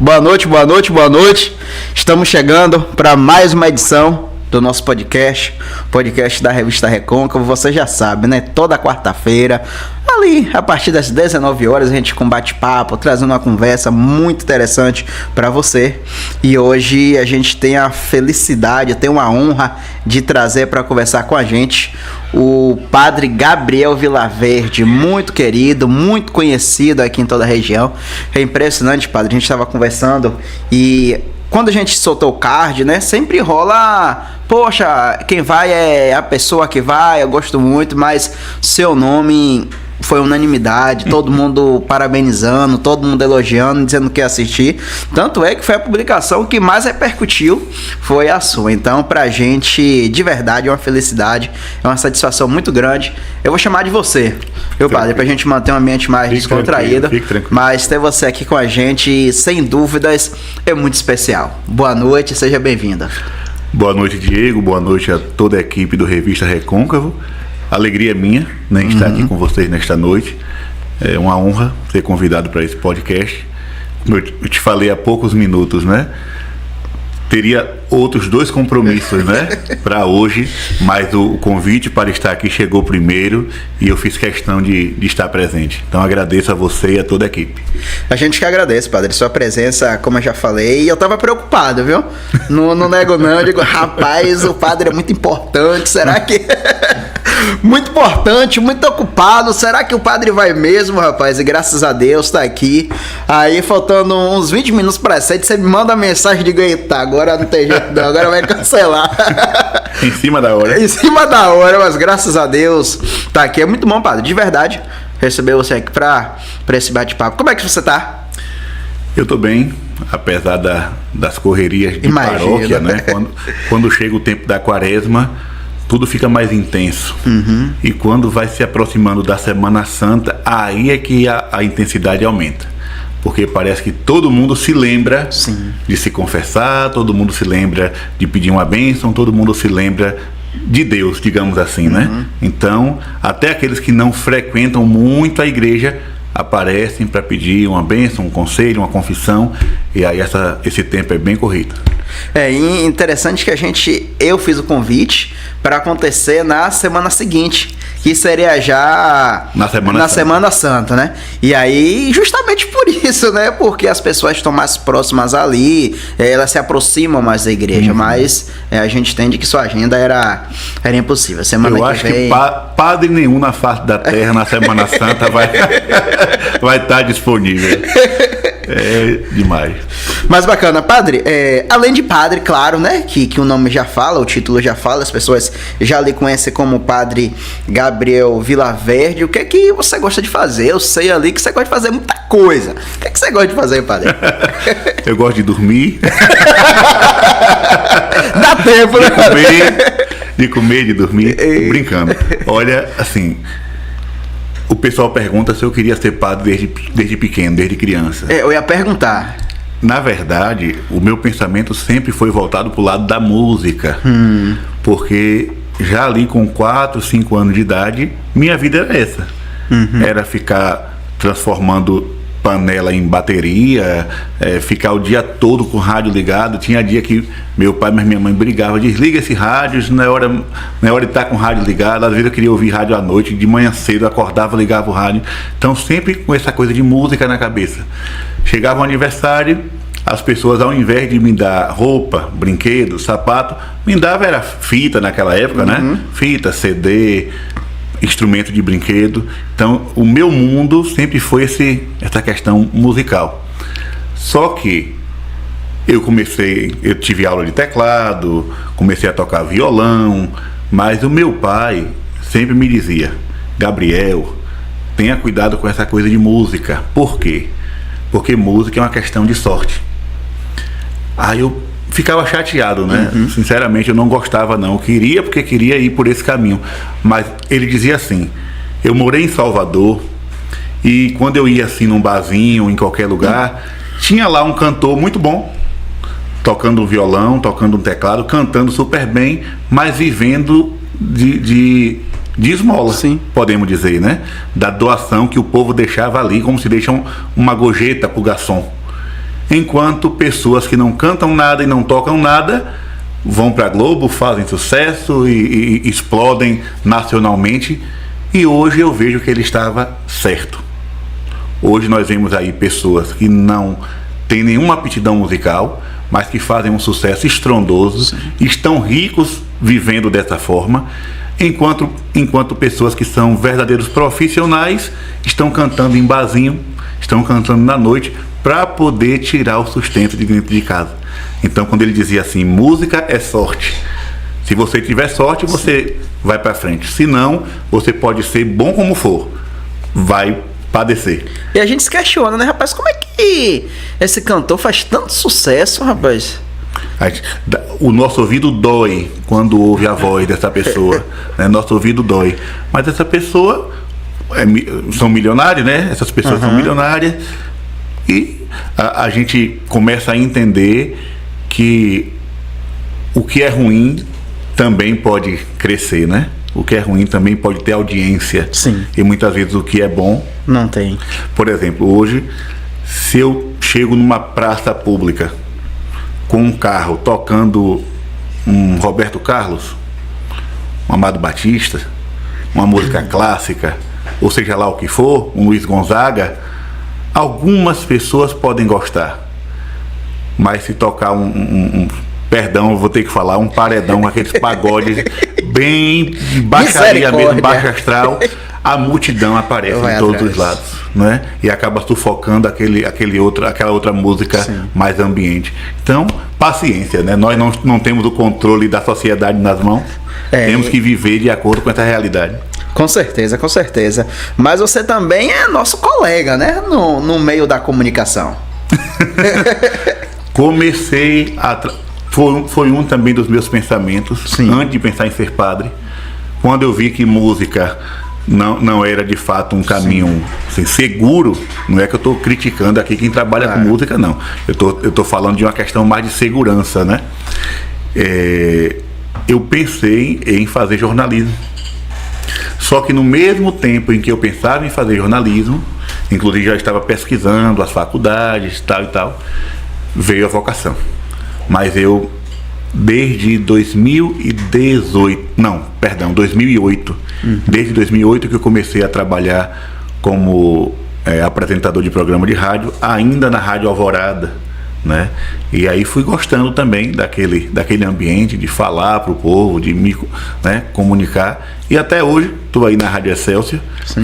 Boa noite, boa noite, boa noite. Estamos chegando para mais uma edição do nosso podcast da Revista Recôncavo. Você já sabe, né? Toda quarta-feira, ali a partir das 19 horas, a gente com bate-papo, trazendo uma conversa muito interessante para você. E hoje a gente tem a felicidade, tem uma honra de trazer para conversar com a gente o Padre Gabriel Vilaverde, muito querido, muito conhecido aqui em toda a região. É impressionante, Padre, a gente estava conversando e quando a gente soltou o card, né, sempre rola, poxa, quem vai é a pessoa que vai, eu gosto muito, mas seu nome foi unanimidade, todo mundo parabenizando, todo mundo elogiando, dizendo que ia assistir. Tanto é que foi a publicação que mais repercutiu, foi a sua. Então, pra gente, de verdade, é uma felicidade, é uma satisfação muito grande. Eu vou chamar de você, viu, Padre? Pra gente manter um ambiente mais descontraído. Fique tranquilo. Mas ter você aqui com a gente, sem dúvidas, é muito especial. Boa noite, seja bem-vinda. Boa noite, Diego. Boa noite a toda a equipe do Revista Recôncavo. Alegria minha, né, estar aqui com vocês nesta noite. É uma honra ser convidado para esse podcast. Como eu te falei há poucos minutos, né? Teria outros 2 compromissos, né, para hoje, mas o convite para estar aqui chegou primeiro e eu fiz questão de estar presente. Então agradeço a você e a toda a equipe. A gente que agradece, Padre, sua presença, como eu já falei, e eu tava preocupado, viu? Não nego não, eu digo, rapaz, o Padre é muito importante, será que... muito importante, muito ocupado, será que o Padre vai mesmo, rapaz? E graças a Deus tá aqui. Aí faltando uns 20 minutos para 7, você me manda a mensagem de tá, agora não tem jeito não, agora vai cancelar. Em cima da hora. Em cima da hora, mas graças a Deus tá aqui. É muito bom, Padre, de verdade, receber você aqui pra esse bate-papo. Como é que você tá? Eu tô bem, apesar das correrias de paróquia, né? Quando chega o tempo da quaresma, tudo fica mais intenso. E quando vai se aproximando da Semana Santa, aí é que a intensidade aumenta. Porque parece que todo mundo se lembra de se confessar, todo mundo se lembra de pedir uma bênção, todo mundo se lembra de Deus, digamos assim, né? Então, até aqueles que não frequentam muito a igreja aparecem para pedir uma bênção, um conselho, uma confissão, e aí esse tempo é bem corrido. É interessante que eu fiz o convite para acontecer na semana seguinte, que seria já na Semana Santa, né? E aí, justamente por isso, né? Porque as pessoas estão mais próximas ali, elas se aproximam mais da igreja, mas a gente entende que sua agenda era impossível. Eu acho que padre nenhum na face da terra na Semana Santa vai estar disponível. É demais. Mas bacana, Padre, além de Padre, claro, né, que o nome já fala, o título já fala, as pessoas já lhe conhecem como Padre Gabriel Vilaverde. O que é que você gosta de fazer? Eu sei ali que você gosta de fazer muita coisa. O que é que você gosta de fazer, Padre? Eu gosto de dormir. Dá tempo, né? De comer, de dormir, brincando. Olha, assim... O pessoal pergunta se eu queria ser padre desde pequeno, desde criança. Eu ia perguntar. Na verdade, o meu pensamento sempre foi voltado para o lado da música. Porque já ali com 4, 5 anos de idade, minha vida era essa. Era ficar transformando panela em bateria, ficar o dia todo com o rádio ligado. Tinha dia que meu pai e minha mãe brigavam, desliga esse rádio, não é hora de estar com o rádio ligado. Às vezes eu queria ouvir rádio à noite, de manhã cedo eu acordava, ligava o rádio. Então sempre com essa coisa de música na cabeça. Chegava o aniversário, as pessoas, ao invés de me dar roupa, brinquedo, sapato, me dava era fita naquela época, né? Fita, CD, instrumento de brinquedo. Então o meu mundo sempre foi essa questão musical. Só que eu tive aula de teclado, comecei a tocar violão, mas o meu pai sempre me dizia: Gabriel, tenha cuidado com essa coisa de música. Por quê? Porque música é uma questão de sorte. Aí eu ficava chateado, né? Sinceramente, eu não gostava não. Eu queria, porque queria ir por esse caminho. Mas ele dizia assim: eu morei em Salvador e quando eu ia assim num barzinho, em qualquer lugar, tinha lá um cantor muito bom, tocando um violão, tocando um teclado, cantando super bem, mas vivendo de esmola, podemos dizer, né? Da doação que o povo deixava ali, como se deixam uma gorjeta pro garçom. enquanto pessoas que não cantam nada e não tocam nada vão para a Globo, fazem sucesso e explodem nacionalmente. E hoje eu vejo que ele estava certo. Hoje nós vemos aí pessoas que não têm nenhuma aptidão musical, mas que fazem um sucesso estrondoso, estão ricos vivendo dessa forma, enquanto pessoas que são verdadeiros profissionais estão cantando em barzinho, estão cantando na noite para poder tirar o sustento de dentro de casa. Então, quando ele dizia assim, música é sorte. Se você tiver sorte, você vai para frente. Se não, você pode ser bom como for, vai padecer. E a gente se questiona, né, rapaz? Como é que esse cantor faz tanto sucesso, rapaz? O nosso ouvido dói quando ouve a voz dessa pessoa, né? Nosso ouvido dói. Mas essa pessoa são milionários, né? Essas pessoas são milionárias. E a gente começa a entender que o que é ruim também pode crescer, né? O que é ruim também pode ter audiência. Sim. E muitas vezes o que é bom não tem. Por exemplo, hoje, se eu chego numa praça pública com um carro tocando um Roberto Carlos, um Amado Batista, uma música clássica, ou seja lá o que for, um Luiz Gonzaga, algumas pessoas podem gostar. Mas se tocar perdão, eu vou ter que falar, um paredão, aqueles pagodes bem de baixaria mesmo, baixo astral, a multidão aparece em todos os lados, né? E acaba sufocando aquela outra música mais ambiente. Então, paciência, né? Nós não temos o controle da sociedade nas mãos, temos que viver de acordo com essa realidade. Com certeza, com certeza. Mas você também é nosso colega, né? No meio da comunicação. Comecei foi um também dos meus pensamentos, antes de pensar em ser padre, quando eu vi que música não era de fato um caminho assim, seguro. Não é que eu estou criticando aqui quem trabalha com música, não. Eu tô falando de uma questão mais de segurança, né? Eu pensei em fazer jornalismo. Só que no mesmo tempo em que eu pensava em fazer jornalismo, inclusive já estava pesquisando as faculdades, tal e tal, veio a vocação. Mas eu, desde 2008, desde 2008 que eu comecei a trabalhar como apresentador de programa de rádio, ainda na Rádio Alvorada, né? E aí fui gostando também daquele ambiente de falar para o povo, de me comunicar. E até hoje estou aí na Rádio Excelsior,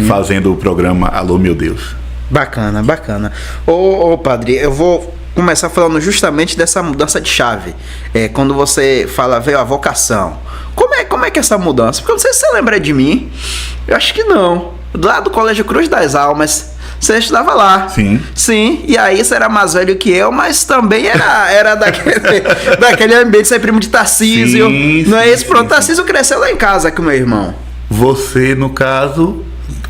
fazendo o programa Alô Meu Deus. Bacana, bacana. Ô padre, eu vou começar falando justamente dessa mudança de chave. Quando você fala, veio a vocação. Como é que é essa mudança? Porque eu não sei se você lembra de mim. Eu acho que não. Lá do Colégio Cruz das Almas. Você estudava lá. Sim. Sim. E aí você era mais velho que eu, mas também era daquele ambiente. Você é primo de Tarcísio. Não é isso? Pronto, Tarcísio cresceu lá em casa com meu irmão. Você, no caso,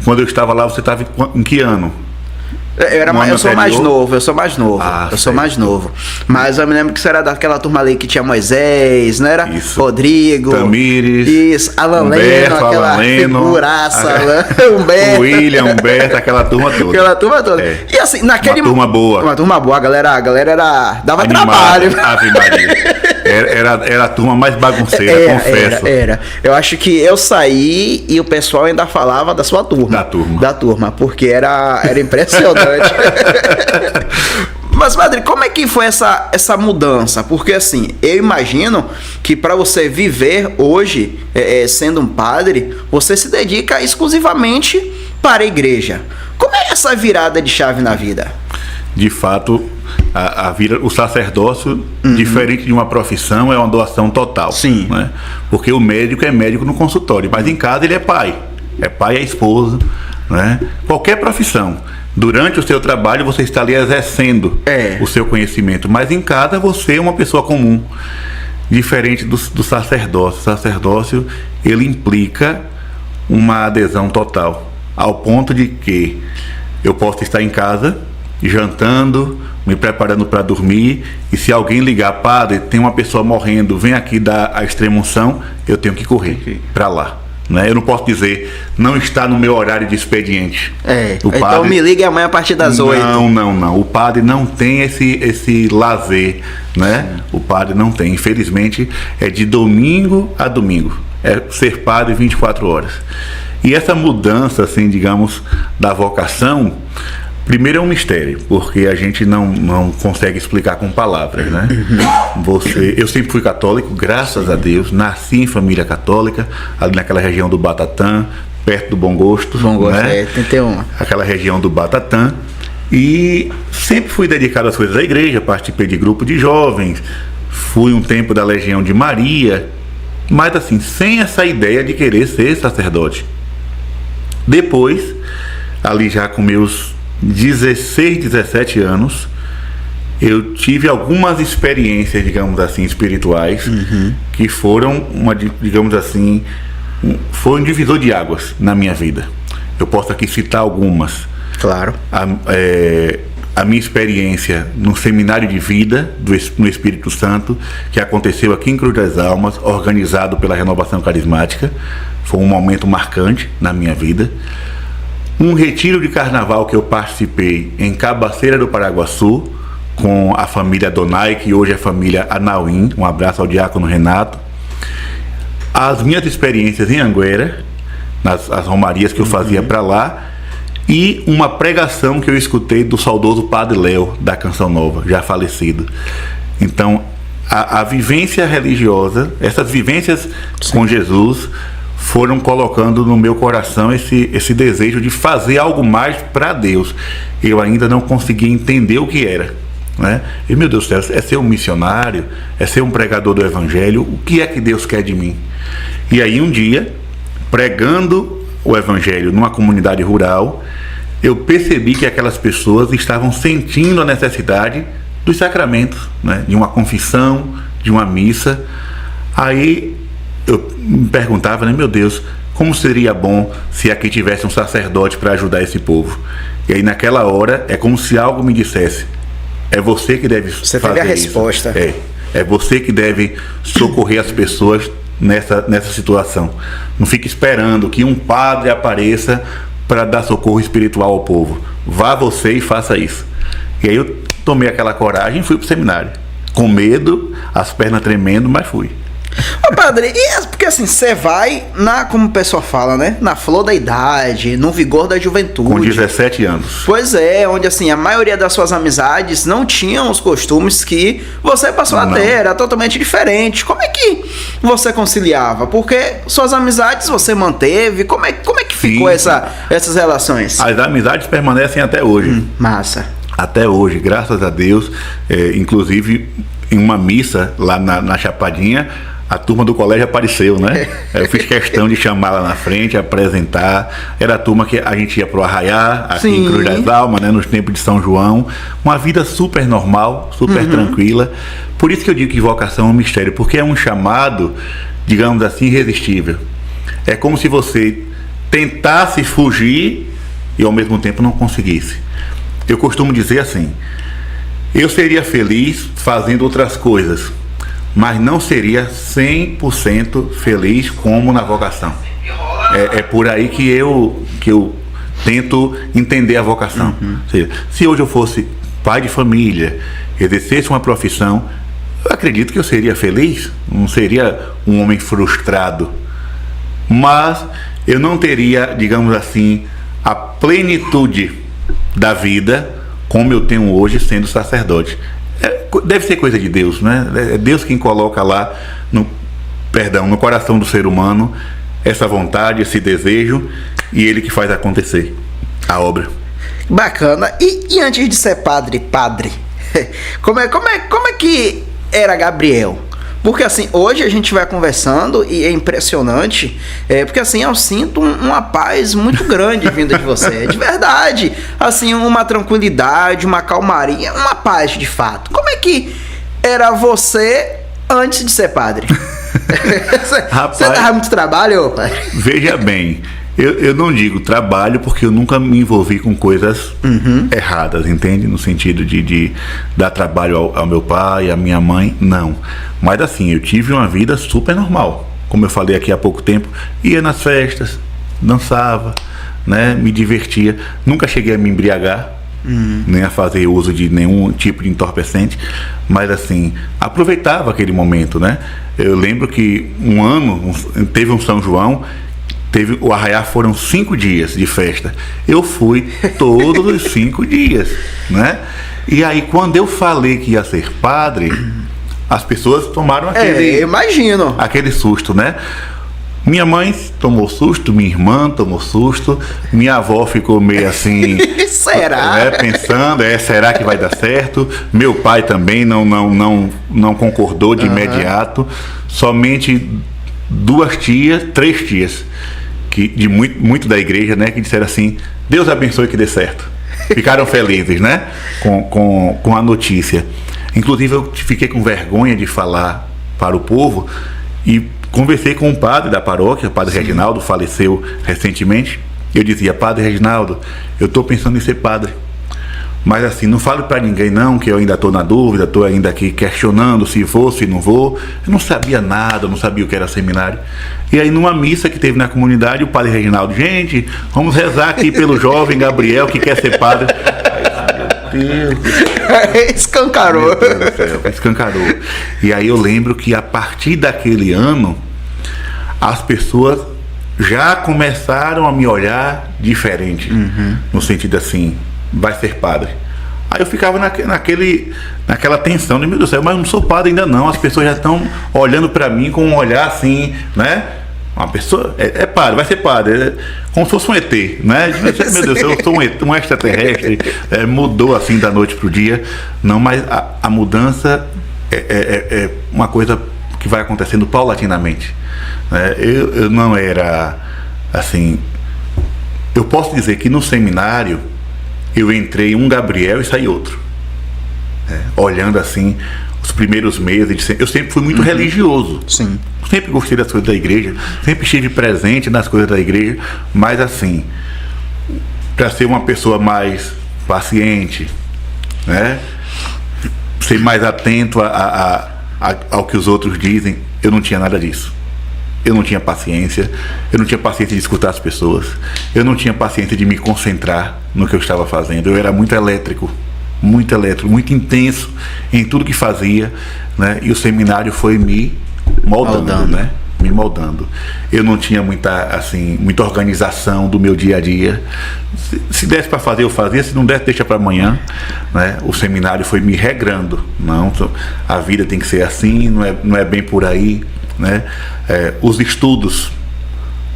quando eu estava lá, você estava em que ano? Eu sou mais novo. Mas eu me lembro que você era daquela turma ali que tinha Moisés, não era? Isso. Rodrigo. Tamires. Isso. Alan Leno, aquela figuraça. Humberto. Humberto, aquela turma toda. E assim, uma turma boa. Uma turma boa. A galera dava animada, trabalho. Ave Maria. Era a turma mais bagunceira, confesso. Era. Eu acho que eu saí e o pessoal ainda falava da sua turma. Da turma, porque era impressionante. Mas, padre, como é que foi essa mudança? Porque, assim, eu imagino que para você viver hoje, sendo um padre, você se dedica exclusivamente para a igreja. Como é essa virada de chave na vida? De fato, o sacerdócio, diferente de uma profissão, é uma doação total. Sim. Né? Porque o médico é médico no consultório, mas em casa ele é pai. É pai, é esposa, né? Qualquer profissão. Durante o seu trabalho você está ali exercendo o seu conhecimento, mas em casa você é uma pessoa comum, diferente do sacerdócio. O sacerdócio, ele implica uma adesão total, ao ponto de que eu posso estar em casa, jantando, me preparando para dormir, e se alguém ligar, padre, tem uma pessoa morrendo, vem aqui dar a extrema-unção, eu tenho que correr para lá. né? Eu não posso dizer, não está no meu horário de expediente. Então me liga amanhã a partir das 8. Não. O padre não tem esse lazer, né? O padre não tem. Infelizmente, é de domingo a domingo. É ser padre 24 horas. E essa mudança, assim, digamos, da vocação, primeiro é um mistério, porque a gente não consegue explicar com palavras, né? Eu sempre fui católico, graças a Deus, nasci em família católica, ali naquela região do Batatã, perto do Bom Gosto. Bom Gosto, né? 31. Aquela região do Batatã. E sempre fui dedicado às coisas da igreja, participei de grupo de jovens, fui um tempo da Legião de Maria, mas assim, sem essa ideia de querer ser sacerdote. Depois, ali já com meus 16, 17 anos, eu tive algumas experiências, digamos assim, espirituais, que foram, digamos assim, foi um divisor de águas na minha vida. Eu posso aqui citar algumas. Claro. A minha experiência no seminário de vida no Espírito Santo, que aconteceu aqui em Cruz das Almas, organizado pela Renovação Carismática, foi um momento marcante na minha vida. Um retiro de carnaval que eu participei em Cabaceira do Paraguaçu, com a família Donai, que hoje é a família Anauim. Um abraço ao diácono Renato. As minhas experiências em Anguera, as romarias que eu fazia para lá, e uma pregação que eu escutei do saudoso Padre Léo, da Canção Nova, já falecido. Então, a vivência religiosa, essas vivências com Jesus, foram colocando no meu coração esse desejo de fazer algo mais para Deus. Eu ainda não conseguia entender o que era, né? E, meu Deus do céu, é ser um missionário, é ser um pregador do Evangelho, o que é que Deus quer de mim? E aí um dia, pregando o Evangelho numa comunidade rural, eu percebi que aquelas pessoas estavam sentindo a necessidade dos sacramentos, né? De uma confissão, de uma missa. Aí eu me perguntava, né, meu Deus, como seria bom se aqui tivesse um sacerdote para ajudar esse povo? E aí naquela hora é como se algo me dissesse, é você que deve fazer isso. Você teve a resposta. É você que deve socorrer as pessoas nessa situação. Não fique esperando que um padre apareça para dar socorro espiritual ao povo. Vá você e faça isso. E aí eu tomei aquela coragem e fui pro seminário. Com medo, as pernas tremendo, mas fui. Ô padre, porque assim, você vai como o pessoal fala, né? Na flor da idade, no vigor da juventude. Com 17 anos. Pois é, onde assim, a maioria das suas amizades não tinham os costumes que você passou a ter, era totalmente diferente. Como é que você conciliava? Porque suas amizades você manteve, como é que ficou essas relações? As amizades permanecem até hoje. Massa. Até hoje, graças a Deus. Inclusive, em uma missa lá na Chapadinha, a turma do colégio apareceu, né? Eu fiz questão de chamar lá na frente, apresentar. Era a turma que a gente ia pro Arraiá, aqui em Cruz das Almas, né? Nos tempos de São João. Uma vida super normal, super tranquila. Por isso que eu digo que vocação é um mistério, porque é um chamado, digamos assim, irresistível. É como se você tentasse fugir e ao mesmo tempo não conseguisse. Eu costumo dizer assim, eu seria feliz fazendo outras coisas, mas não seria 100% feliz como na vocação. É por aí que eu tento entender a vocação. Ou seja, se hoje eu fosse pai de família, exercesse uma profissão, eu acredito que eu seria feliz, não seria um homem frustrado. Mas eu não teria, digamos assim, a plenitude da vida como eu tenho hoje sendo sacerdote. Deve ser coisa de Deus, né? É Deus quem coloca lá no coração do ser humano essa vontade, esse desejo, e Ele que faz acontecer a obra. Bacana. E antes de ser padre, como é que era Gabriel? Porque assim, hoje a gente vai conversando e é impressionante, porque assim, eu sinto uma paz muito grande vinda de você, de verdade, assim, uma tranquilidade, uma calmaria, uma paz de fato. Como é que era você antes de ser padre? Rapaz, você dava muito trabalho, padre? Veja bem, eu não digo trabalho porque eu nunca me envolvi com coisas erradas, entende? No sentido de dar trabalho ao meu pai, à minha mãe, não. Mas assim, eu tive uma vida super normal, como eu falei aqui há pouco tempo, ia nas festas, dançava, né, me divertia. Nunca cheguei a me embriagar, nem a fazer uso de nenhum tipo de entorpecente, mas assim, aproveitava aquele momento, né? Eu lembro que um ano teve um São João, o arraiá, foram 5 dias de festa. Eu fui todos os 5 dias, né? E aí, quando eu falei que ia ser padre, as pessoas tomaram imagino, aquele susto, né? Minha mãe tomou susto, minha irmã tomou susto, minha avó ficou meio assim, será? Né, pensando, será que vai dar certo? Meu pai também não concordou de imediato. Somente 3 tias, de muito da igreja, né, que disseram assim: Deus abençoe, que dê certo. Ficaram felizes, né, com a notícia. Inclusive, eu fiquei com vergonha de falar para o povo e conversei com um padre da paróquia, o padre Reginaldo, faleceu recentemente. Eu dizia: Padre Reginaldo, eu estou pensando em ser padre, mas assim, não falo para ninguém não, que eu ainda estou na dúvida, estou ainda aqui questionando se vou, se não vou. Eu não sabia nada, não sabia o que era seminário. E aí, numa missa que teve na comunidade, o padre Reginaldo: gente, vamos rezar aqui pelo jovem Gabriel que quer ser padre. Escancarou. Meu Deus do céu, escancarou. E aí eu lembro que a partir daquele ano, as pessoas já começaram a me olhar diferente, no sentido assim: vai ser padre. Aí eu ficava naquela tensão de: meu Deus do céu, mas não sou padre ainda não. As pessoas já estão olhando para mim com um olhar assim, né? Uma pessoa é padre, vai ser padre, como se fosse um ET, né? Meu Deus, eu sou um extraterrestre. Mudou assim da noite pro dia. Não, mas a mudança é uma coisa que vai acontecendo paulatinamente. Eu não era assim. Eu posso dizer que no seminário eu entrei um Gabriel e saí outro. Olhando assim os primeiros meses, eu sempre fui muito religioso. Sim. Sempre gostei das coisas da igreja, sempre estive presente nas coisas da igreja, mas assim, para ser uma pessoa mais paciente, né? Ser mais atento ao que os outros dizem, eu não tinha nada disso. Eu não tinha paciência de escutar as pessoas, eu não tinha paciência de me concentrar no que eu estava fazendo. Eu era muito elétrico, muito intenso em tudo que fazia, né? E o seminário foi me moldando, né? Me moldando. Eu não tinha muita organização do meu dia a dia. Se desse para fazer, eu fazia. Se não desse, deixa para amanhã, né? O seminário foi me regrando. Não, a vida tem que ser assim, não é bem por aí, né? Os estudos,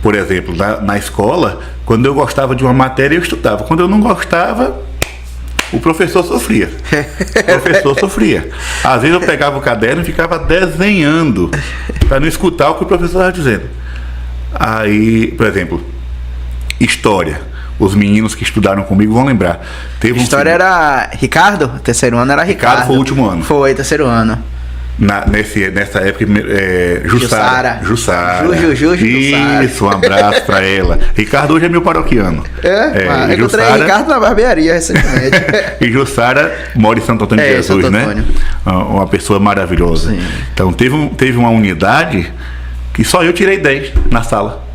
por exemplo, na escola, quando eu gostava de uma matéria, eu estudava. Quando eu não gostava, o professor sofria. Às vezes eu pegava o caderno e ficava desenhando para não escutar o que o professor estava dizendo. Aí, por exemplo, história. Os meninos que estudaram comigo vão lembrar. História era Ricardo? Terceiro ano era Ricardo. Foi o último ano. Foi, terceiro ano. Nessa época, Jussara. Jussara. Isso, um abraço pra ela. Ricardo hoje é meu paroquiano. Eu encontrei Ricardo na barbearia recentemente. E Jussara mora em Santo Antônio de Jesus, Santo Antônio, né? Uma pessoa maravilhosa. Sim. Então teve uma unidade que só eu tirei 10 na sala,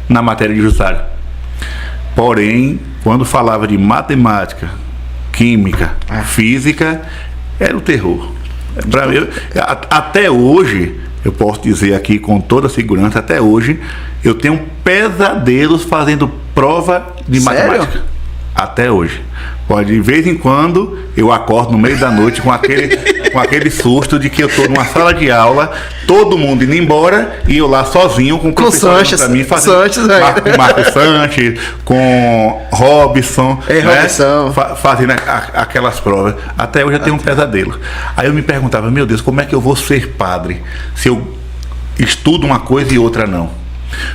na matéria de Jussara. Porém, quando falava de matemática, química, física, era o terror. Até hoje, eu posso dizer aqui com toda segurança, até hoje eu tenho pesadelos fazendo prova de matemática. Até hoje. De vez em quando eu acordo no meio da noite com aquele susto de que eu estou numa sala de aula, todo mundo indo embora e eu lá sozinho com o professor para mim fazendo Marcos Sanches, com Robson, fazendo aquelas provas. Até hoje eu tenho um pesadelo. Aí eu me perguntava: meu Deus, como é que eu vou ser padre se eu estudo uma coisa e outra não?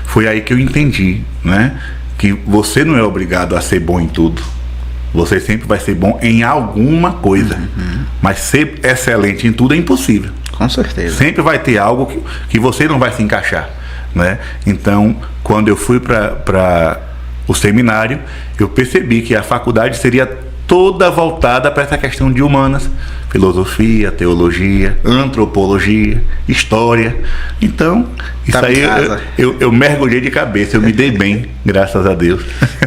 Foi aí que eu entendi, né, que você não é obrigado a ser bom em tudo. Você sempre vai ser bom em alguma coisa. Mas ser excelente em tudo é impossível. Com certeza. Sempre vai ter algo que você não vai se encaixar, né? Então, quando eu fui para o seminário, eu percebi que a faculdade seria toda voltada para essa questão de humanas. filosofia, teologia, antropologia, história. Então, isso aí eu mergulhei de cabeça, eu me dei bem, graças a Deus.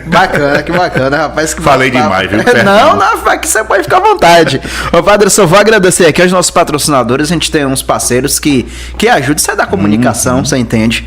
Bacana, que bacana, rapaz. Que falei demais, viu? Não, aqui você pode ficar à vontade. Ô, padre, eu só vou agradecer aqui aos nossos patrocinadores. A gente tem uns parceiros que ajudam. Isso é da comunicação, você entende?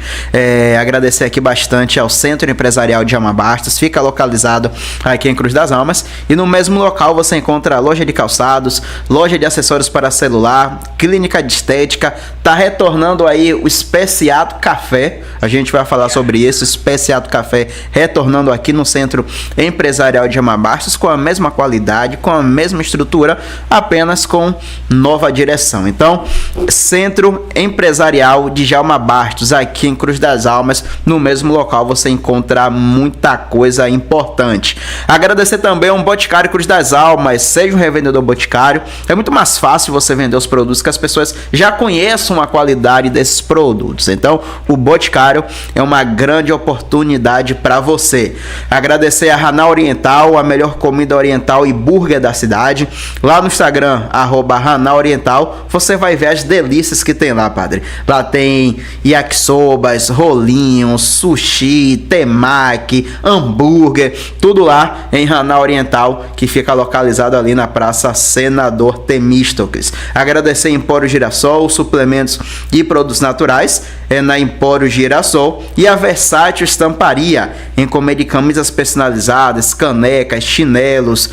Agradecer aqui bastante ao Centro Empresarial de Amabastos. Fica localizado aqui em Cruz das Almas. E no mesmo local você encontra a loja de calçados, loja de acessórios para celular, clínica de estética. Tá retornando aí o Especiato Café. A gente vai falar sobre isso. Especiato Café retornando aqui no Centro Empresarial de Amabastos com a mesma qualidade, com a mesma estrutura, apenas com nova direção. Então, Centro Empresarial de Djalma Bastos, aqui em Cruz das Almas, no mesmo local você encontra muita coisa importante. Agradecer também ao Boticário Cruz das Almas. Seja um revendedor Boticário, é muito mais fácil você vender os produtos que as pessoas já conheçam a qualidade desses produtos. Então, o Boticário é uma grande oportunidade para você. Agradecer a Haná Oriental, a melhor comida oriental e burger da cidade. Lá no Instagram, @Haná Oriental, você vai ver as delícias que tem lá, padre. Lá tem yakisobas, rolinhos, sushi, temaki, hambúrguer, tudo lá em Haná Oriental, que fica localizado ali na Praça Senador Temístocles. Agradecer a Empório Girassol, suplementos e produtos naturais, na Empório Girassol, e a Versátil Estamparia, encomende camisas personalizadas, canecas, chinelos,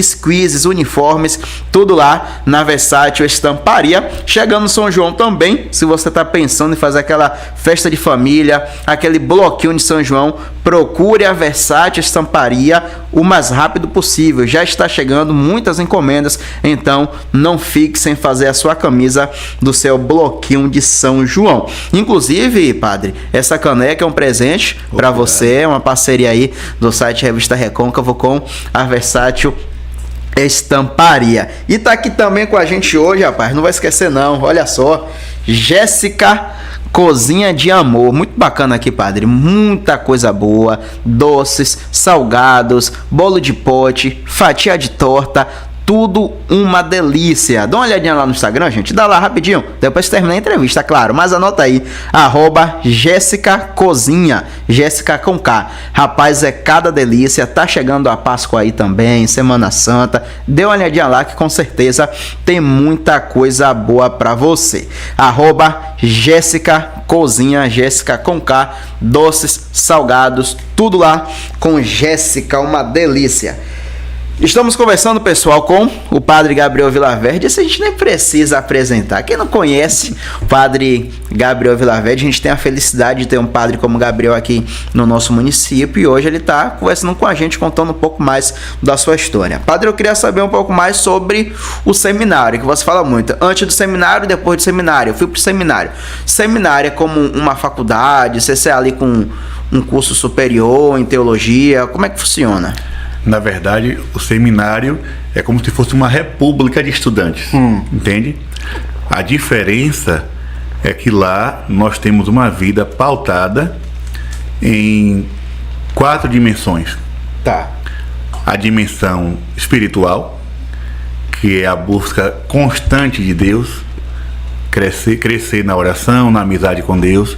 squeezes, uniformes, tudo lá na Versátil Estamparia. Chegando no São João também, se você está pensando em fazer aquela festa de família, aquele bloquinho de São João, procure a Versátil Estamparia o mais rápido possível. Já está chegando muitas encomendas, então não fique sem fazer a sua camisa do seu bloquinho de São João. Inclusive, padre, essa caneca é um presente para você, é uma parceria aí do site Revista Recôncavo com a Versátil Estamparia. E tá aqui também com a gente hoje, rapaz, não vai esquecer não, olha só, Jéssica Cozinha de Amor. Muito bacana aqui, padre, muita coisa boa, doces, salgados, bolo de pote, fatia de torta, tudo uma delícia. Dá uma olhadinha lá no Instagram, gente. Dá lá rapidinho. Depois termina a entrevista, claro. Mas anota aí. @Jéssica Cozinha. Jéssica com K. Rapaz, é cada delícia. Tá chegando a Páscoa aí também. Semana Santa. Dê uma olhadinha lá que com certeza tem muita coisa boa pra você. @Jéssica Cozinha. Jéssica com K. Doces, salgados, tudo lá com Jéssica. Uma delícia. Estamos conversando, pessoal, com o padre Gabriel Vilaverde. Esse a gente nem precisa apresentar. Quem não conhece o padre Gabriel Vilaverde, a gente tem a felicidade de ter um padre como Gabriel aqui no nosso município. E hoje ele está conversando com a gente, contando um pouco mais da sua história. Padre, eu queria saber um pouco mais sobre o seminário, que você fala muito. Antes do seminário e depois do seminário. Eu fui para o seminário. Seminário é como uma faculdade? Você sai ali com um curso superior em teologia? Como é que funciona? Na verdade, o seminário é como se fosse uma república de estudantes, entende? A diferença é que lá nós temos uma vida pautada em 4 dimensões. Tá. A dimensão espiritual, que é a busca constante de Deus, crescer na oração, na amizade com Deus,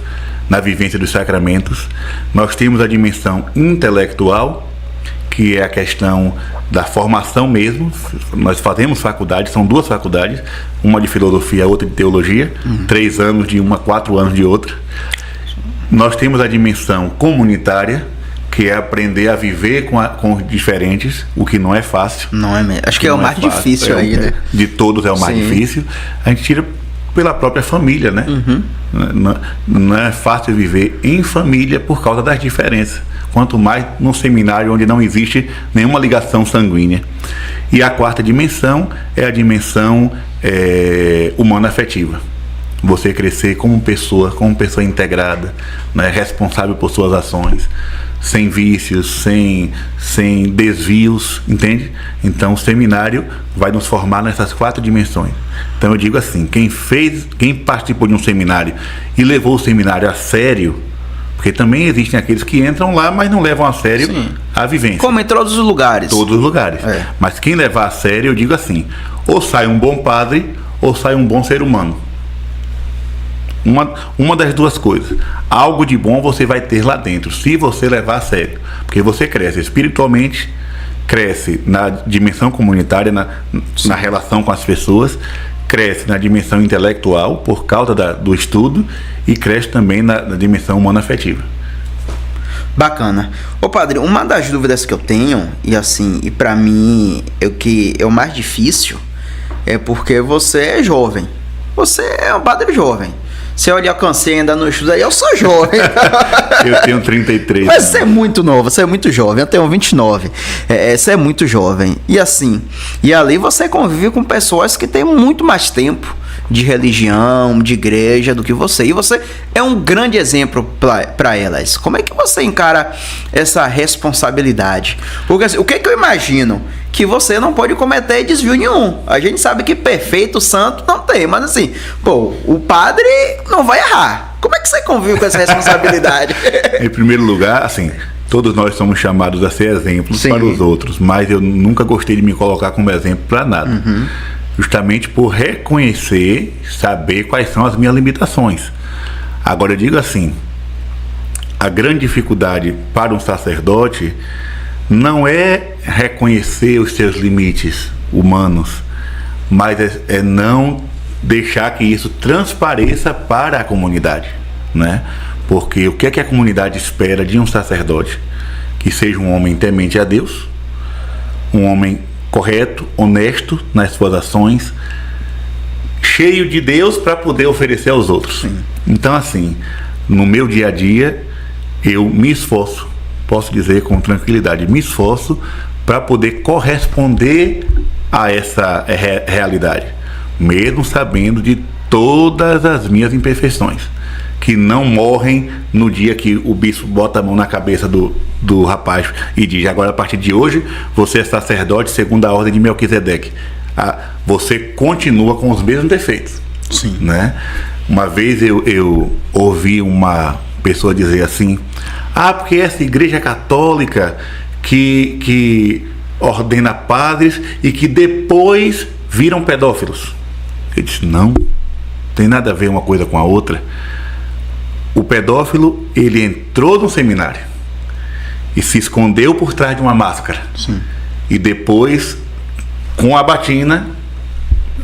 na vivência dos sacramentos. Nós temos a dimensão intelectual, que é a questão da formação mesmo. Nós fazemos faculdade, são 2 faculdades, uma de filosofia, outra de teologia, 3 anos de uma, 4 anos de outra. Nós temos a dimensão comunitária, que é aprender a viver com os diferentes, o que não é fácil. Não é mesmo. Acho que é o mais difícil aí, né? De todos é o mais difícil. A gente tira pela própria família, né? Não é fácil viver em família por causa das diferenças. Quanto mais num seminário onde não existe nenhuma ligação sanguínea. E a 4ª dimensão é a dimensão humana afetiva. Você crescer como pessoa integrada, né, responsável por suas ações, sem vícios, sem desvios, entende? Então o seminário vai nos formar nessas 4 dimensões. Então eu digo assim, quem participou de um seminário e levou o seminário a sério, Porque também existem aqueles que entram lá, mas não levam a sério a vivência. Como em todos os lugares. Todos os lugares. Mas quem levar a sério, eu digo assim, ou sai um bom padre, ou sai um bom ser humano. Uma das duas coisas. Algo de bom você vai ter lá dentro, se você levar a sério. Porque você cresce espiritualmente, cresce na dimensão comunitária, na relação com as pessoas, cresce na dimensão intelectual por causa do estudo e cresce também na dimensão humana-afetiva. Bacana. Ô padre, uma das dúvidas que eu tenho, e assim, e pra mim o que é o mais difícil, é porque você é jovem. Você é um padre jovem. Se eu alcancei ainda no estudo aí, eu sou jovem. Eu tenho 33. Mas você é muito novo, você é muito jovem. Eu tenho 29. Você é muito jovem. E assim, e ali você convive com pessoas que têm muito mais tempo de religião, de igreja do que você. E você é um grande exemplo para elas. Como é que você encara essa responsabilidade? Porque assim, o que eu imagino? Que você não pode cometer desvio nenhum. A gente sabe que perfeito, santo, não tem. Mas assim, pô, o padre não vai errar. Como é que você convive com essa responsabilidade? Em primeiro lugar, assim, todos nós somos chamados a ser exemplos para os outros. Mas eu nunca gostei de me colocar como exemplo para nada. Justamente por reconhecer, saber quais são as minhas limitações. Agora, eu digo assim, a grande dificuldade para um sacerdote não é reconhecer os seus limites humanos, mas é não deixar que isso transpareça para a comunidade, né? Porque o que é que a comunidade espera de um sacerdote? Que seja um homem temente a Deus, um homem correto, honesto nas suas ações, cheio de Deus para poder oferecer aos outros. Então, assim, no meu dia a dia, eu me esforço, posso dizer com tranquilidade, me esforço para poder corresponder a essa realidade, mesmo sabendo de todas as minhas imperfeições, que não morrem no dia que o bispo bota a mão na cabeça do rapaz e diz: agora a partir de hoje você é sacerdote segundo a ordem de Melquisedeque. Você continua com os mesmos defeitos. Sim. Né? Uma vez eu ouvi uma pessoa dizer assim: porque essa igreja católica que ordena padres e que depois viram pedófilos. Eu disse: não tem nada a ver uma coisa com a outra. O pedófilo, ele entrou no seminário e se escondeu por trás de uma máscara. Sim. E depois, com a batina,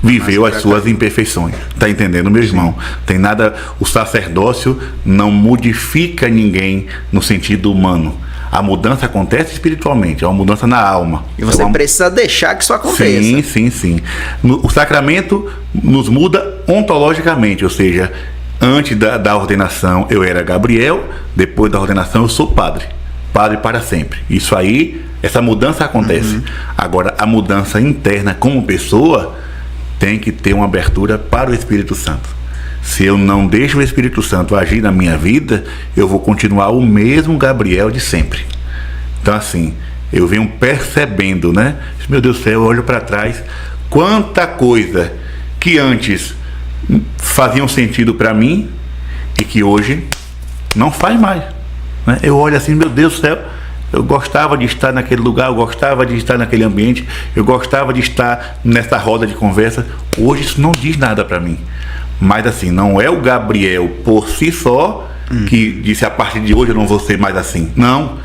viveu as suas imperfeições. Tá entendendo, meu irmão? Tem nada. O sacerdócio não modifica ninguém no sentido humano. A mudança acontece espiritualmente, é uma mudança na alma. E você precisa deixar que isso aconteça. Sim. O sacramento nos muda ontologicamente, ou seja, antes da ordenação eu era Gabriel, depois da ordenação eu sou padre. Padre para sempre. Isso aí, essa mudança acontece. Agora, a mudança interna como pessoa tem que ter uma abertura para o Espírito Santo. Se eu não deixo o Espírito Santo agir na minha vida, eu vou continuar o mesmo Gabriel de sempre. Então, assim, eu venho percebendo, né? Meu Deus do céu, eu olho para trás, quanta coisa que antes faziam sentido para mim e que hoje não faz mais, né? Eu olho assim, meu Deus do céu, eu gostava de estar naquele lugar, eu gostava de estar naquele ambiente, eu gostava de estar nessa roda de conversa. Hoje isso não diz nada para mim. Mas assim, não é o Gabriel por si só que disse: a partir de hoje eu não vou ser mais assim. Não,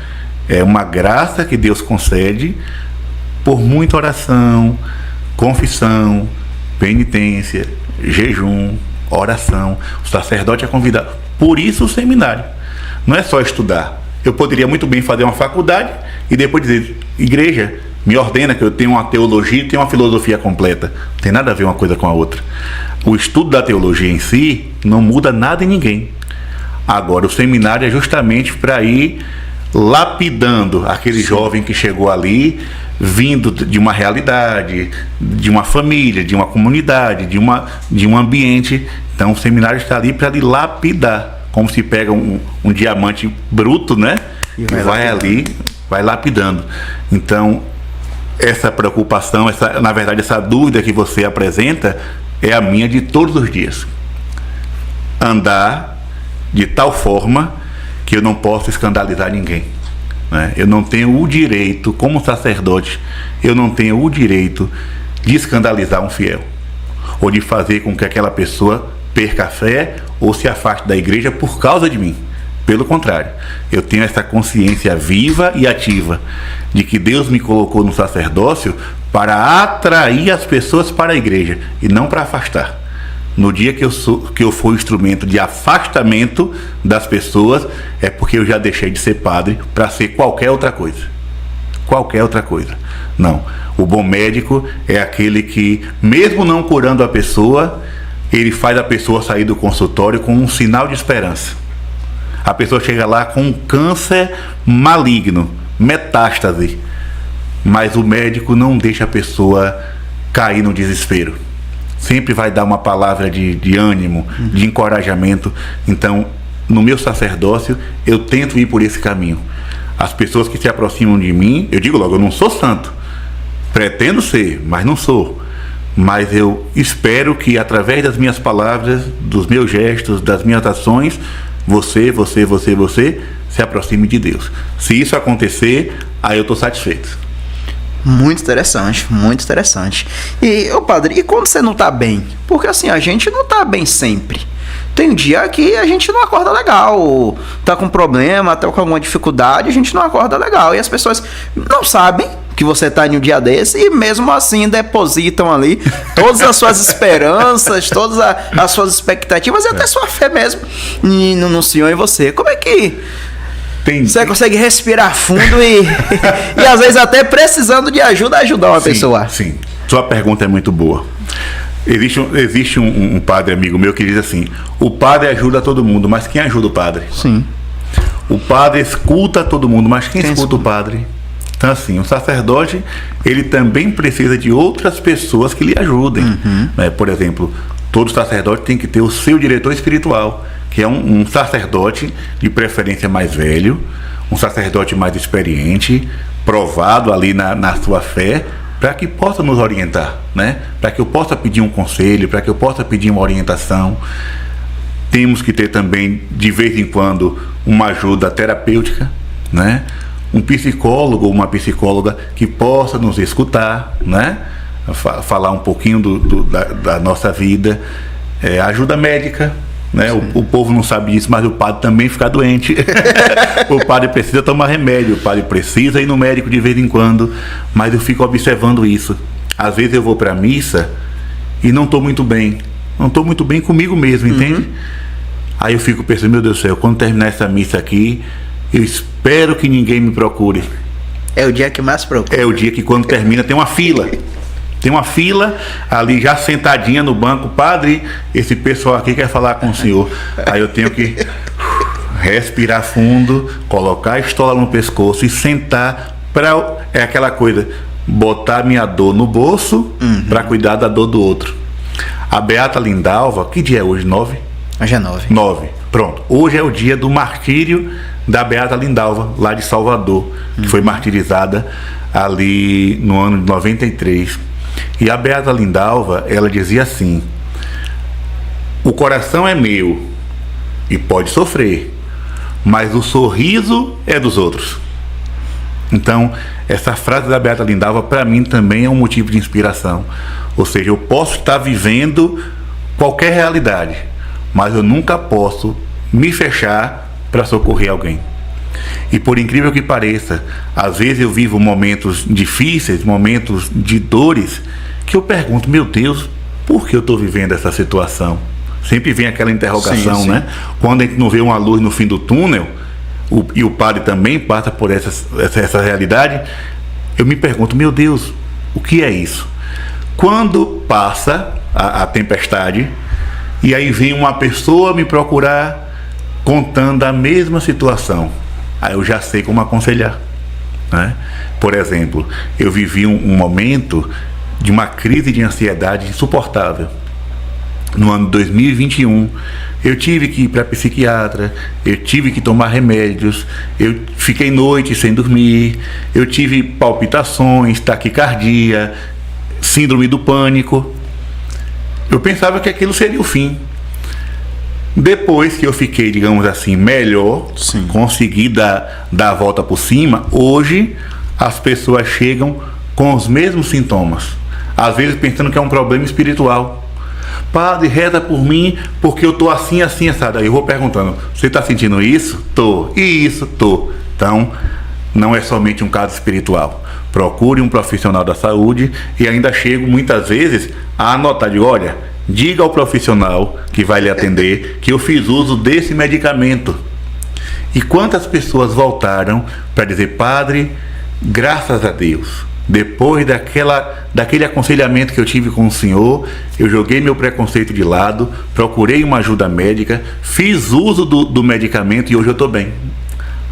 é uma graça que Deus concede por muita oração, confissão, penitência, jejum, oração. O sacerdote é convidado. Por isso o seminário. Não é só estudar. Eu poderia muito bem fazer uma faculdade e depois dizer: igreja, me ordena que eu tenho uma teologia e tenho uma filosofia completa. Não tem nada a ver uma coisa com a outra. O estudo da teologia em si não muda nada em ninguém. Agora, o seminário é justamente para ir lapidando aquele jovem que chegou ali, vindo de uma realidade, de uma família, de uma comunidade, de um ambiente. Então, o seminário está ali para lhe lapidar. Como se pega um diamante bruto, né? E vai ali, vai lapidando. Então, essa preocupação, na verdade, essa dúvida que você apresenta é a minha de todos os dias. Andar de tal forma que que eu não posso escandalizar ninguém, né? Eu não tenho o direito, como sacerdote, eu não tenho o direito de escandalizar um fiel, ou de fazer com que aquela pessoa perca a fé ou se afaste da igreja por causa de mim. Pelo contrário, eu tenho essa consciência viva e ativa de que Deus me colocou no sacerdócio para atrair as pessoas para a igreja e não para afastar. No dia que eu for instrumento de afastamento das pessoas, é porque eu já deixei de ser padre para ser qualquer outra coisa. Qualquer outra coisa. Não. O bom médico é aquele que, mesmo não curando a pessoa, ele faz a pessoa sair do consultório com um sinal de esperança. A pessoa chega lá com um câncer maligno, metástase, mas o médico não deixa a pessoa cair no desespero. Sempre vai dar uma palavra de ânimo, de encorajamento. Então, no meu sacerdócio, eu tento ir por esse caminho. As pessoas que se aproximam de mim, eu digo logo, eu não sou santo. Pretendo ser, mas não sou. Mas eu espero que através das minhas palavras, dos meus gestos, das minhas ações, você se aproxime de Deus. Se isso acontecer, aí eu estou satisfeito. Muito interessante, muito interessante. E, ô padre, e quando você não tá bem? Porque assim, a gente não tá bem sempre. Tem um dia que a gente não acorda legal, tá com problema, tá com alguma dificuldade, a gente não acorda legal. E as pessoas não sabem que você tá em um dia desse e mesmo assim depositam ali todas as suas esperanças, todas as suas expectativas e até sua fé mesmo no Senhor e você. Como é que você consegue respirar fundo e às vezes até precisando de ajuda, ajudar uma pessoa? Sim, sua pergunta é muito boa. Existe um padre amigo meu que diz assim: o padre ajuda todo mundo, mas quem ajuda o padre? Sim. O padre escuta todo mundo, mas quem escuta o padre? Então assim, o sacerdote, ele também precisa de outras pessoas que lhe ajudem. Né? Por exemplo, todo sacerdote tem que ter o seu diretor espiritual, que é um sacerdote de preferência mais velho, um sacerdote mais experiente, provado ali na sua fé, para que possa nos orientar, né? Para que eu possa pedir um conselho, para que eu possa pedir uma orientação. Temos que ter também, de vez em quando, uma ajuda terapêutica, né? Um psicólogo ou uma psicóloga que possa nos escutar, né? Falar um pouquinho da nossa vida. Ajuda médica, né? O povo não sabe disso, mas o padre também fica doente. O padre precisa tomar remédio, o padre precisa ir no médico de vez em quando, mas eu fico observando isso. Às vezes eu vou para a missa e não estou muito bem, não estou muito bem comigo mesmo, entende? Aí eu fico pensando, meu Deus do céu, quando terminar essa missa aqui, eu espero que ninguém me procure. É o dia que mais procura. É o dia que quando termina tem uma fila. Tem uma fila ali já sentadinha no banco. Padre, esse pessoal aqui quer falar com o senhor. Aí eu tenho que respirar fundo, colocar a estola no pescoço e sentar para... É aquela coisa, botar minha dor no bolso para cuidar da dor do outro. A Beata Lindalva, que dia é hoje? 9? Hoje é 9. 9. Pronto. Hoje é o dia do martírio da Beata Lindalva, lá de Salvador, que foi martirizada ali no ano de 93. E a Beata Lindalva, ela dizia assim: o coração é meu e pode sofrer, mas o sorriso é dos outros. Então, essa frase da Beata Lindalva, para mim, também é um motivo de inspiração. Ou seja, eu posso estar vivendo qualquer realidade, mas eu nunca posso me fechar para socorrer alguém. E por incrível que pareça, às vezes eu vivo momentos difíceis, momentos de dores, que eu pergunto, meu Deus, por que eu estou vivendo essa situação? Sempre vem aquela interrogação, sim. Né? Quando a gente não vê uma luz no fim do túnel, e o padre também passa por essa realidade, eu me pergunto, meu Deus, o que é isso? Quando passa a tempestade, e aí vem uma pessoa me procurar contando a mesma situação, aí eu já sei como aconselhar, né? Por exemplo, eu vivi um momento de uma crise de ansiedade insuportável. No ano de 2021, eu tive que ir para psiquiatra, eu tive que tomar remédios, eu fiquei noites sem dormir, eu tive palpitações, taquicardia, síndrome do pânico. Eu pensava que aquilo seria o fim. Depois que eu fiquei, digamos assim, melhor, Sim. consegui dar a volta por cima, hoje as pessoas chegam com os mesmos sintomas. Às vezes pensando que é um problema espiritual. Padre, reza por mim porque eu tô assim, assim, assado. Aí eu vou perguntando, você tá sentindo isso? Tô. E isso? Tô. Então, não é somente um caso espiritual. Procure um profissional da saúde e ainda chego muitas vezes a anotar, digo, olha, diga ao profissional que vai lhe atender que eu fiz uso desse medicamento. E quantas pessoas voltaram para dizer, padre, graças a Deus, depois daquele aconselhamento que eu tive com o senhor, eu joguei meu preconceito de lado, procurei uma ajuda médica, fiz uso do medicamento e hoje eu estou bem.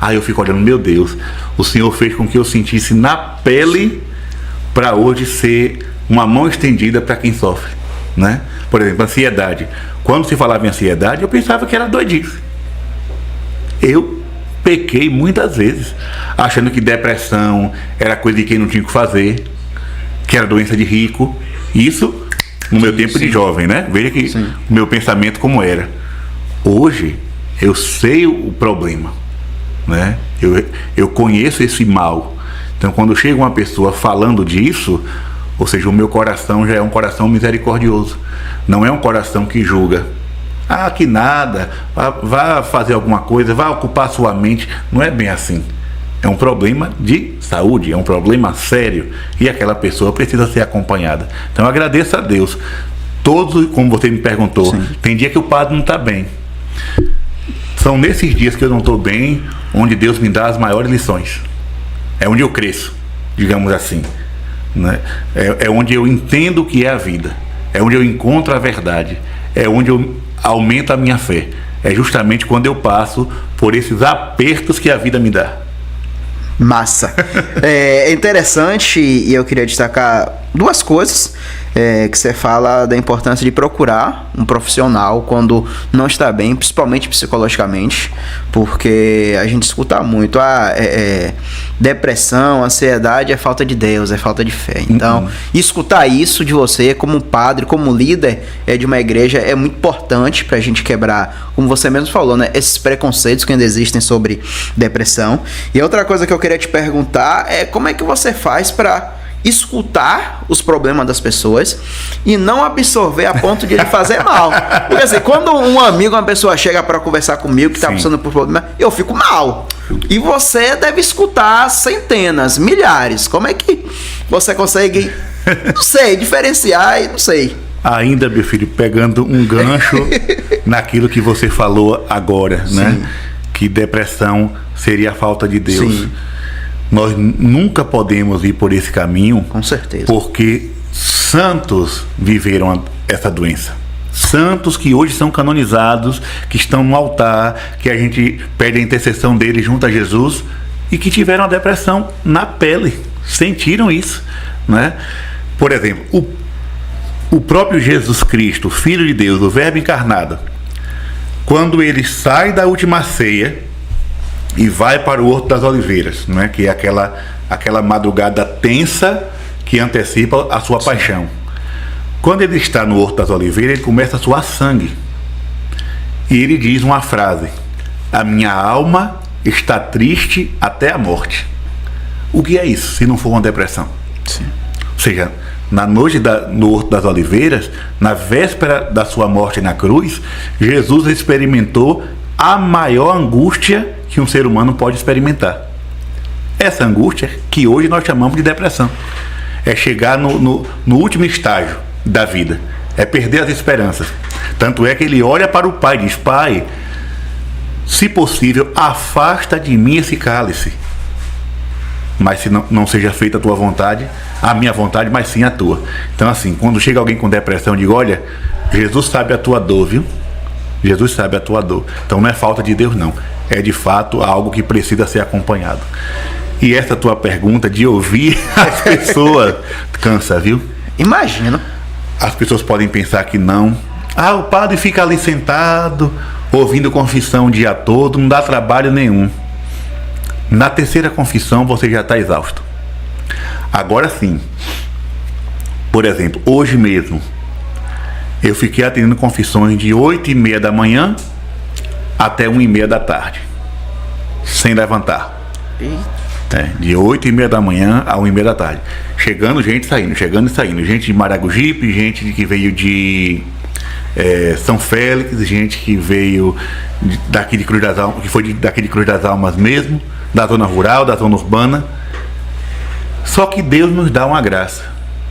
Aí eu fico olhando, meu Deus, o senhor fez com que eu sentisse na pele para hoje ser uma mão estendida para quem sofre, né? Por exemplo, ansiedade. Quando se falava em ansiedade, eu pensava que era doidice. Eu pequei muitas vezes, achando que depressão era coisa de quem não tinha o que fazer, que era doença de rico. Isso no meu tempo de jovem, né? Veja que o meu pensamento como era. Hoje, eu sei o problema, né? Eu conheço esse mal. Então, quando chega uma pessoa falando disso, ou seja, o meu coração já é um coração misericordioso. Não é um coração que julga. Ah, que nada, vá fazer alguma coisa, vá ocupar sua mente. Não é bem assim. É um problema de saúde, é um problema sério. E aquela pessoa precisa ser acompanhada. Então, eu agradeço a Deus. Todos, como você me perguntou, sim, tem dia que o padre não está bem. São nesses dias que eu não estou bem, onde Deus me dá as maiores lições. É onde eu cresço, digamos assim, né? É onde eu entendo o que é a vida. É onde eu encontro a verdade. É onde eu aumento a minha fé. É justamente quando eu passo por esses apertos que a vida me dá. Massa. É interessante, e eu queria destacar duas coisas. Que você fala da importância de procurar um profissional quando não está bem, principalmente psicologicamente, porque a gente escuta muito depressão, ansiedade é falta de Deus, é falta de fé. Então, escutar isso de você como padre, como líder de uma igreja é muito importante para a gente quebrar, como você mesmo falou, né, esses preconceitos que ainda existem sobre depressão. E outra coisa que eu queria te perguntar é como é que você faz para escutar os problemas das pessoas e não absorver a ponto de ele fazer mal. Porque assim, quando um amigo, uma pessoa chega para conversar comigo que está passando por problema, eu fico mal. E você deve escutar centenas, milhares. Como é que você consegue, não sei, diferenciar e não sei. Ainda, meu filho, pegando um gancho naquilo que você falou agora, né? Que depressão seria a falta de Deus. Sim. Nós nunca podemos ir por esse caminho, com certeza, porque santos viveram essa doença. Santos que hoje são canonizados, que estão no altar, que a gente pede a intercessão deles junto a Jesus e que tiveram a depressão na pele, sentiram isso, né? Por exemplo, o próprio Jesus Cristo, Filho de Deus, o Verbo encarnado, quando ele sai da última ceia e vai para o Horto das Oliveiras, né? Que é aquela madrugada tensa que antecipa a sua paixão. Quando ele está no Horto das Oliveiras, ele começa a suar sangue. E ele diz uma frase: a minha alma está triste até a morte. O que é isso, se não for uma depressão? Sim. Ou seja, na noite no Horto das Oliveiras, na véspera da sua morte na cruz, Jesus experimentou a maior angústia que um ser humano pode experimentar. Essa angústia que hoje nós chamamos de depressão. É chegar no último estágio da vida. É perder as esperanças. Tanto é que ele olha para o Pai e diz: Pai, se possível, afasta de mim esse cálice. Mas se não seja feita a tua vontade, a minha vontade, mas sim a tua. Então assim, quando chega alguém com depressão, eu digo: olha, Jesus sabe a tua dor, viu? Jesus sabe a tua dor. Então não é falta de Deus, não. É de fato algo que precisa ser acompanhado. E essa tua pergunta de ouvir as pessoas cansa, viu? Imagino. As pessoas podem pensar que não. Ah, o padre fica ali sentado, ouvindo confissão o dia todo, não dá trabalho nenhum. Na terceira confissão você já está exausto. Agora sim, por exemplo, hoje mesmo, eu fiquei atendendo confissões de 8h30 da manhã até 1h30 da tarde, sem levantar. De 8h30 da manhã a 1h30 da tarde. Chegando gente, saindo, chegando e saindo. Gente de Maragogipe, gente que veio de São Félix, gente que veio daqui de Cruz das Almas, que foi daqui de Cruz das Almas mesmo, da zona rural, da zona urbana. Só que Deus nos dá uma graça.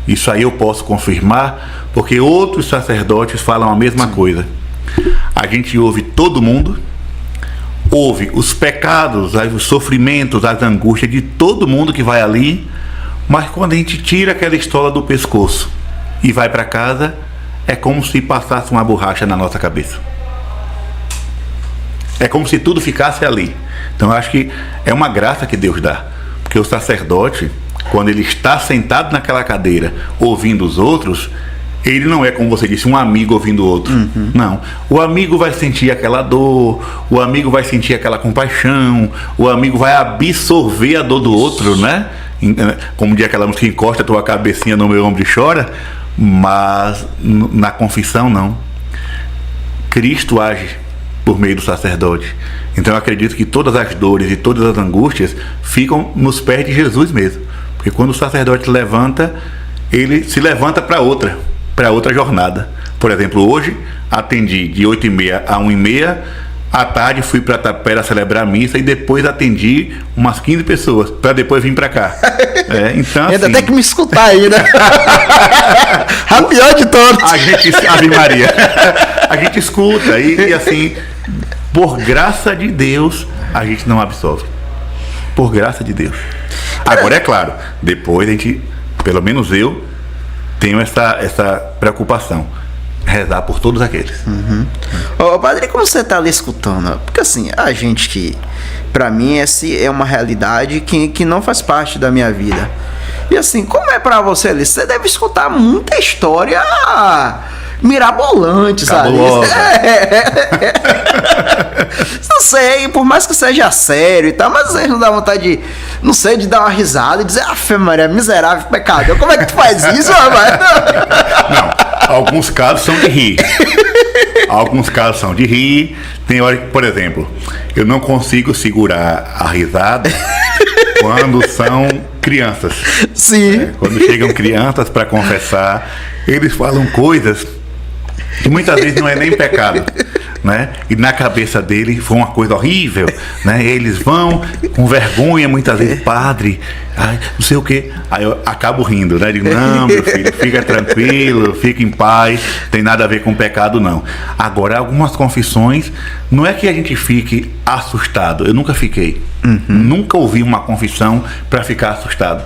Isso aí eu posso confirmar, porque outros sacerdotes falam a mesma coisa. A gente ouve todo mundo, ouve os pecados, os sofrimentos, as angústias de todo mundo que vai ali, mas quando a gente tira aquela estola do pescoço e vai para casa, é como se passasse uma borracha na nossa cabeça. É como se tudo ficasse ali. Então eu acho que é uma graça que Deus dá, porque o sacerdote, quando ele está sentado naquela cadeira ouvindo os outros, ele não é, como você disse, um amigo ouvindo o outro. Não. O amigo vai sentir aquela dor, o amigo vai sentir aquela compaixão, o amigo vai absorver a dor do outro, né? Como diz aquela música, encosta a tua cabecinha no meu ombro e chora, mas na confissão não. Cristo age por meio do sacerdote. Então eu acredito que todas as dores e todas as angústias ficam nos pés de Jesus mesmo. Porque quando o sacerdote levanta, ele se levanta para outra jornada. Por exemplo, hoje atendi de 8h30 a 1h30, à tarde fui para Tapera celebrar a missa e depois atendi umas 15 pessoas, para depois vir para cá. Então, ainda assim, tem que me escutar aí, né? A pior de todos. Ave Maria. A gente escuta e assim, por graça de Deus, a gente não absolve. Por graça de Deus. Agora, é claro, depois a gente, pelo menos eu, tenho essa preocupação. Rezar por todos aqueles. Ô, padre, como você tá ali escutando? Porque assim, a gente que, pra mim, essa é uma realidade que não faz parte da minha vida. E assim, como é pra você ali? Você deve escutar muita história mirabolante, sabe? Não sei, por mais que seja sério e tal, mas às vezes não dá vontade de, não sei, de dar uma risada e dizer, Fé Maria, miserável pecador, como é que tu faz isso, rapaz? Não, alguns casos são de rir. Alguns casos são de rir. Tem hora que, por exemplo, eu não consigo segurar a risada quando são crianças. Sim. Quando chegam crianças para confessar, eles falam coisas que muitas vezes não é nem pecado, né? E na cabeça dele foi uma coisa horrível, né? Eles vão com vergonha muitas vezes, padre, não sei o que. Aí eu acabo rindo, né? Digo, não, meu filho, fica tranquilo, fica em paz, tem nada a ver com pecado, não. Agora, algumas confissões, não é que a gente fique assustado, eu nunca fiquei. Nunca ouvi uma confissão para ficar assustado.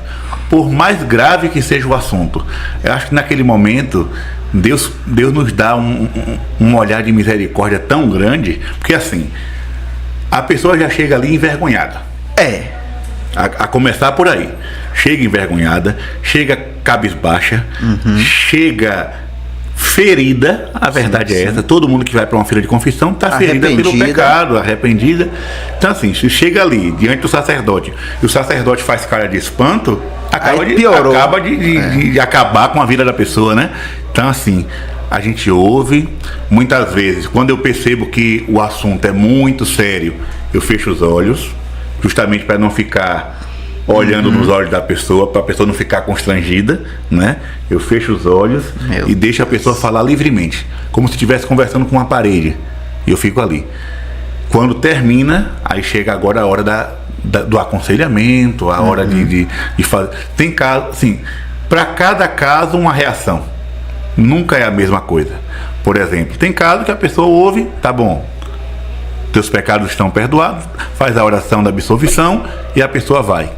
Por mais grave que seja o assunto, eu acho que naquele momento Deus nos dá um olhar de misericórdia tão grande, porque assim, a pessoa já chega ali envergonhada. A começar por aí. Chega envergonhada, chega cabisbaixa, chega ferida, a verdade é essa. Todo mundo que vai para uma feira de confissão está ferida pelo pecado, arrependida. Então assim, se chega ali diante do sacerdote e o sacerdote faz cara de espanto, acaba de acabar com a vida da pessoa, né? Então assim, a gente ouve. Muitas vezes, quando eu percebo que o assunto é muito sério, eu fecho os olhos, justamente para não ficar olhando nos olhos da pessoa, para a pessoa não ficar constrangida, né? Eu fecho os olhos e deixo a pessoa falar livremente, como se estivesse conversando com uma parede. E eu fico ali. Quando termina, aí chega agora a hora do aconselhamento, a hora de fazer. Tem caso, assim, para cada caso uma reação. Nunca é a mesma coisa. Por exemplo, tem caso que a pessoa ouve, tá bom, teus pecados estão perdoados, faz a oração da absolvição e a pessoa vai.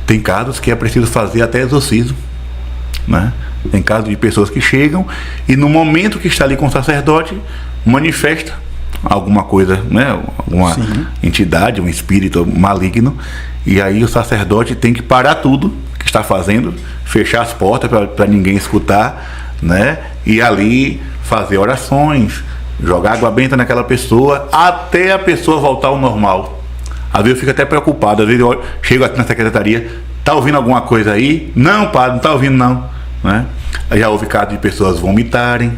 Tem casos que é preciso fazer até exorcismo, né? Tem casos de pessoas que chegam e no momento que está ali com o sacerdote, manifesta alguma coisa, né? Alguma entidade, um espírito maligno, e aí o sacerdote tem que parar tudo que está fazendo, fechar as portas para ninguém escutar, né? E ali fazer orações, jogar água benta naquela pessoa até a pessoa voltar ao normal. Às vezes eu fico até preocupado, às vezes eu chego aqui na secretaria, tá ouvindo alguma coisa aí? Não, padre, não tá ouvindo não, né? Já houve caso de pessoas vomitarem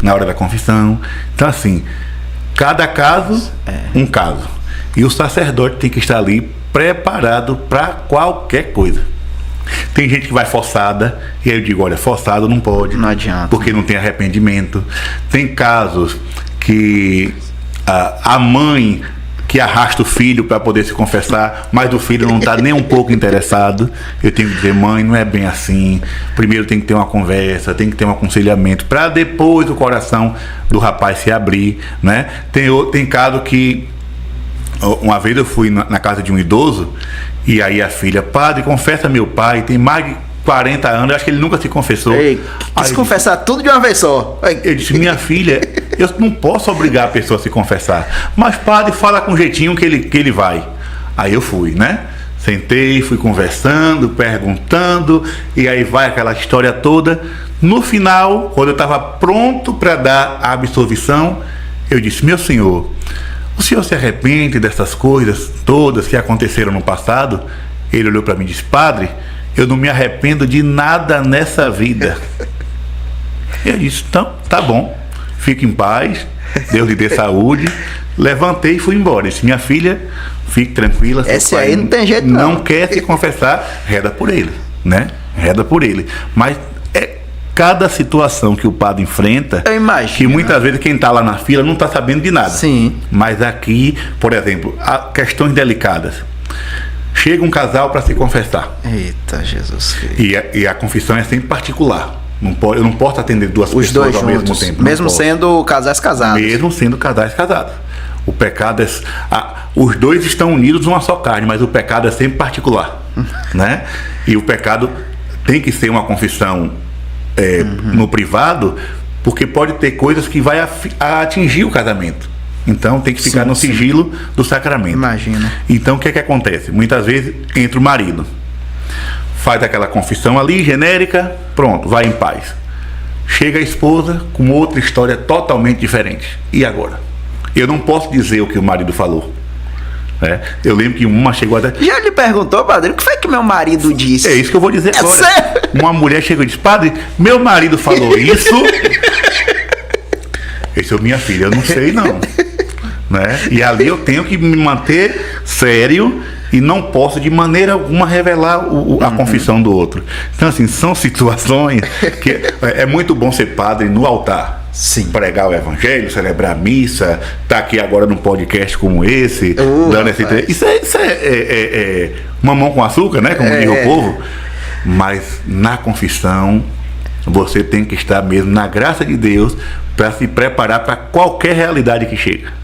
na hora da confissão. Então assim, Cada caso, um caso. E o sacerdote tem que estar ali preparado para qualquer coisa. Tem gente que vai forçada, e aí eu digo, olha, forçado não pode. Não adianta. Porque não tem arrependimento. Tem casos que a mãe que arrasta o filho para poder se confessar, mas o filho não está nem um pouco interessado. Eu tenho que dizer, mãe, não é bem assim. Primeiro tem que ter uma conversa, tem que ter um aconselhamento, para depois o coração do rapaz se abrir, né? Tem caso que, uma vez eu fui na casa de um idoso, e aí a filha, padre, confessa meu pai, tem mais de 40 anos, acho que ele nunca se confessou. Ei, quis se confessar tudo de uma vez só. Eu disse, minha filha, eu não posso obrigar a pessoa a se confessar, mas padre, fala com jeitinho que ele vai. Aí eu fui, né? Sentei, fui conversando, perguntando, e aí vai aquela história toda. No final, quando eu estava pronto para dar a absolvição, eu disse, meu senhor, o senhor se arrepende dessas coisas todas que aconteceram no passado? Ele olhou para mim e disse, padre, eu não me arrependo de nada nessa vida. Eu disse, então, tá bom, fique em paz, Deus lhe dê saúde. Levantei e fui embora. Disse, minha filha, fique tranquila. Esse aí não tem jeito não. Não quer se confessar, reda por ele, né? Reda por ele. Mas cada situação que o padre enfrenta, eu imagino, que muitas vezes quem está lá na fila não está sabendo de nada. Sim. Mas aqui, por exemplo, há questões delicadas. Chega um casal para se confessar. Eita, Jesus. E a confissão é sempre particular. Eu não posso atender duas Os pessoas dois ao juntos, mesmo tempo. mesmo sendo casais casados. Mesmo sendo casais casados. O pecado os dois estão unidos numa só carne, mas o pecado é sempre particular. Né? E o pecado tem que ser uma confissão no privado, porque pode ter coisas que vai atingir o casamento. Então tem que ficar no sigilo do sacramento. Imagina. Então o que é que acontece? Muitas vezes entra o marido, faz aquela confissão ali, genérica, pronto, vai em paz. Chega a esposa com outra história totalmente diferente. E agora? Eu não posso dizer o que o marido falou. Eu lembro que uma chegou até... Já lhe perguntou, padre, o que foi que meu marido disse? É isso que eu vou dizer agora. Sério? Uma mulher chegou e disse, padre, meu marido falou isso. Esse é minha filha, eu não sei não. Né? E ali eu tenho que me manter sério e não posso de maneira alguma revelar a confissão do outro. Então assim, são situações que é muito bom ser padre no altar. Sim. Pregar o evangelho, celebrar a missa, tá aqui agora num podcast como esse, dando esse... Isso é mamão com açúcar, né? Como diz o povo. Mas na confissão você tem que estar mesmo na graça de Deus para se preparar para qualquer realidade que chega.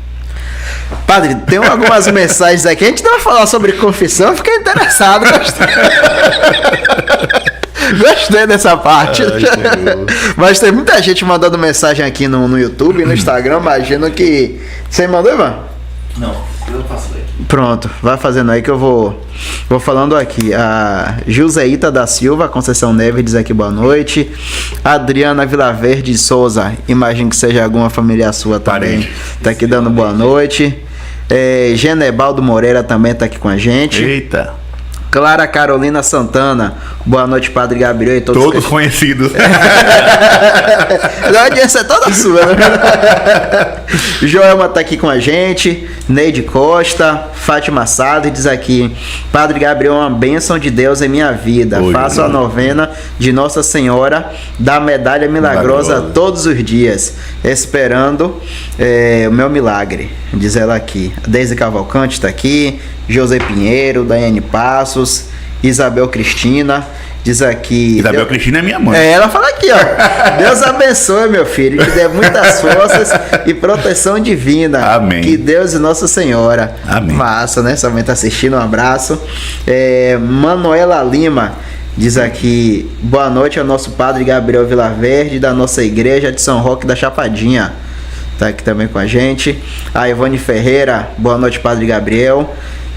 Padre, tem algumas mensagens aqui. A gente não vai falar sobre confissão, eu fiquei interessado. Gostei dessa parte. Mas tem muita gente mandando mensagem aqui no YouTube, no Instagram. Imagino que... Você mandou, Ivan? Não, eu faço aí. Pronto, vai fazendo aí que eu vou falando aqui. A Joseita da Silva, Conceição Neves diz aqui boa noite. A Adriana Vilaverde de Souza, imagino que seja alguma familiar sua também. Parente. Tá aqui dando boa noite. Genebaldo Moreira também tá aqui com a gente. Eita. Clara Carolina Santana, boa noite, Padre Gabriel e todos conhecidos. A audiência é toda sua, né? Joelma tá aqui com a gente. Neide Costa, Fátima Sade diz aqui: Padre Gabriel, uma bênção de Deus em minha vida. Faço a novena de Nossa Senhora da Medalha Milagrosa todos os dias, esperando o meu milagre, diz ela aqui. Deise Cavalcante tá aqui. José Pinheiro, Daiane Passos, Isabel Cristina, diz aqui... Isabel Cristina é minha mãe. Ela fala aqui, ó. Deus abençoe, meu filho, que dê muitas forças e proteção divina. Amém. Que Deus e Nossa Senhora. Amém. Massa, né? Sua mãe tá assistindo, um abraço. Manuela Lima diz aqui: boa noite ao nosso Padre Gabriel Vilaverde, da nossa igreja de São Roque da Chapadinha. Tá aqui também com a gente. A Ivone Ferreira, boa noite, Padre Gabriel.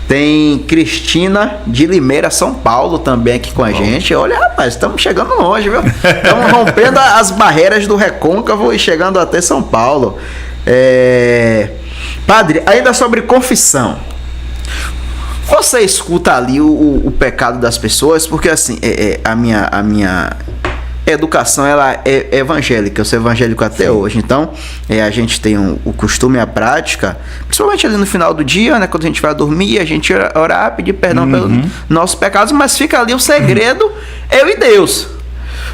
Tem Cristina de Limeira, São Paulo, também aqui com a gente. Olha, rapaz, estamos chegando longe, viu? Estamos rompendo as barreiras do Recôncavo e chegando até São Paulo. Padre, ainda sobre confissão. Você escuta ali o pecado das pessoas? Porque assim, educação ela é evangélica, eu sou evangélico até hoje, então a gente tem o costume e a prática, principalmente ali no final do dia, né, quando a gente vai dormir, a gente orar, pedir perdão pelos nossos pecados, mas fica ali o segredo, eu e Deus.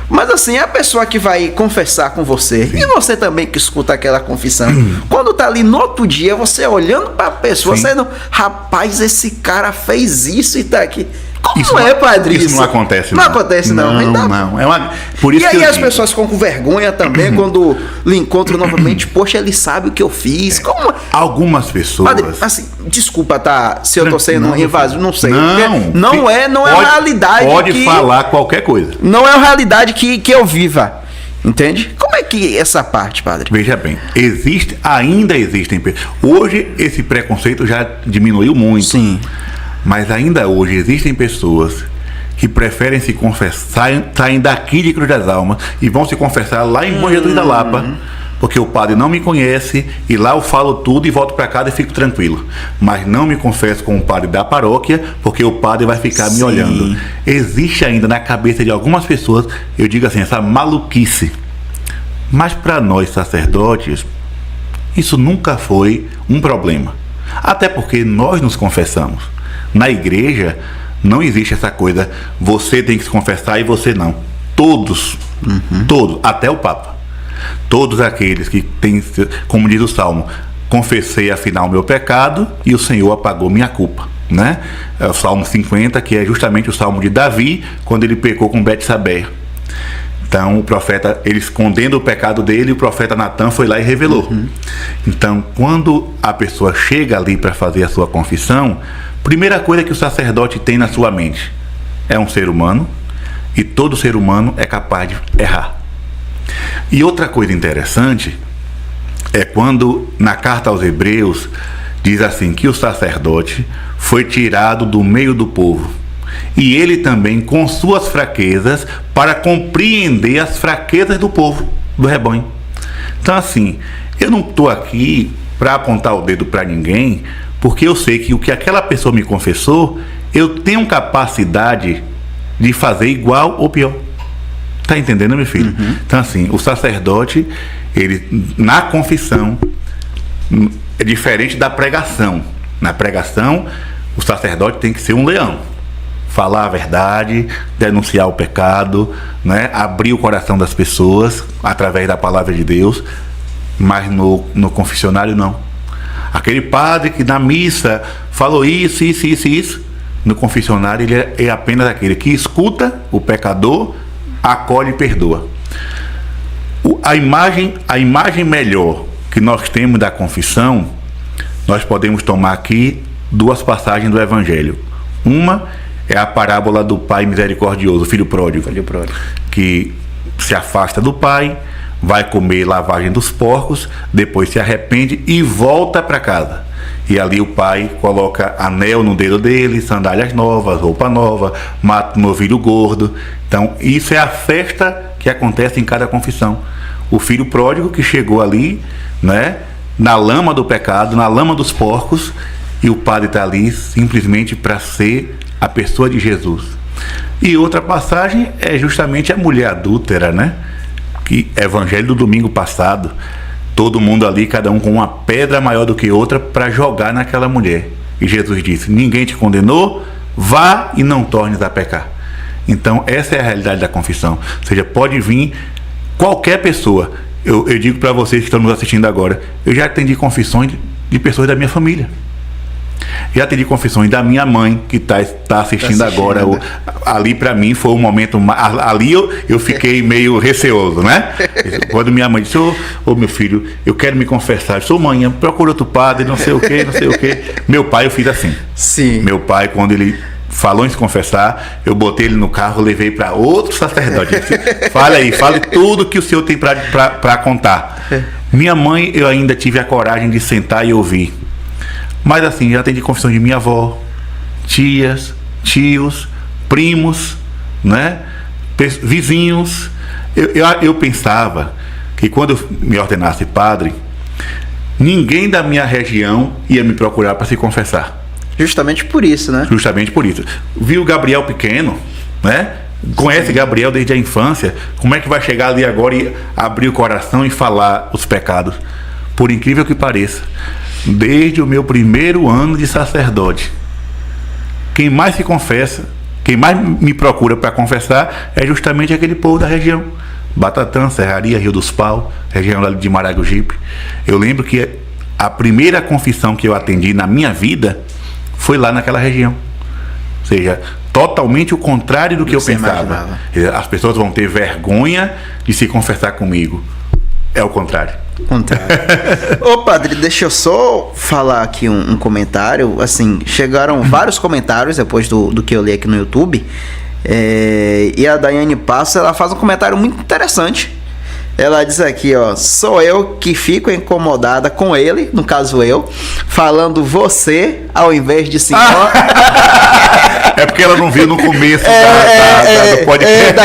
Mas assim, a pessoa que vai confessar com você, e você também que escuta aquela confissão, quando tá ali no outro dia, você olhando pra pessoa, você não, rapaz, esse cara fez isso e tá aqui. Como isso é, padre? Isso não acontece, não. Não acontece, não. Não. Por isso e que aí as pessoas ficam com vergonha também quando lhe encontram novamente. Poxa, ele sabe o que eu fiz. Como? Algumas pessoas... Padre, assim, desculpa, tá? Se eu tô sendo invasivo, não sei. Não é a realidade pode falar qualquer coisa. Não é a realidade que eu viva. Entende? Como é que essa parte, padre? Veja bem, ainda existem... Hoje esse preconceito já diminuiu muito. Sim. Mas ainda hoje existem pessoas que preferem se confessar, saem daqui de Cruz das Almas e vão se confessar lá em Bom Jesus da Lapa, porque o padre não me conhece e lá eu falo tudo e volto para casa e fico tranquilo. Mas não me confesso com o padre da paróquia, porque o padre vai ficar me olhando. Existe ainda na cabeça de algumas pessoas, eu digo assim, essa maluquice. Mas para nós sacerdotes, isso nunca foi um problema. Até porque nós nos confessamos. Na igreja não existe essa coisa, você tem que se confessar e você não. Todos, até o Papa. Todos aqueles que têm, como diz o Salmo, confessei afinal meu pecado e o Senhor apagou minha culpa, né? É o Salmo 50, que é justamente o Salmo de Davi, quando ele pecou com Betsabé. Então o profeta, ele escondendo o pecado dele, o profeta Natan foi lá e revelou. Então quando a pessoa chega ali para fazer a sua confissão, primeira coisa que o sacerdote tem na sua mente é um ser humano e todo ser humano é capaz de errar. E outra coisa interessante é quando na carta aos Hebreus diz assim que o sacerdote foi tirado do meio do povo e ele também com suas fraquezas para compreender as fraquezas do povo, do rebanho. Então assim, eu não estou aqui para apontar o dedo para ninguém, porque eu sei que o que aquela pessoa me confessou, eu tenho capacidade de fazer igual ou pior. Tá entendendo, meu filho? Então assim, o sacerdote, ele na confissão é diferente da pregação. Na pregação, o sacerdote tem que ser um leão. Falar a verdade, denunciar o pecado, né? Abrir o coração das pessoas através da palavra de Deus. Mas no confessionário não. Aquele padre que na missa falou isso, no confessionário ele é apenas aquele que escuta o pecador, acolhe e perdoa. A imagem melhor que nós temos da confissão, nós podemos tomar aqui duas passagens do Evangelho. Uma é a parábola do pai misericordioso, o filho pródigo, que se afasta do pai, vai comer lavagem dos porcos, depois se arrepende e volta para casa. E ali o pai coloca anel no dedo dele, sandálias novas, roupa nova, mata um novilho gordo. Então isso é a festa que acontece em cada confissão. O filho pródigo que chegou ali, né, na lama do pecado, na lama dos porcos, e o padre está ali simplesmente para ser a pessoa de Jesus. E outra passagem é justamente a mulher adúltera, né? Que evangelho do domingo passado, todo mundo ali, cada um com uma pedra maior do que outra para jogar naquela mulher. E Jesus disse: ninguém te condenou, vá e não tornes a pecar. Então essa é a realidade da confissão. Ou seja, pode vir qualquer pessoa. Eu digo para vocês que estão nos assistindo agora, eu já atendi confissões de pessoas da minha família. Já atendi confissões da minha mãe, que está assistindo agora. Ali para mim foi um momento... Ali eu fiquei meio receoso, né? Quando minha mãe disse: ô meu filho, eu quero me confessar. Eu disse: ô mãe, procura outro padre, não sei o quê. Meu pai, eu fiz assim. Sim. Meu pai, quando ele falou em se confessar, eu botei ele no carro, levei para outro sacerdote. Disse: fale tudo que o senhor tem para contar. Minha mãe, eu ainda tive a coragem de sentar e ouvir. Mas assim, já atendi confissão de minha avó, tias, tios, primos, né? Vizinhos. Eu pensava que quando eu me ordenasse padre, ninguém da minha região ia me procurar para se confessar. Justamente por isso, né? Justamente por isso. Vi o Gabriel pequeno, né? conhece Gabriel desde a infância, como é que vai chegar ali agora e abrir o coração e falar os pecados? Por incrível que pareça, desde o meu primeiro ano de sacerdote, quem mais se confessa, quem mais me procura para confessar é justamente aquele povo da região. Batatã, Serraria, Rio dos Pau, região lá de Maragogipe. Eu lembro que a primeira confissão que eu atendi na minha vida foi lá naquela região. Ou seja, totalmente o contrário do que eu pensava. Imaginava. As pessoas vão ter vergonha de se confessar comigo. É o contrário. Ô padre, deixa eu só falar aqui um comentário. Assim, chegaram vários comentários depois do que eu li aqui no YouTube. E a Daiane Passa, ela faz um comentário muito interessante. Ela diz aqui, ó: sou eu que fico incomodada com ele, no caso eu, falando você ao invés de senhor. É porque ela não viu no começo do podcast.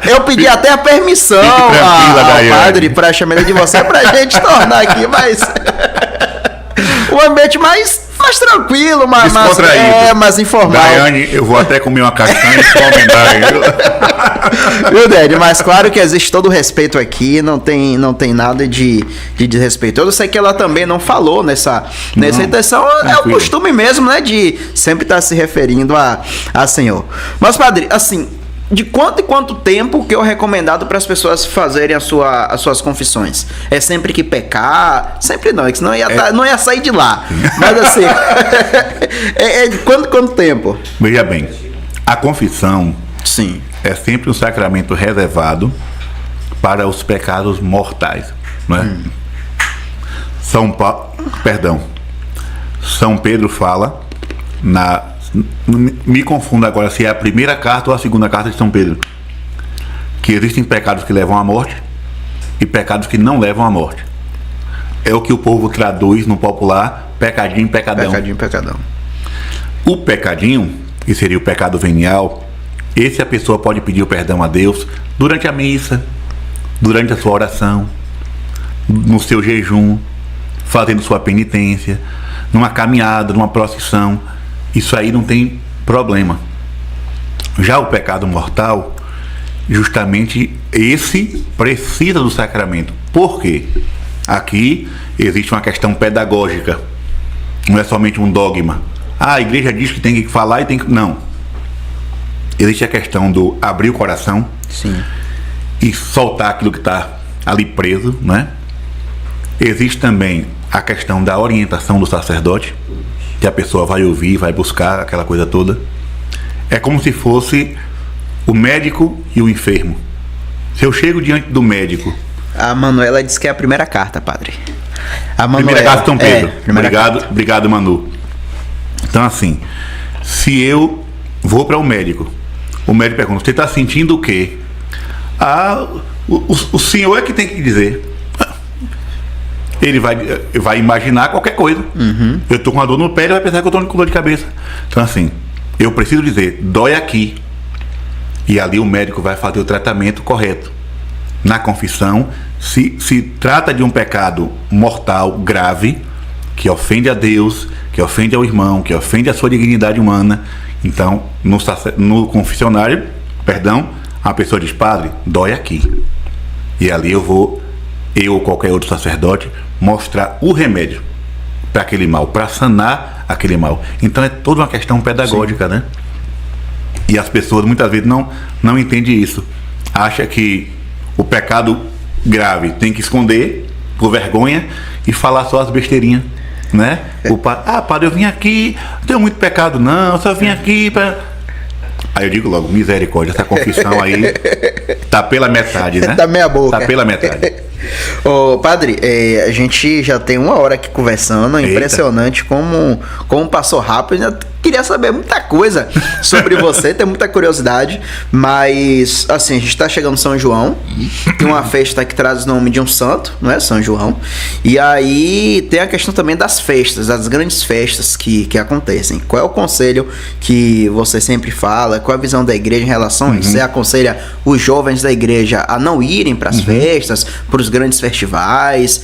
Eu pedi até a permissão ao padre para chamar ele de você, pra gente tornar aqui o ambiente mais tranquilo, mais informal. Daiane, eu vou até comer uma castanha e comentar. Viu, Dede? Mas claro que existe todo o respeito aqui, não tem nada de desrespeito. Eu sei que ela também não falou nessa intenção, é o costume mesmo, né, de sempre estar se referindo a senhor. Mas, padre, assim, de quanto em quanto tempo que é o recomendado para as pessoas fazerem as suas confissões? É sempre que pecar? Sempre não, senão não ia sair de lá. Mas assim, de quanto tempo? Veja bem, a confissão, sim, é sempre um sacramento reservado para os pecados mortais, não é? São Pedro fala me confundo agora se é a primeira carta ou a segunda carta de São Pedro, que existem pecados que levam à morte e pecados que não levam à morte. É o que o povo traduz no popular: pecadinho, pecadão. Pecadinho, pecadão. O pecadinho, que seria o pecado venial, esse a pessoa pode pedir o perdão a Deus durante a missa, durante a sua oração, no seu jejum, fazendo sua penitência, numa caminhada, numa procissão. Isso aí não tem problema. Já o pecado mortal, justamente esse precisa do sacramento. Por quê? Aqui existe uma questão pedagógica. Não é somente um dogma. A igreja diz que tem que falar e tem que... Não. Existe a questão do abrir o coração. Sim. E soltar aquilo que está ali preso, né? Existe também a questão da orientação do sacerdote, que a pessoa vai ouvir, vai buscar aquela coisa toda. É como se fosse o médico e o enfermo. Se eu chego diante do médico... A Manuela disse que é a primeira carta, padre. Primeira carta de São Pedro. Obrigado, Manu. Então, assim, se eu vou para o médico pergunta: você está sentindo o quê? O senhor é que tem que dizer. Ele vai imaginar qualquer coisa. Uhum. Eu estou com uma dor no pé, ele vai pensar que eu estou com dor de cabeça. Então, assim, eu preciso dizer: dói aqui. E ali o médico vai fazer o tratamento correto. Na confissão, se trata de um pecado mortal grave, que ofende a Deus, que ofende ao irmão, que ofende a sua dignidade humana, então, no confessionário, a pessoa diz: padre, dói aqui. E ali eu ou qualquer outro sacerdote, mostrar o remédio para aquele mal, para sanar aquele mal. Então é toda uma questão pedagógica, né? E as pessoas muitas vezes não entendem isso. Acha que o pecado grave tem que esconder por vergonha e falar só as besteirinhas, né? Padre, eu vim aqui, não tenho muito pecado não, eu só vim aqui para... Aí eu digo logo: misericórdia, essa confissão aí tá pela metade, né? Tá meia boca. Tá pela metade. Ô, padre, a gente já tem 1 hora aqui conversando. Eita. Impressionante como passou rápido. Eu queria saber muita coisa sobre você, tem muita curiosidade. Mas, assim, a gente tá chegando em São João. Tem uma festa que traz o nome de um santo, não é? São João. E aí tem a questão também das festas, das grandes festas que acontecem. Qual é o conselho que você sempre fala? Qual é a visão da igreja em relação a isso? Você aconselha os jovens da igreja a não irem para as festas, para os grandes festivais?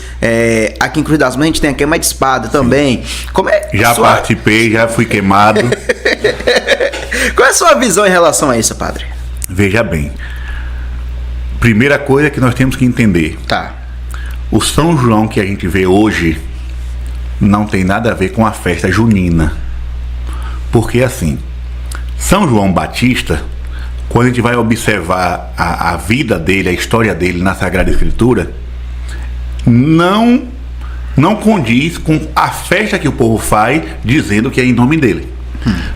Aqui em Cruz das Mães a gente tem a queima de espada também. Como é já participei, já fui queimado. Qual é a sua visão em relação a isso, padre? Veja bem. Primeira coisa que nós temos que entender. Tá. O São João que a gente vê hoje não tem nada a ver com a festa junina. Porque assim, São João Batista, quando a gente vai observar a vida dele, a história dele na Sagrada Escritura, não condiz com a festa que o povo faz dizendo que é em nome dele.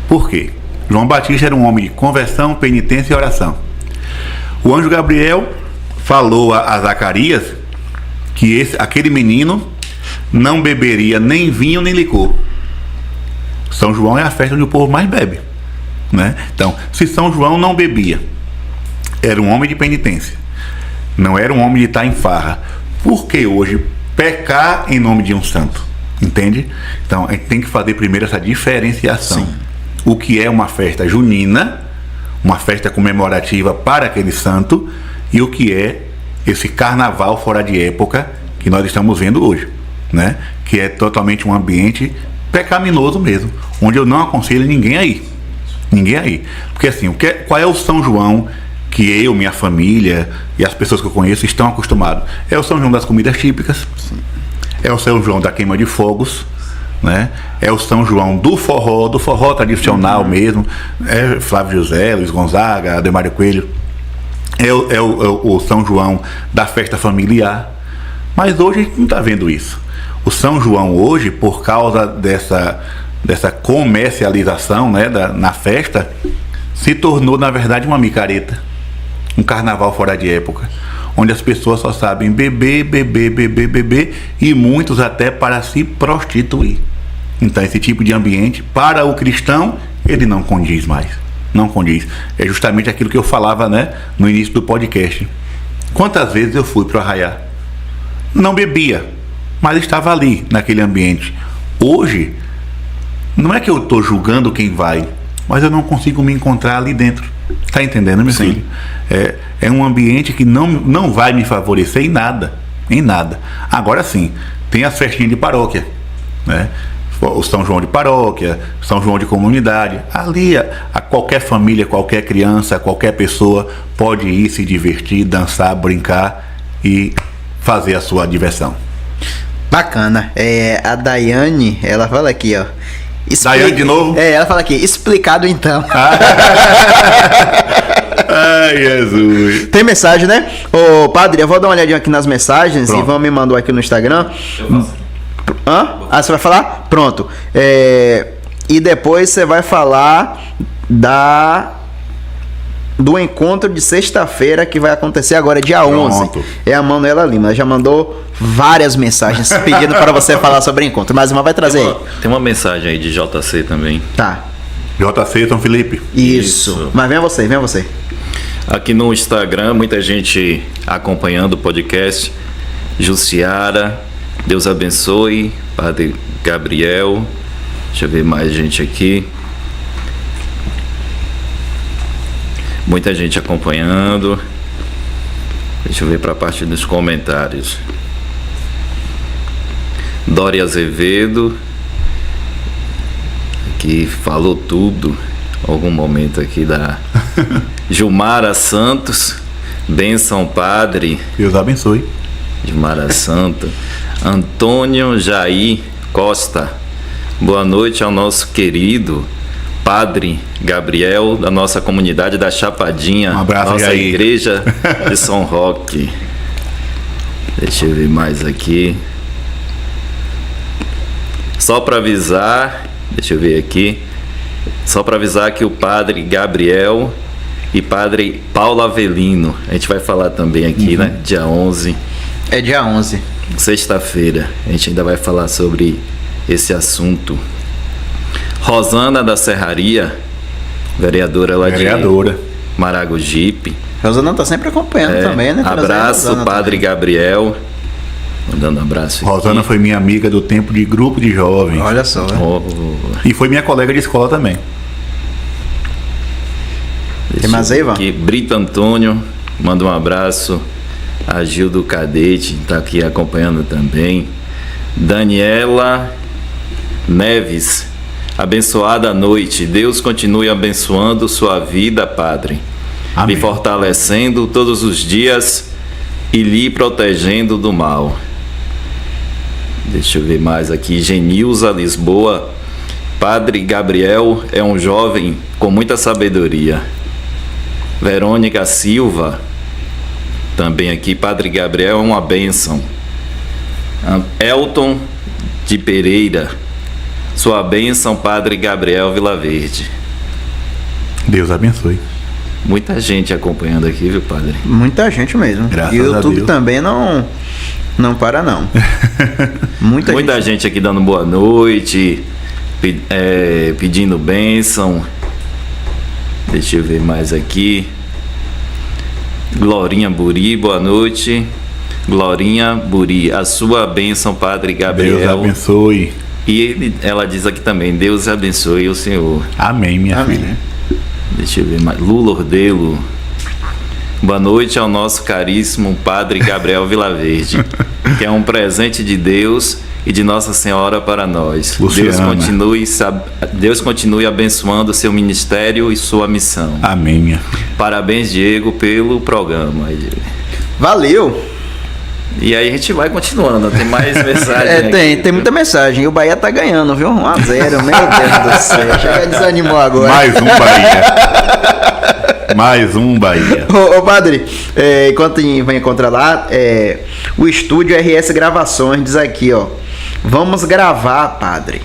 Por quê? João Batista era um homem de conversão, penitência e oração. O anjo Gabriel falou a Zacarias que aquele menino não beberia nem vinho nem licor. São João é a festa onde o povo mais bebe, né? Então, se São João não bebia, era um homem de penitência, não era um homem de estar em farra. Por que hoje pecar em nome de um santo? Entende? Então, a gente tem que fazer primeiro essa diferenciação. Sim. O que é uma festa junina, uma festa comemorativa para aquele santo, e o que é esse carnaval fora de época que nós estamos vendo hoje, né? Que é totalmente um ambiente pecaminoso mesmo, onde eu não aconselho ninguém a ir. Ninguém a ir. Porque assim, qual é o São João que eu, minha família e as pessoas que eu conheço estão acostumados? É o São João das comidas típicas. Sim. É o São João da queima de fogos, né? É o São João do forró tradicional mesmo. É Flávio José, Luiz Gonzaga, Ademário Coelho. É o São João da festa familiar. Mas hoje a gente não está vendo isso. O São João hoje, por causa dessa comercialização, né, na festa, se tornou na verdade uma micareta, um carnaval fora de época, onde as pessoas só sabem beber e muitos até para se prostituir. Então esse tipo de ambiente, para o cristão, ele não condiz mais. Não condiz. É justamente aquilo que eu falava, né, no início do podcast. Quantas vezes eu fui para o Arraiá? Não bebia, mas estava ali, naquele ambiente. Hoje, não é que eu estou julgando quem vai, mas eu não consigo me encontrar ali dentro. Tá entendendo, meu Sim. filho? É um ambiente que não vai me favorecer em nada. Em nada. Agora sim, tem as festinhas de paróquia, né? O São João de paróquia, São João de comunidade. Ali, a qualquer família, qualquer criança, qualquer pessoa pode ir se divertir, dançar, brincar e fazer a sua diversão. Bacana. A Daiane, ela fala aqui, ó. Daiane de novo? Ela fala aqui, explicado então. Ai, Jesus. Tem mensagem, né? Ô, padre, eu vou dar uma olhadinha aqui nas mensagens. Pronto. E vão me mandar aqui no Instagram. Eu faço. Hã? Ah, você vai falar? Pronto. E depois você vai falar do encontro de sexta-feira que vai acontecer agora, dia 11. Pronto. É a Manuela Lima. Ela já mandou várias mensagens pedindo para você falar sobre o encontro. Mas uma vai trazer aí. Tem uma mensagem aí de JC também. Tá. JC São Felipe. Isso. Mas vem você. Aqui no Instagram, muita gente acompanhando o podcast. Jussiara, Deus abençoe. Padre Gabriel. Deixa eu ver mais gente aqui. Muita gente acompanhando. Deixa eu ver para a parte dos comentários. Dória Azevedo, que falou tudo. Algum momento aqui da Gilmara Santos. Benção, padre. Deus abençoe. Gilmara Santos. Antônio Jair Costa. Boa noite ao nosso querido Padre Gabriel, da nossa comunidade da Chapadinha, Um abraço, nossa Jair. igreja de São Roque. Deixa eu ver mais aqui. Só para avisar, deixa eu ver aqui. Só para avisar que o Padre Gabriel e Padre Paulo Avelino, a gente vai falar também aqui, né? Dia 11, É dia 11. sexta-feira. A gente ainda vai falar sobre esse assunto. Rosana da Serraria, vereadora lá Vereadora. de Maragogipe. Rosana tá sempre acompanhando também, né? Trazer a Abraço, Rosana Padre também. Gabriel. Mandando um abraço aqui. Rosana foi minha amiga do tempo de grupo de jovens. Olha só. Oh, E foi minha colega de escola também. deixa mais eu aí, ver Ivan? aqui. Brito Antônio, manda um abraço. A Gildo Cadete está aqui acompanhando também. Daniela Neves, Abençoada noite. Deus continue abençoando sua vida, Padre. Amém. Lhe fortalecendo todos os dias e lhe protegendo do mal. Deixa eu ver mais aqui. Genilza Lisboa. Padre Gabriel é um jovem com muita sabedoria. Verônica Silva. Também aqui. Padre Gabriel é uma bênção. Elton de Pereira. Sua bênção, Padre Gabriel Vilaverde. Deus abençoe. Muita gente acompanhando aqui, viu, Padre? Muita gente mesmo. Graças e o a YouTube Deus. também não para, não. Muita gente aqui dando boa noite, pedindo bênção. Deixa eu ver mais aqui. Glorinha Buri, boa noite. Glorinha Buri, a sua bênção, Padre Gabriel. Deus abençoe. E ela diz aqui também, Deus abençoe o Senhor. Amém, minha Amém. filha. Deixa eu ver mais. Lula Ordelo. Boa noite ao nosso caríssimo Padre Gabriel Vilaverde, que é um presente de Deus e de Nossa Senhora para nós. Luciana. Deus continue abençoando seu ministério e sua missão. Amém, minha filha. Parabéns, Diego, pelo programa. Valeu! E aí a gente vai continuando, tem mais mensagem. Tem muita mensagem. E o Bahia tá ganhando, viu? 1-0, meu Deus do céu. Chega, desanimou agora. Mais um Bahia. Mais um Bahia. Ô Padre, enquanto vai encontrar lá, o estúdio RS Gravações diz aqui, ó. Vamos gravar, Padre.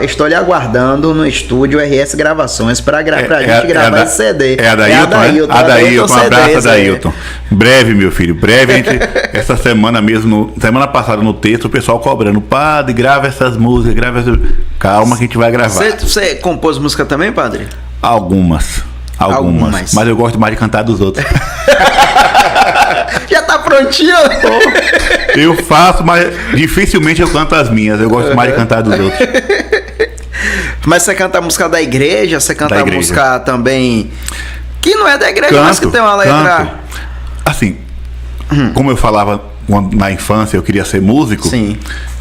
Estou lhe aguardando no estúdio RS Gravações pra gente gravar esse CD. É a Dailton, né? Adailton, um abraço, Adailton. Breve, meu filho, breve. Essa semana mesmo, semana passada no texto, o pessoal cobrando. Padre, grava essas músicas, Calma que a gente vai gravar. Você compôs música também, Padre? Algumas. Mas eu gosto mais de cantar dos outros. Já tá prontinho? Eu faço, mas dificilmente eu canto as minhas. Eu gosto mais de cantar dos outros. Mas você canta a música da igreja? Você canta Da a igreja. música também que não é da igreja, mas que tem uma letra... Canto. Assim, como eu falava na infância, eu queria ser músico. Sim.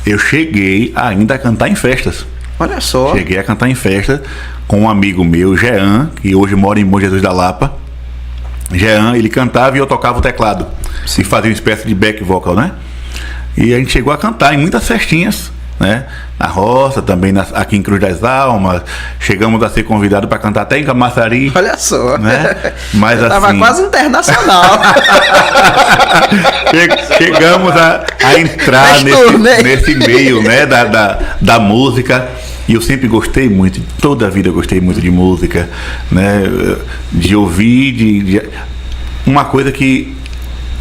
Eu cheguei ainda a cantar em festas. Olha só. Cheguei a cantar em festa com um amigo meu, Jean, que hoje mora em Bom Jesus da Lapa. Jean, ele cantava e eu tocava o teclado. E fazia uma espécie de back vocal, né? E a gente chegou a cantar em muitas festinhas, né? Na roça, também aqui em Cruz das Almas. Chegamos a ser convidados para cantar até em Camaçari. Olha só. Né? Mas Tava assim, quase internacional. chegamos a entrar nesse meio, né? Da música. E eu sempre gostei muito, toda a vida eu gostei muito de música, né? De ouvir, uma coisa que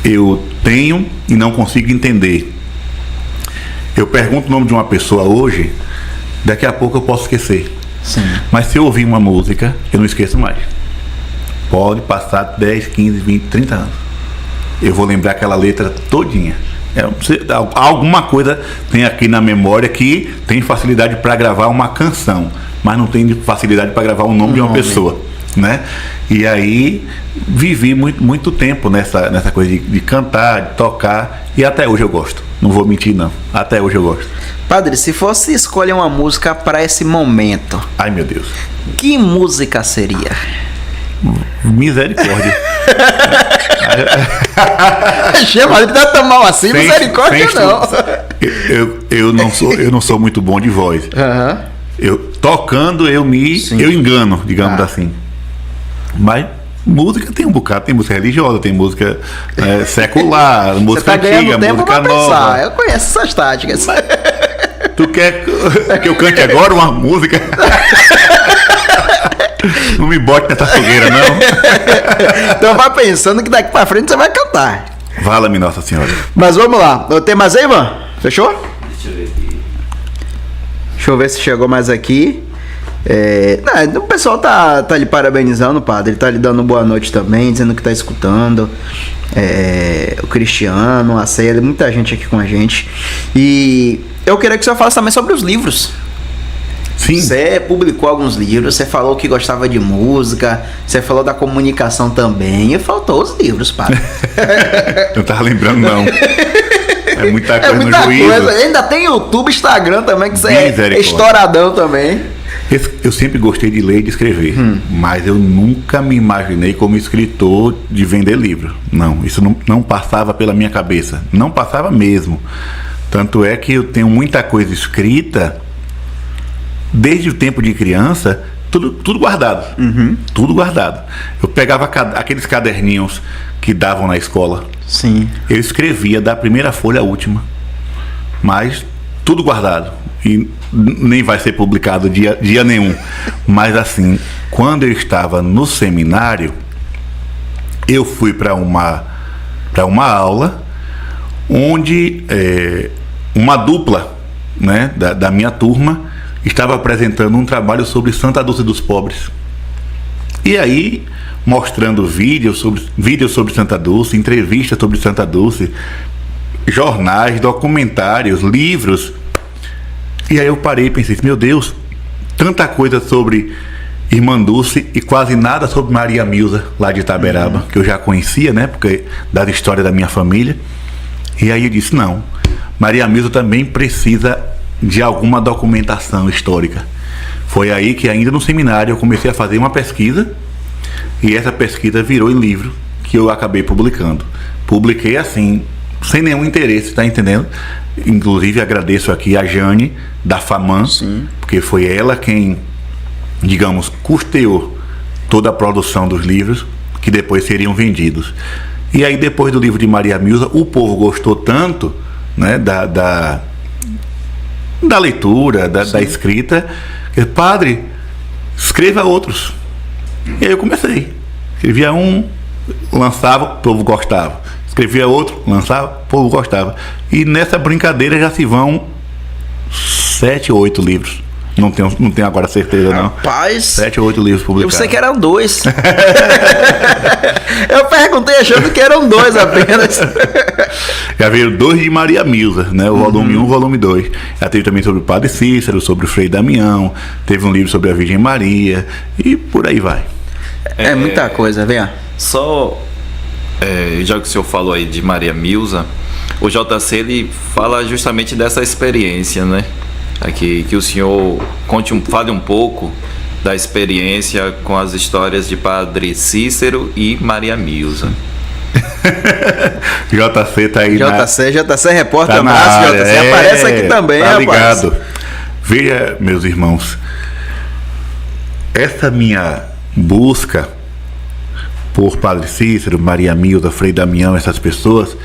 eu tenho e não consigo entender. Eu pergunto o nome de uma pessoa hoje, daqui a pouco eu posso esquecer. Sim. Mas se eu ouvir uma música, eu não esqueço mais. Pode passar 10, 15, 20, 30 anos. Eu vou lembrar aquela letra todinha. Alguma coisa tem aqui na memória que tem facilidade para gravar uma canção, mas não tem facilidade para gravar o nome de uma pessoa, né? E aí vivi muito tempo nessa coisa de cantar, de tocar, e até hoje eu gosto. Não vou mentir, não. Até hoje eu gosto. Padre, se fosse escolher uma música para esse momento, Ai, meu Deus. que música seria? Misericórdia. Chama, ele tá tão mal assim, misericórdia não. Eu não sou muito bom de voz. Aham. Tocando eu engano, digamos assim. Mas música tem um bocado, tem música religiosa, tem música secular, música Você tá ganhando antiga, tempo música pra nova. pensar. Eu conheço essas táticas. Tu quer que eu cante agora uma música? Não me bote nessa fogueira, não. Então vai pensando que daqui pra frente você vai cantar. Vala-me, Nossa Senhora. Mas vamos lá. Tem mais aí, Ivan? Fechou? Deixa eu ver aqui. Deixa eu ver se chegou mais aqui. O pessoal tá lhe parabenizando, padre. Ele tá lhe dando boa noite também, dizendo que tá escutando. O Cristiano, a Célia, muita gente aqui com a gente. E eu queria que o senhor falasse também sobre os livros. Sim. Você publicou alguns livros, você falou que gostava de música, você falou da comunicação também, e faltou os livros, padre. Não tava lembrando, não. É muita coisa no juízo. Ainda tem YouTube, Instagram também, que você é estouradão também. Eu sempre gostei de ler e de escrever, mas eu nunca me imaginei como escritor de vender livro. Não, isso não passava pela minha cabeça. Não passava mesmo. Tanto é que eu tenho muita coisa escrita desde o tempo de criança, tudo guardado. Tudo guardado. Eu pegava aqueles caderninhos que davam na escola. Sim. Eu escrevia da primeira folha à última. Mas tudo guardado. E nem vai ser publicado dia nenhum. Mas assim, quando eu estava no seminário, eu fui para uma aula onde uma dupla, né, da minha turma estava apresentando um trabalho sobre Santa Dulce dos Pobres. E aí, mostrando vídeos sobre Santa Dulce, entrevistas sobre Santa Dulce, jornais, documentários, livros. E aí eu parei e pensei, meu Deus, tanta coisa sobre Irmã Dulce e quase nada sobre Maria Milza, lá de Itaberaba, que eu já conhecia, né, porque da história da minha família. E aí eu disse, não, Maria Milza também precisa de alguma documentação histórica. Foi aí que, ainda no seminário, eu comecei a fazer uma pesquisa, e essa pesquisa virou em livro, que eu acabei publicando. Publiquei assim, sem nenhum interesse, tá entendendo? Inclusive agradeço aqui a Jane, da FAMAN, Sim. porque foi ela quem, digamos, custeou toda a produção dos livros, que depois seriam vendidos. E aí, depois do livro de Maria Milza, o povo gostou tanto, né, da leitura, da escrita, que, padre, escreva outros. E aí eu comecei. Escrevia um, lançava, o povo gostava. Escrevia outro, lançava, o povo gostava. E nessa brincadeira já se vão 7 ou 8 livros. Não tenho agora certeza, não. Rapaz, 7 ou 8 livros publicados. eu sei que eram 2. Eu perguntei achando que eram 2 apenas. Já veio 2 de Maria Milza, né? O volume 1 e o volume 2. Já teve também sobre o Padre Cícero, sobre o Frei Damião. Teve um livro sobre a Virgem Maria. E por aí vai. É muita coisa, venha. Só, já que o senhor falou aí de Maria Milza, o JC ele fala justamente dessa experiência, né? Aqui, que o senhor fale um pouco da experiência com as histórias de Padre Cícero e Maria Milza. JC tá aí. JC repórter, tá abraço, JC. Aparece aqui também, tá rapaz. Ligado. Veja, meus irmãos, essa minha busca por Padre Cícero, Maria Milza, Frei Damião, essas pessoas,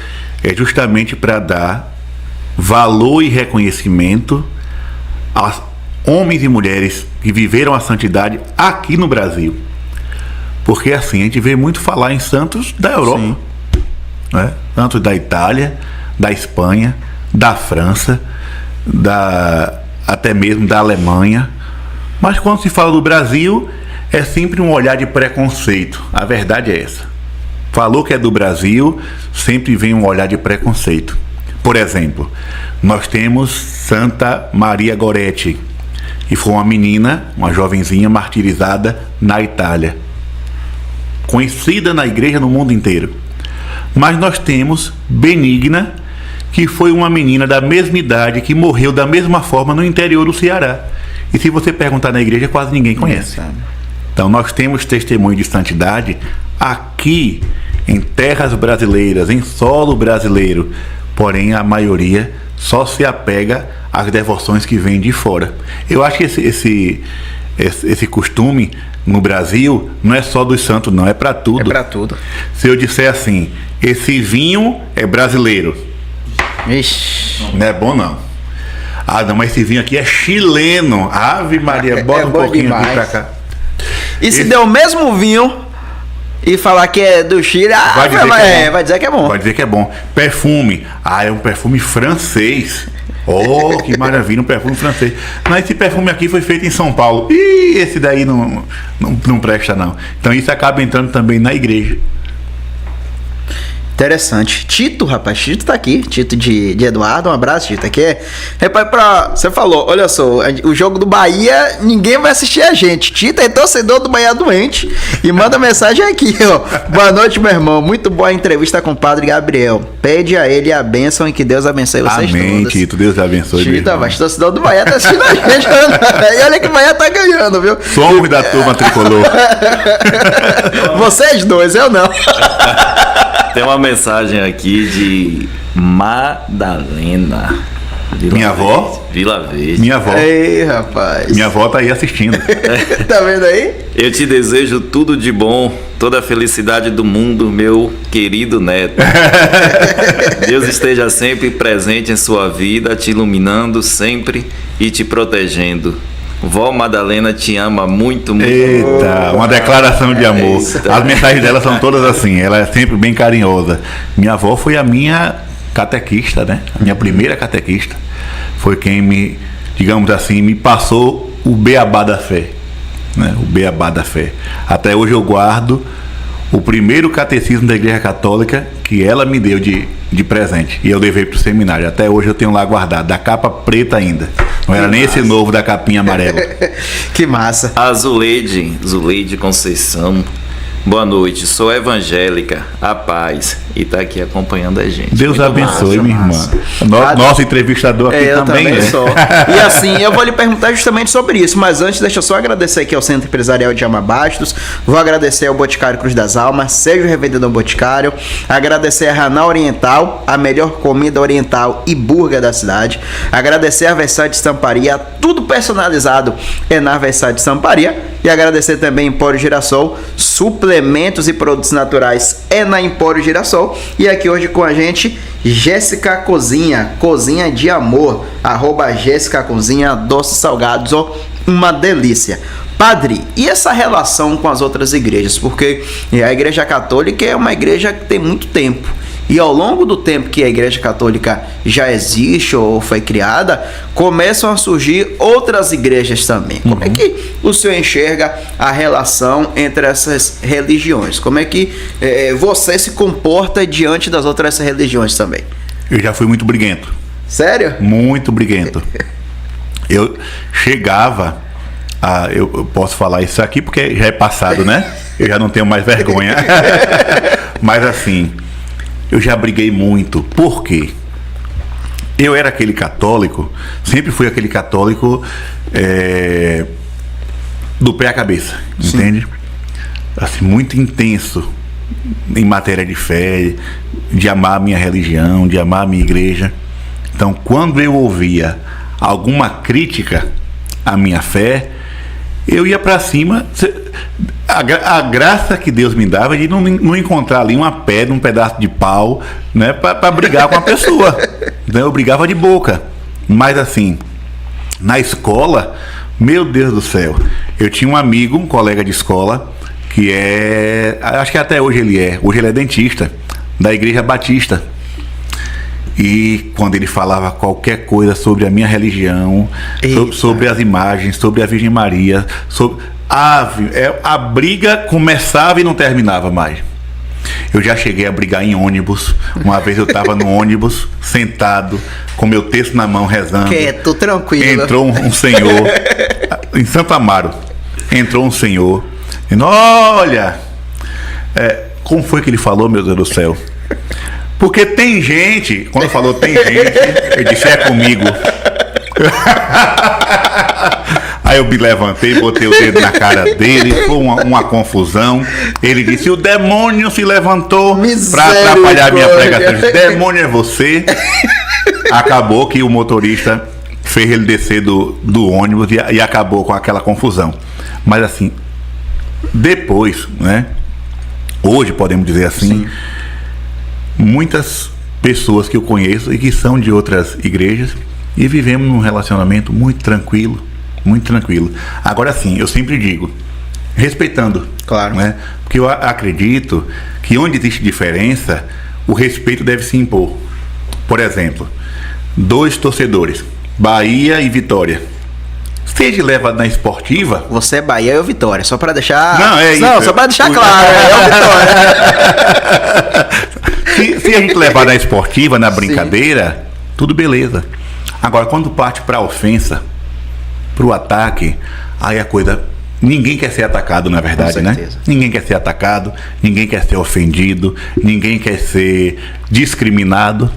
é justamente para dar valor e reconhecimento a homens e mulheres que viveram a santidade aqui no Brasil. Porque assim, a gente vê muito falar em santos da Europa, né? Santos da Itália, da Espanha, da França, até mesmo da Alemanha. Mas quando se fala do Brasil, é sempre um olhar de preconceito. A verdade é essa. Falou que é do Brasil, sempre vem um olhar de preconceito. Por exemplo, nós temos Santa Maria Goretti, que foi uma menina, uma jovenzinha martirizada na Itália, conhecida na igreja no mundo inteiro. Mas nós temos Benigna, que foi uma menina da mesma idade, que morreu da mesma forma no interior do Ceará. E se você perguntar na igreja, quase ninguém conhece. Então nós temos testemunho de santidade aqui em terras brasileiras, em solo brasileiro. Porém, a maioria só se apega às devoções que vêm de fora. Eu acho que esse costume no Brasil não é só dos santos, não, é para tudo. É para tudo. Se eu disser assim, esse vinho é brasileiro, Ixi. não é bom não. Ah, não, mas esse vinho aqui é chileno. Ave Maria, bota um pouquinho aqui pra cá. E se der o mesmo vinho e falar que é do Chile, vai dizer que é bom. Vai dizer que é bom. Perfume. Ah, é um perfume francês. Oh, que maravilha, um perfume francês. Mas esse perfume aqui foi feito em São Paulo. Ih, esse daí não presta não. Então isso acaba entrando também na igreja. Interessante. Tito, rapaz, Tito tá aqui. Tito de Eduardo, um abraço, Tito. Aqui rapaz, você falou, olha só, o jogo do Bahia, ninguém vai assistir a gente. Tito é torcedor do Bahia doente e manda mensagem aqui, ó. Boa noite, meu irmão. Muito boa a entrevista com o Padre Gabriel. Pede a ele a bênção e que Deus abençoe vocês todos. Amém, Tito. Deus abençoe. Tito, rapaz, torcedor do Bahia tá assistindo a gente. E olha que o Bahia tá ganhando, viu? Somos da turma tricolor. Vocês dois, eu não. Tem uma mensagem aqui de Madalena. Minha avó? Vila Verde. Minha avó. Ei, rapaz. Minha avó tá aí assistindo. Tá vendo aí? Eu te desejo tudo de bom, toda a felicidade do mundo, meu querido neto. Deus esteja sempre presente em sua vida, te iluminando sempre e te protegendo. Vó Madalena te ama muito, muito. Eita, uma declaração de amor. Eita. As mensagens dela são todas assim, ela é sempre bem carinhosa. Minha avó foi a minha catequista, né? A minha primeira catequista. Foi quem me, digamos assim, me passou o beabá da fé, né? O beabá da fé. Até hoje eu guardo o primeiro catecismo da Igreja Católica que ela me deu de presente. E eu levei para o seminário. Até hoje eu tenho lá guardado, da capa preta ainda. Não era nem esse novo da capinha amarela. Que massa. A Zuleide Conceição. Boa noite, sou evangélica, a paz, e tá aqui acompanhando a gente. Deus Muito abençoe, massa. minha irmã. Nosso entrevistador aqui Eu também, né? sou. E assim, eu vou lhe perguntar justamente sobre isso, mas antes deixa eu só agradecer aqui ao Centro Empresarial de Amabastos, vou agradecer ao Boticário Cruz das Almas, seja o revendedor Boticário, agradecer a Ranal Oriental, a melhor comida oriental e burger da cidade, agradecer a Versace Estamparia, tudo personalizado é na Versace Estamparia, e agradecer também Empório Girassol, suplementos e produtos naturais é na Empório Girassol. E aqui hoje com a gente, Jéssica Cozinha, Cozinha de Amor, @Jéssica Cozinha, doces salgados, ó, uma delícia. Padre, e essa relação com as outras igrejas? Porque a Igreja Católica é uma igreja que tem muito tempo. E ao longo do tempo que a Igreja Católica já existe ou foi criada, começam a surgir outras igrejas também. Como é que o senhor enxerga a relação entre essas religiões? Como é que você se comporta diante das outras religiões também? Eu já fui muito briguento. Sério? Muito briguento. Eu chegava eu posso falar isso aqui porque já é passado, né? Eu já não tenho mais vergonha. Mas assim, eu já briguei muito. Por quê? Eu era aquele católico, sempre fui aquele católico do pé à cabeça, entende? Assim, muito intenso em matéria de fé, de amar a minha religião, de amar a minha igreja. Então, quando eu ouvia alguma crítica à minha fé, eu ia para cima. A graça que Deus me dava de não encontrar ali uma pedra, um pedaço de pau, né, para brigar com a pessoa. Então eu brigava de boca. Mas assim, na escola, meu Deus do céu, eu tinha um amigo, um colega de escola, que acho que até hoje ele é dentista, da Igreja Batista. E quando ele falava qualquer coisa sobre a minha religião, sobre as imagens, sobre a Virgem Maria, a briga começava e não terminava mais. Eu já cheguei a brigar em ônibus. Uma vez eu estava no ônibus, sentado, com meu texto na mão, rezando. Quieto, tranquilo. Entrou um senhor, em Santo Amaro, entrou um senhor, e olha, como foi que ele falou, meu Deus do céu? Porque tem gente, quando falou tem gente, eu disse, é comigo. Aí eu me levantei, botei o dedo na cara dele, foi uma confusão. Ele disse, o demônio se levantou para atrapalhar a minha pregação. Eu disse, demônio é você. Acabou que o motorista fez ele descer do ônibus e acabou com aquela confusão. Mas assim, depois, né? Hoje podemos dizer assim, sim, muitas pessoas que eu conheço e que são de outras igrejas e vivemos num relacionamento muito tranquilo, muito tranquilo. Agora sim, eu sempre digo, respeitando, claro, né? Porque eu acredito que onde existe diferença, o respeito deve se impor. Por exemplo, 2 torcedores, Bahia e Vitória. Seja levado na esportiva. Você é Bahia e eu Vitória, só para deixar. Não, é isso. Não, só para deixar claro, é o Vitória. Se a gente levar na esportiva, na brincadeira, tudo beleza. Agora, quando parte para a ofensa, para o ataque, aí a coisa... Ninguém quer ser atacado, na verdade, né? Ninguém quer ser atacado, ninguém quer ser ofendido, ninguém quer ser discriminado.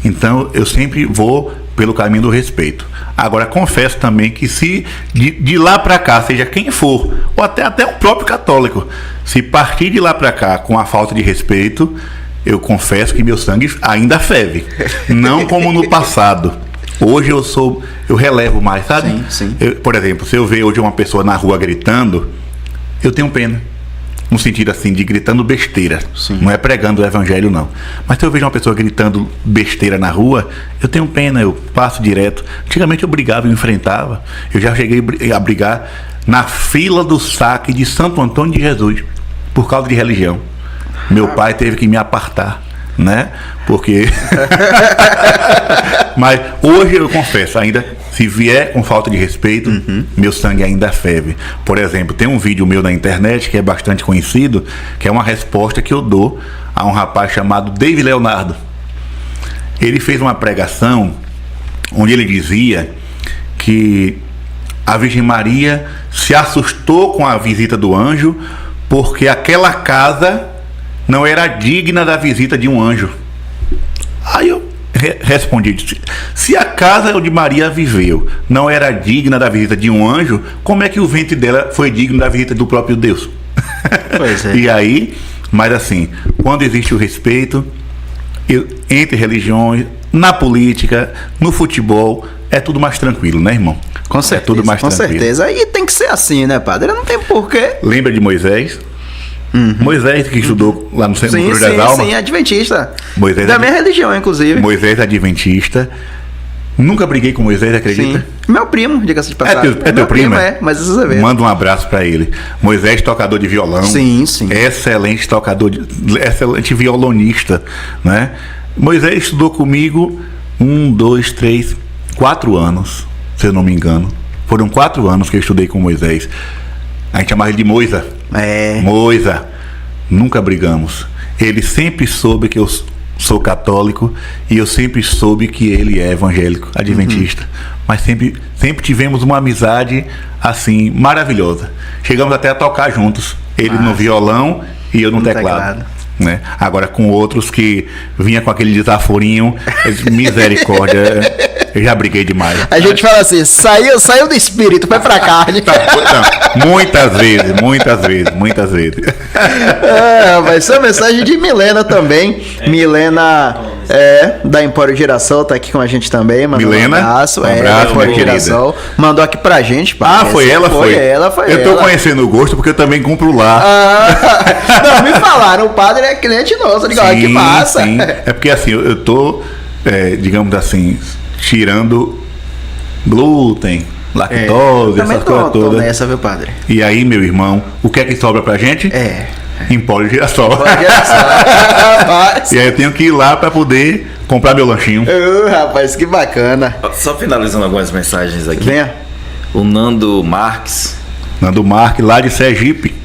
Então, eu sempre vou pelo caminho do respeito. Agora, confesso também que se de lá para cá, seja quem for, ou até o próprio católico, se partir de lá para cá com a falta de respeito, eu confesso que meu sangue ainda ferve. Não como no passado. Hoje eu relevo mais, sabe? Sim. Por exemplo, se eu ver hoje uma pessoa na rua gritando, eu tenho pena. No sentido assim, de gritando besteira. Sim. Não é pregando o evangelho, não. Mas se eu vejo uma pessoa gritando besteira na rua, eu tenho pena, eu passo direto. Antigamente eu brigava, eu enfrentava. Eu já cheguei a brigar na fila do saque de Santo Antônio de Jesus, por causa de religião. Meu pai teve que me apartar, né? Porque... Mas hoje eu confesso, ainda, se vier com falta de respeito, meu sangue ainda ferve. Por exemplo, tem um vídeo meu na internet que é bastante conhecido, que é uma resposta que eu dou a um rapaz chamado David Leonardo. Ele fez uma pregação onde ele dizia que a Virgem Maria se assustou com a visita do anjo porque aquela casa não era digna da visita de um anjo. Aí eu respondi, se a casa onde Maria viveu não era digna da visita de um anjo, como é que o ventre dela foi digno da visita do próprio Deus? Pois é. E aí, mas assim, quando existe o respeito entre religiões, na política, no futebol, é tudo mais tranquilo, né, irmão? Com certeza, é tudo mais com tranquilo. certeza. E tem que ser assim, né, padre? Não tem porquê. Lembra de Moisés? Moisés, que estudou lá no Centro Cruz das Almas. Sim, adventista. Moisés da minha religião, inclusive. Moisés adventista. Nunca briguei com Moisés, acredita? Sim. Meu primo, diga-se de passagem. É teu primo? Mas você vê. Manda um abraço pra ele. Moisés, tocador de violão. Sim. Excelente excelente violonista, né? Moisés estudou comigo 4 anos, se eu não me engano. Foram 4 anos que eu estudei com Moisés. A gente chamava ele de Moisa. Moisa. Nunca brigamos. Ele sempre soube que eu sou católico e eu sempre soube que ele é evangélico, adventista. Mas sempre tivemos uma amizade assim maravilhosa. Chegamos até a tocar juntos. Ele no violão e eu no teclado. Né? Agora com outros que vinha com aquele desaforinho, misericórdia. Eu já briguei demais. A gente fala assim, saiu do espírito, foi pra carne. Não, muitas vezes. Vai ser a mensagem de Milena também. Milena da Empório Girassol, tá aqui com a gente também. Milena, um abraço. Empório Girassol. Mandou aqui pra gente. Foi ela? Foi ela. Eu tô conhecendo o gosto porque eu também compro lá. Não, me falaram, o padre é cliente nosso. Eu digo, que massa. Sim. É porque assim, eu tô, digamos assim, tirando glúten, lactose, essas coisas todas. Nessa, viu, padre? E aí, meu irmão, o que é que sobra pra gente? Empório Girassol. E aí eu tenho que ir lá pra poder comprar meu lanchinho. Rapaz, que bacana. Só finalizando algumas mensagens aqui. Venha. O Nando Marques. Nando Marques, lá de Sergipe.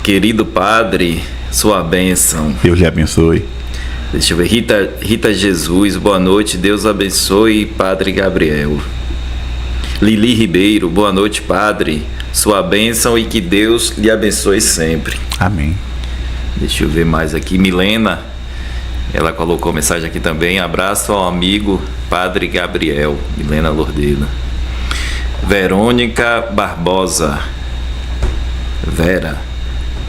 Querido padre, sua bênção. Deus lhe abençoe. Deixa eu ver, Rita Jesus, boa noite, Deus abençoe, Padre Gabriel. Lili Ribeiro, boa noite, Padre, sua bênção e que Deus lhe abençoe sempre. Amém. Deixa eu ver mais aqui, Milena, ela colocou mensagem aqui também, abraço ao amigo Padre Gabriel, Milena Lordeira. Verônica Barbosa, Vera,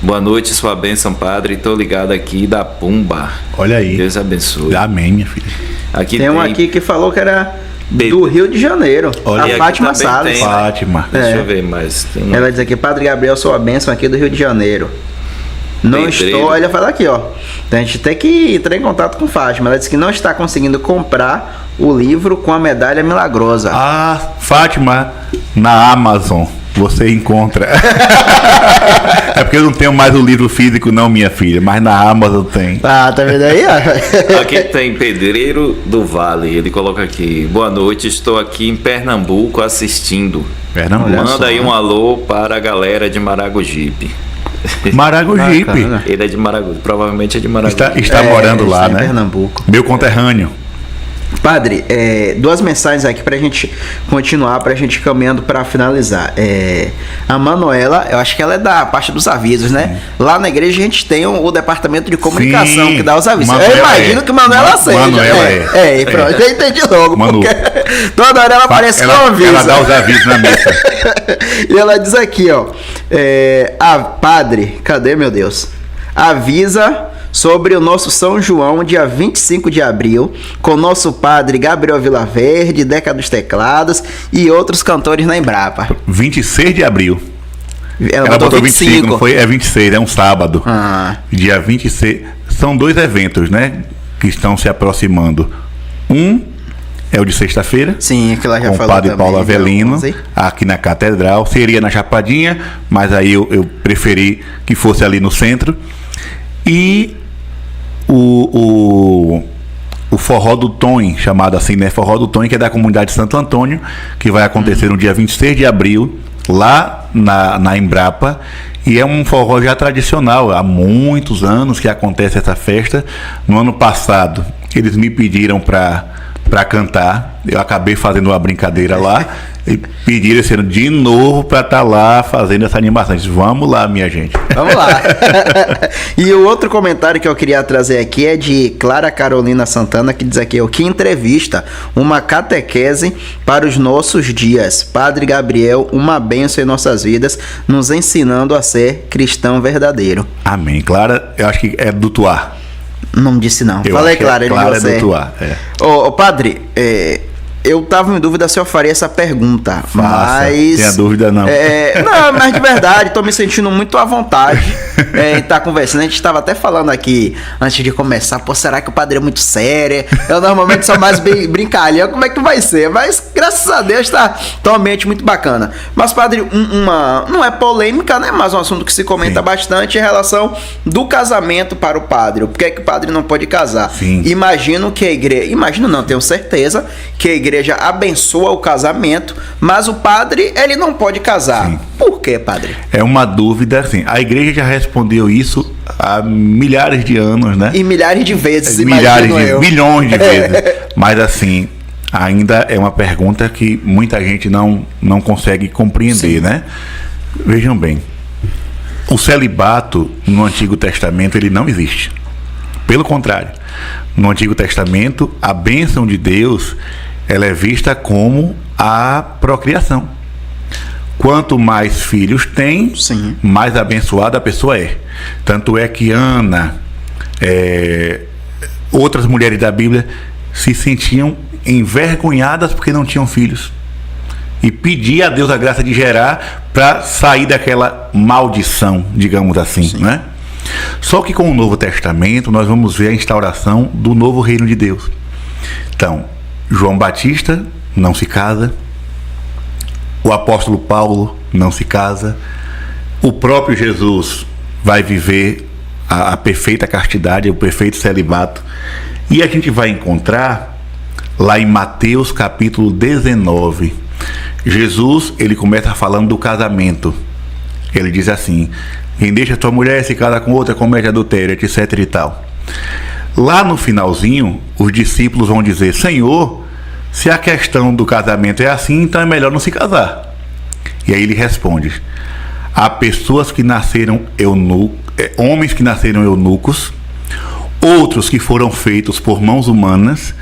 boa noite, sua bênção, padre. Tô ligado aqui da Pumba. Olha aí. Deus abençoe. Amém, minha filha. Aqui tem um aqui que falou que era do Rio de Janeiro. Olha, a Fátima Salles. Fátima. Deixa eu ver mais. Ela diz aqui, Padre Gabriel, sua bênção aqui do Rio de Janeiro. Não estou. Ela fala aqui, ó. Então a gente tem que entrar em contato com Fátima. Ela disse que não está conseguindo comprar o livro com a medalha milagrosa. Fátima, na Amazon. Você encontra. É porque eu não tenho mais o livro físico, não, minha filha. Mas na Amazon tem. Tá vendo aí? Aqui tem Pedreiro do Vale. Ele coloca aqui: boa noite, estou aqui em Pernambuco assistindo. Pernambuco. Manda aí um alô para a galera de Maragogipe. Maragogipe. Bacana. Ele é de Maragogi, provavelmente é de Maragogi. Está morando lá, em né? Pernambuco. Meu conterrâneo. Padre, duas mensagens aqui pra gente continuar, pra gente ir caminhando pra finalizar. A Manuela, eu acho que ela é da parte dos avisos, né? Lá na igreja a gente tem o departamento de comunicação que dá os avisos. Manuela Eu imagino que Manuela seja. Manuela e pronto, já entendi logo. Manu. Porque toda hora ela aparece com um aviso. Ela dá os avisos na missa. E ela diz aqui, ó. Padre, cadê, meu Deus? Avisa sobre o nosso São João, dia 25 de abril, com o nosso padre Gabriel Vilaverde, Deca dos Teclados e outros cantores na Embrapa. 26 de abril. Ela botou 25, não foi? É 26, é um sábado. Dia 26. São dois eventos, né? Que estão se aproximando. Um é o de sexta-feira. Sim, que ela já com falou o padre também, Paulo Avelino, então, aqui na Catedral. Seria na Chapadinha, mas aí eu preferi que fosse ali no centro. E o Forró do Tonho, chamado assim, né? Forró do Tonho, que é da comunidade de Santo Antônio, que vai acontecer no dia 26 de abril, lá na Embrapa. E é um forró já tradicional, há muitos anos que acontece essa festa. No ano passado, eles me pediram para cantar, eu acabei fazendo uma brincadeira lá e pediram esse ano de novo para estar lá fazendo essa animação. Eu disse, vamos lá, minha gente. Vamos lá. E o outro comentário que eu queria trazer aqui é de Clara Carolina Santana, que diz aqui, que entrevista, uma catequese para os nossos dias. Padre Gabriel, uma bênção em nossas vidas, nos ensinando a ser cristão verdadeiro. Amém. Clara, eu acho que é do Tuar. Não disse não. Eu Falei, acho que Clara, Clara é do Tuar. Ô, padre, eu tava em dúvida se eu faria essa pergunta, mas... Tenha dúvida não. Não, mas de verdade, tô me sentindo muito à vontade em estar conversando. A gente estava até falando aqui, antes de começar, pô, será que o padre é muito sério? Eu normalmente sou mais brincalhão, como é que vai ser? Mas, graças a Deus, tá um ambiente muito bacana. Mas, padre, não é polêmica, né? Mas um assunto que se comenta bastante em relação do casamento para o padre. Por que é que o padre não pode casar? Sim. Imagino que a igreja... Imagino não, tenho certeza que a igreja abençoa o casamento, mas o padre, ele não pode casar. Sim. Por quê, padre? É uma dúvida, assim, a igreja já respondeu isso há milhares de anos, né? E milhares de vezes, milhões de vezes. Mas assim, ainda é uma pergunta que muita gente não consegue compreender, né? Vejam bem, o celibato no Antigo Testamento, ele não existe. Pelo contrário, no Antigo Testamento, a bênção de Deus, ela é vista como a procriação. Quanto mais filhos tem, mais abençoada a pessoa é. Tanto é que Ana, outras mulheres da Bíblia, se sentiam envergonhadas porque não tinham filhos. E pedia a Deus a graça de gerar para sair daquela maldição, digamos assim, né? Só que com o Novo Testamento nós vamos ver a instauração do novo reino de Deus. Então, João Batista não se casa, o apóstolo Paulo não se casa, o próprio Jesus vai viver a perfeita castidade, o perfeito celibato. E a gente vai encontrar lá em Mateus capítulo 19, Jesus, ele começa falando do casamento. Ele diz assim: quem deixa sua mulher se casa com outra comete adultério, etc e tal. Lá no finalzinho, os discípulos vão dizer: Senhor, se a questão do casamento é assim, então é melhor não se casar. E aí ele responde: há pessoas que nasceram homens que nasceram eunucos, outros que foram feitos por mãos humanas,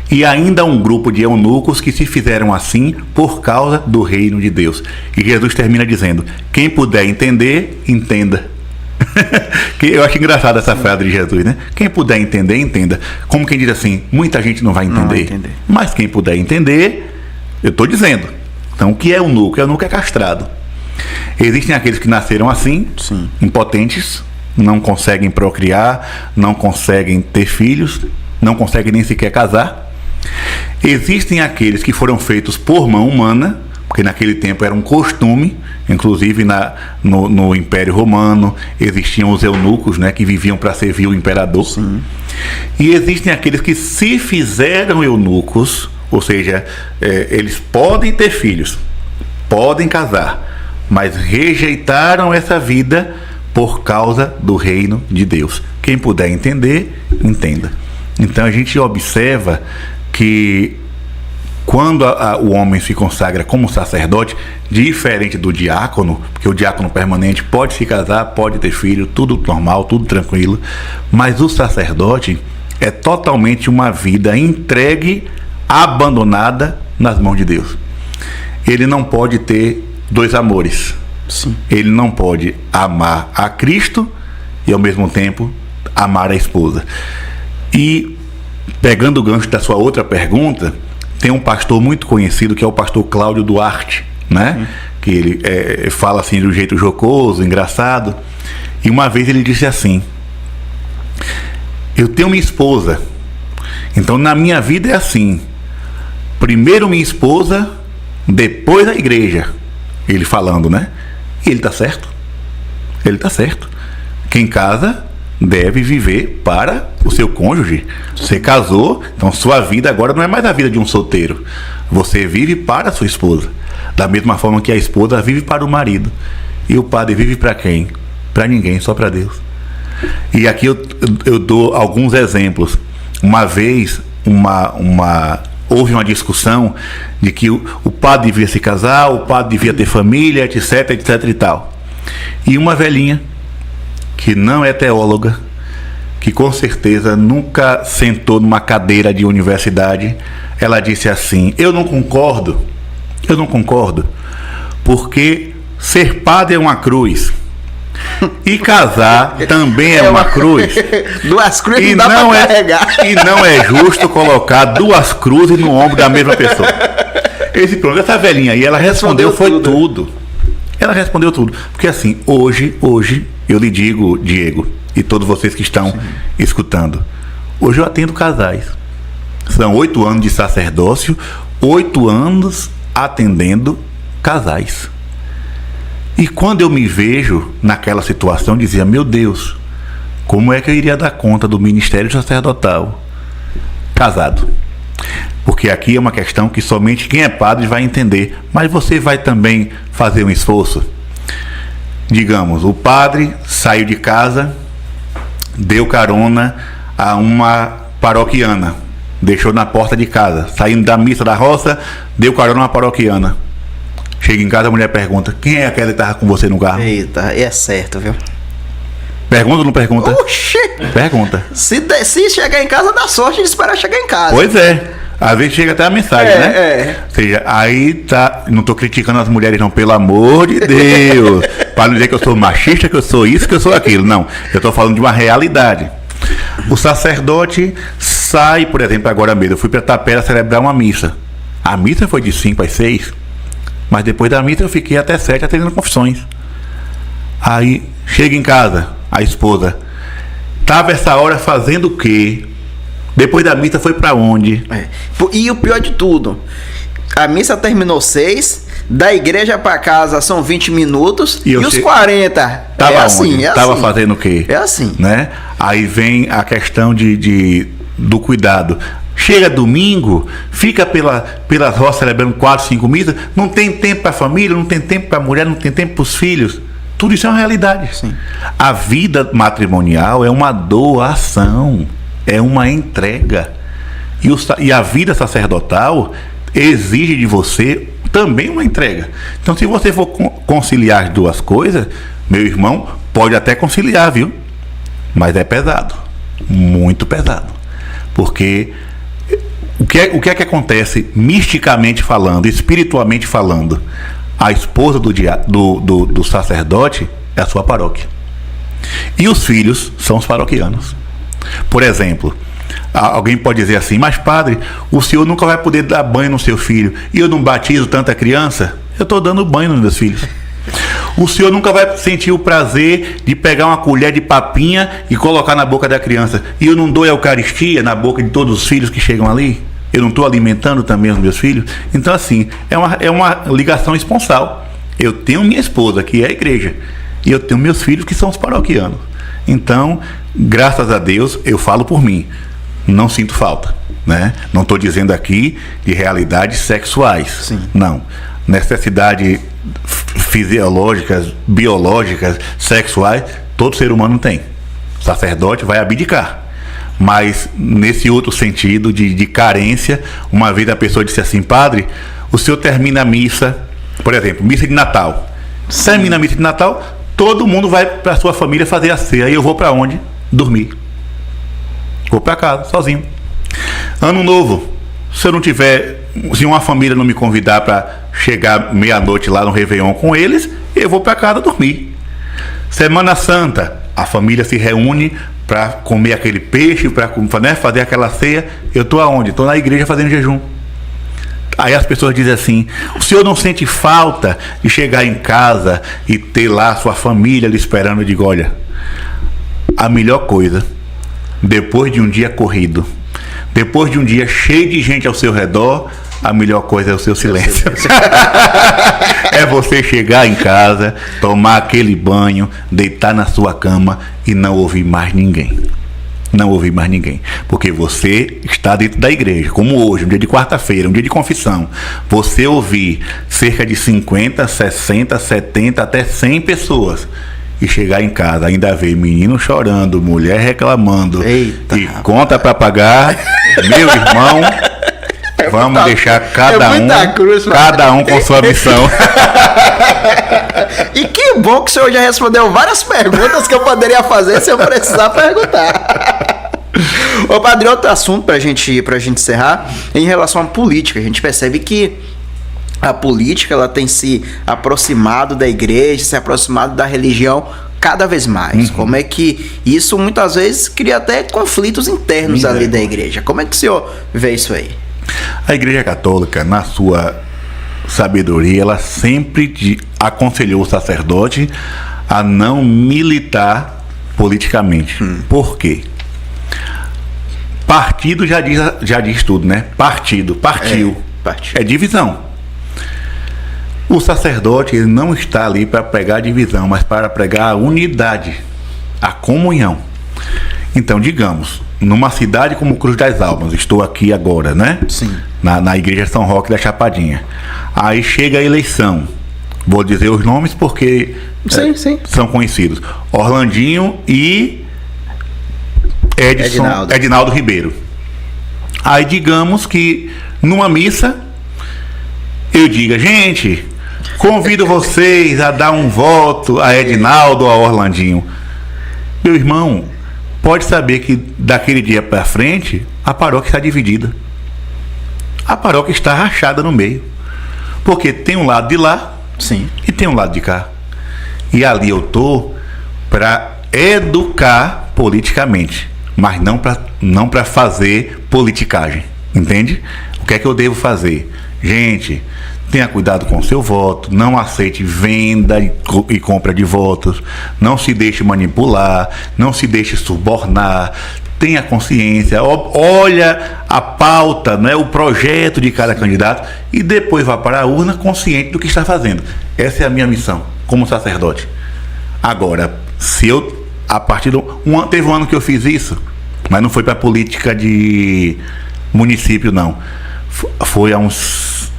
e ainda um grupo de eunucos que se fizeram assim por causa do reino de Deus. E Jesus termina dizendo: quem puder entender, entenda. Eu acho engraçada essa frase de Jesus, né? Quem puder entender, entenda. Como quem diz assim, muita gente não vai entender. Não vai entender. Mas quem puder entender, eu estou dizendo. Então, o que é eunuco? Eunuco é castrado. Existem aqueles que nasceram assim, impotentes, não conseguem procriar, não conseguem ter filhos, não conseguem nem sequer casar. Existem aqueles que foram feitos por mão humana, porque naquele tempo era um costume, inclusive no Império Romano existiam os eunucos, né, que viviam para servir o imperador. E existem aqueles que se fizeram eunucos, ou seja, eles podem ter filhos, podem casar, mas rejeitaram essa vida por causa do reino de Deus. Quem puder entender, entenda. Então a gente observa que quando o homem se consagra como sacerdote, diferente do diácono, porque o diácono permanente pode se casar, pode ter filho, tudo normal, tudo tranquilo, mas o sacerdote é totalmente uma vida entregue, abandonada nas mãos de Deus. Ele não pode ter dois amores. Sim. Ele não pode amar a Cristo e ao mesmo tempo amar a esposa. E pegando o gancho da sua outra pergunta, tem um pastor muito conhecido que é o pastor Cláudio Duarte, né? Que ele fala assim de um jeito jocoso, engraçado. E uma vez ele disse assim: eu tenho minha esposa, então na minha vida é assim: primeiro minha esposa, depois a igreja. Ele falando, né? E ele tá certo. Ele tá certo. Quem casa deve viver para o seu cônjuge. Você casou, então sua vida agora não é mais a vida de um solteiro. Você vive para a sua esposa. Da mesma forma que a esposa vive para o marido. E o padre vive para quem? Para ninguém, só para Deus. E aqui eu dou alguns exemplos. Uma vez, houve uma discussão de que o padre devia se casar, o padre devia ter família, etc, etc e tal. E uma velhinha, que não é teóloga, que com certeza nunca sentou numa cadeira de universidade, ela disse assim: eu não concordo, porque ser padre é uma cruz. E casar também é uma cruz. Duas cruzes não dá pra carregar. E não é justo colocar duas cruzes no ombro da mesma pessoa. Essa velhinha aí, ela respondeu foi tudo. Ela respondeu tudo. Porque assim, hoje eu lhe digo, Diego, e todos vocês que estão escutando, hoje eu atendo casais. São 8 anos de sacerdócio, 8 anos atendendo casais. E quando eu me vejo naquela situação, dizia: meu Deus, como é que eu iria dar conta do ministério sacerdotal casado? Porque aqui é uma questão que somente quem é padre vai entender. Mas você vai também fazer um esforço. Digamos, o padre saiu de casa, deu carona a uma paroquiana, deixou na porta de casa, saindo da missa da roça, deu carona a uma paroquiana. Chega em casa, a mulher pergunta: quem é aquela que estava com você no carro? Eita, é certo, viu? Pergunta ou não pergunta? Oxê! Pergunta. Se chegar em casa, dá sorte de esperar chegar em casa. Pois é. Às vezes chega até a mensagem, né? Ou seja, aí tá. Não tô criticando as mulheres, não, pelo amor de Deus. Para não dizer que eu sou machista, que eu sou isso, que eu sou aquilo. Não. Eu tô falando de uma realidade. O sacerdote sai, por exemplo, agora mesmo. Eu fui para Tapera celebrar uma missa. A missa foi de 5 às 6. Mas depois da missa eu fiquei até 7 atendendo confissões. Aí chega em casa, a esposa tava essa hora fazendo o quê? Depois da missa foi pra onde? E o pior de tudo, a missa terminou 6, da igreja pra casa são 20 minutos e os 40 tava é assim, onde? é Tava assim. fazendo o quê? É assim, né? Aí vem a questão do cuidado. Chega domingo, fica pelas roças celebrando 4, 5 missas, não tem tempo para a família, não tem tempo para a mulher, não tem tempo para os filhos. Tudo isso é uma realidade. Sim. A vida matrimonial é uma doação, é uma entrega. E a vida sacerdotal exige de você também uma entrega. Então, se você for conciliar as duas coisas, meu irmão, pode até conciliar, viu? Mas é pesado, muito pesado. Porque o que é que acontece misticamente falando, espiritualmente falando? A esposa do sacerdote é a sua paróquia. E os filhos são os paroquianos. Por exemplo, alguém pode dizer assim: mas padre, o senhor nunca vai poder dar banho no seu filho. E eu não batizo tanta criança? Eu estou dando banho nos meus filhos. O senhor nunca vai sentir o prazer de pegar uma colher de papinha e colocar na boca da criança. E eu não dou a Eucaristia na boca de todos os filhos que chegam ali? Eu não estou alimentando também os meus filhos? Então, assim, é uma ligação esponsal. Eu tenho minha esposa, que é a igreja, e eu tenho meus filhos, que são os paroquianos. Então, graças a Deus, eu falo por mim, não sinto falta, né? Não estou dizendo aqui de realidades sexuais. Sim. Não. Necessidade fisiológicas, biológicas, sexuais, todo ser humano tem. O sacerdote vai abdicar. Mas nesse outro sentido de carência, uma vez a pessoa disse assim: padre, o senhor termina a missa, por exemplo, missa de Natal. Termina a missa de Natal, todo mundo vai para sua família fazer a ceia. E eu vou para onde? Dormir. Vou para casa, sozinho. Ano Novo, se eu não tiver, se uma família não me convidar para chegar meia-noite lá no Réveillon com eles, eu vou para casa dormir. Semana Santa, a família se reúne para comer aquele peixe, para, né, fazer aquela ceia. Eu estou aonde? Estou na igreja fazendo jejum. Aí as pessoas dizem assim: o senhor não sente falta de chegar em casa e ter lá sua família lhe esperando? Eu digo: olha, a melhor coisa, depois de um dia corrido, depois de um dia cheio de gente ao seu redor, a melhor coisa é o seu silêncio. É você chegar em casa, tomar aquele banho, deitar na sua cama e não ouvir mais ninguém. Não ouvir mais ninguém. Porque você está dentro da igreja, como hoje, um dia de quarta-feira, um dia de confissão. Você ouvir cerca de 50, 60, 70, até 100 pessoas. E chegar em casa, ainda ver menino chorando, mulher reclamando. Eita, e conta para pagar. Meu irmão, vamos deixar cada um com sua missão. E que bom que o senhor já respondeu várias perguntas que eu poderia fazer se eu precisar perguntar. Ô padre, outro assunto pra gente encerrar, em relação à política. A gente percebe que a política, ela tem se aproximado da igreja, se aproximado da religião cada vez mais. Como é que isso muitas vezes cria até conflitos internos ali da igreja? Como é que o senhor vê isso aí? A Igreja Católica, na sua sabedoria, ela sempre aconselhou o sacerdote a não militar politicamente. Por quê? Partido já diz tudo, né? Partiu. É divisão. O sacerdote, ele não está ali para pregar a divisão, mas para pregar a unidade, a comunhão. Então, digamos, numa cidade como Cruz das Almas, estou aqui agora, né? Sim. Na igreja São Roque da Chapadinha. Aí chega a eleição. Vou dizer os nomes porque sim. São conhecidos. Orlandinho e Edinaldo Ribeiro. Aí digamos que numa missa eu diga: gente, convido vocês a dar um voto a Edinaldo ou a Orlandinho. Meu irmão, pode saber que daquele dia para frente a paróquia está dividida. A paróquia está rachada no meio. Porque tem um lado de lá, sim, e tem um lado de cá. E ali eu tô para educar politicamente, mas não para fazer politicagem. Entende? O que é que eu devo fazer? Gente, tenha cuidado com o seu voto, não aceite venda e compra de votos, não se deixe manipular, não se deixe subornar, tenha consciência, olha a pauta, né, o projeto de cada candidato e depois vá para a urna consciente do que está fazendo. Essa é a minha missão como sacerdote. Agora, se eu, a partir teve um ano que eu fiz isso, mas não foi para política de município, não. Foi há uns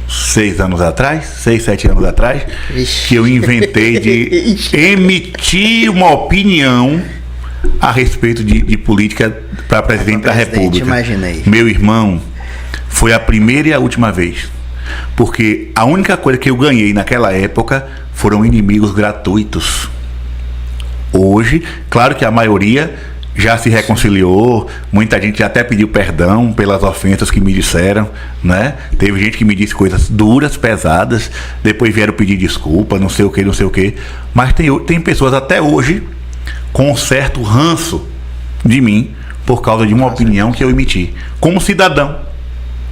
6 anos atrás, 6, 7 anos atrás, que eu inventei de emitir uma opinião a respeito de política para presidente da República. Imaginei. Meu irmão, foi a primeira e a última vez. Porque a única coisa que eu ganhei naquela época foram inimigos gratuitos. Hoje, claro que a maioria já se reconciliou, muita gente já até pediu perdão pelas ofensas que me disseram, né? Teve gente que me disse coisas duras, pesadas, depois vieram pedir desculpa, não sei o que. Mas tem pessoas até hoje com um certo ranço de mim por causa de uma opinião que eu emiti. Como cidadão,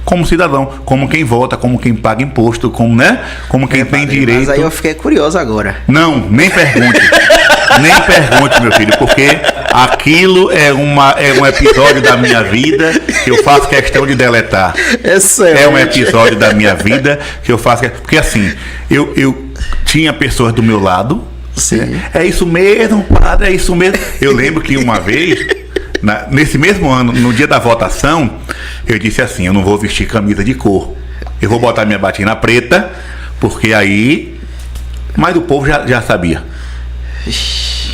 como quem vota, como quem paga imposto, como quem tem direito. Mas aí eu fiquei curioso agora. Não, nem pergunte. Nem pergunte, meu filho, porque aquilo é um episódio da minha vida que eu faço questão de deletar. É um episódio da minha vida que eu faço. Porque assim, eu tinha pessoas do meu lado. Sim. É isso mesmo, padre, é isso mesmo. Eu lembro que uma vez, nesse mesmo ano, no dia da votação, eu disse assim: eu não vou vestir camisa de cor. Eu vou botar minha batina preta, porque aí. Mas o povo já sabia.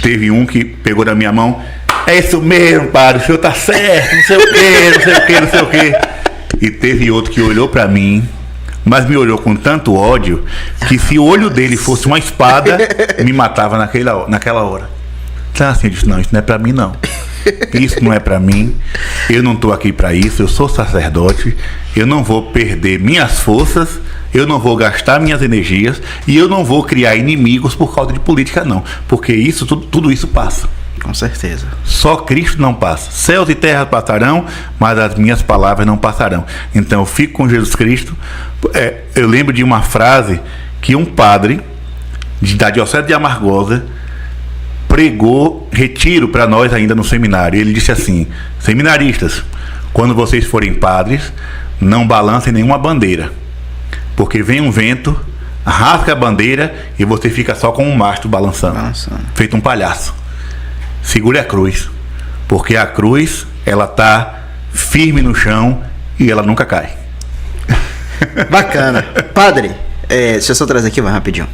teve um que pegou na minha mão, é isso mesmo, padre, o senhor tá certo, não sei o quê, não sei o quê, não sei o quê. E teve outro que olhou pra mim, mas me olhou com tanto ódio, que se o olho dele fosse uma espada, me matava naquela hora. Então assim, eu disse, não, isso não é pra mim não. Isso não é pra mim, eu não tô aqui pra isso, eu sou sacerdote, eu não vou perder minhas forças, eu não vou gastar minhas energias e eu não vou criar inimigos por causa de política não, porque isso, tudo isso passa. Com certeza. Só Cristo não passa. Céus e terras passarão, mas as minhas palavras não passarão. Então eu fico com Jesus Cristo. Eu lembro de uma frase que um padre da Diocese de Amargosa pregou retiro para nós ainda no seminário. Ele disse assim: seminaristas, quando vocês forem padres, não balancem nenhuma bandeira, porque vem um vento, rasga a bandeira e você fica só com um mastro balançando. Feito um palhaço. Segure a cruz, porque a cruz, ela tá firme no chão e ela nunca cai. Bacana. Padre, deixa eu só trazer aqui, vai rapidinho.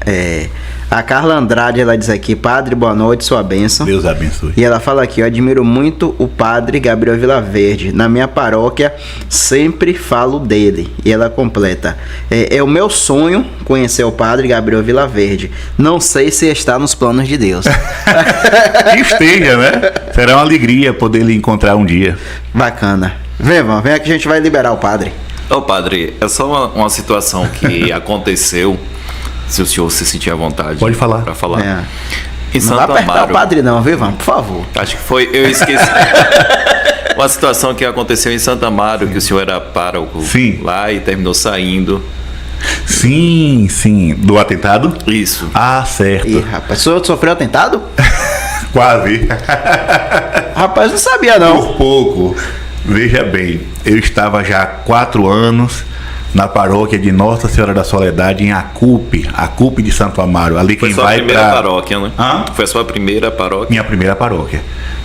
A Carla Andrade, ela diz aqui: padre, boa noite, sua bênção. Deus abençoe. E ela fala aqui: eu admiro muito o padre Gabriel Vilaverde. Na minha paróquia, sempre falo dele. E ela completa: é o meu sonho conhecer o padre Gabriel Vilaverde. Não sei se está nos planos de Deus. Que esteja, né? Será uma alegria poder lhe encontrar um dia. Bacana. Vem, irmão, vem aqui, a gente vai liberar o padre. Ô padre, é só uma situação que aconteceu. Se o senhor se sentir à vontade. Pode falar. Para falar. Em Não Santo vai apertar Amaro. o padre não, viu, Ivan? Por favor. Acho que foi, eu esqueci. Uma situação que aconteceu em Santo Amaro, que o senhor era pároco Sim. lá e terminou saindo. Sim, sim. Do atentado? Isso. Ah, certo. Ih, rapaz, o senhor sofreu atentado? Quase. Rapaz, não sabia não. Por pouco. Veja bem, eu estava já há 4 anos na paróquia de Nossa Senhora da Soledade, em Acupe de Santo Amaro. Ali Foi quem sua vai primeira pra... paróquia, né? Hã? Foi a sua primeira paróquia? Minha primeira paróquia,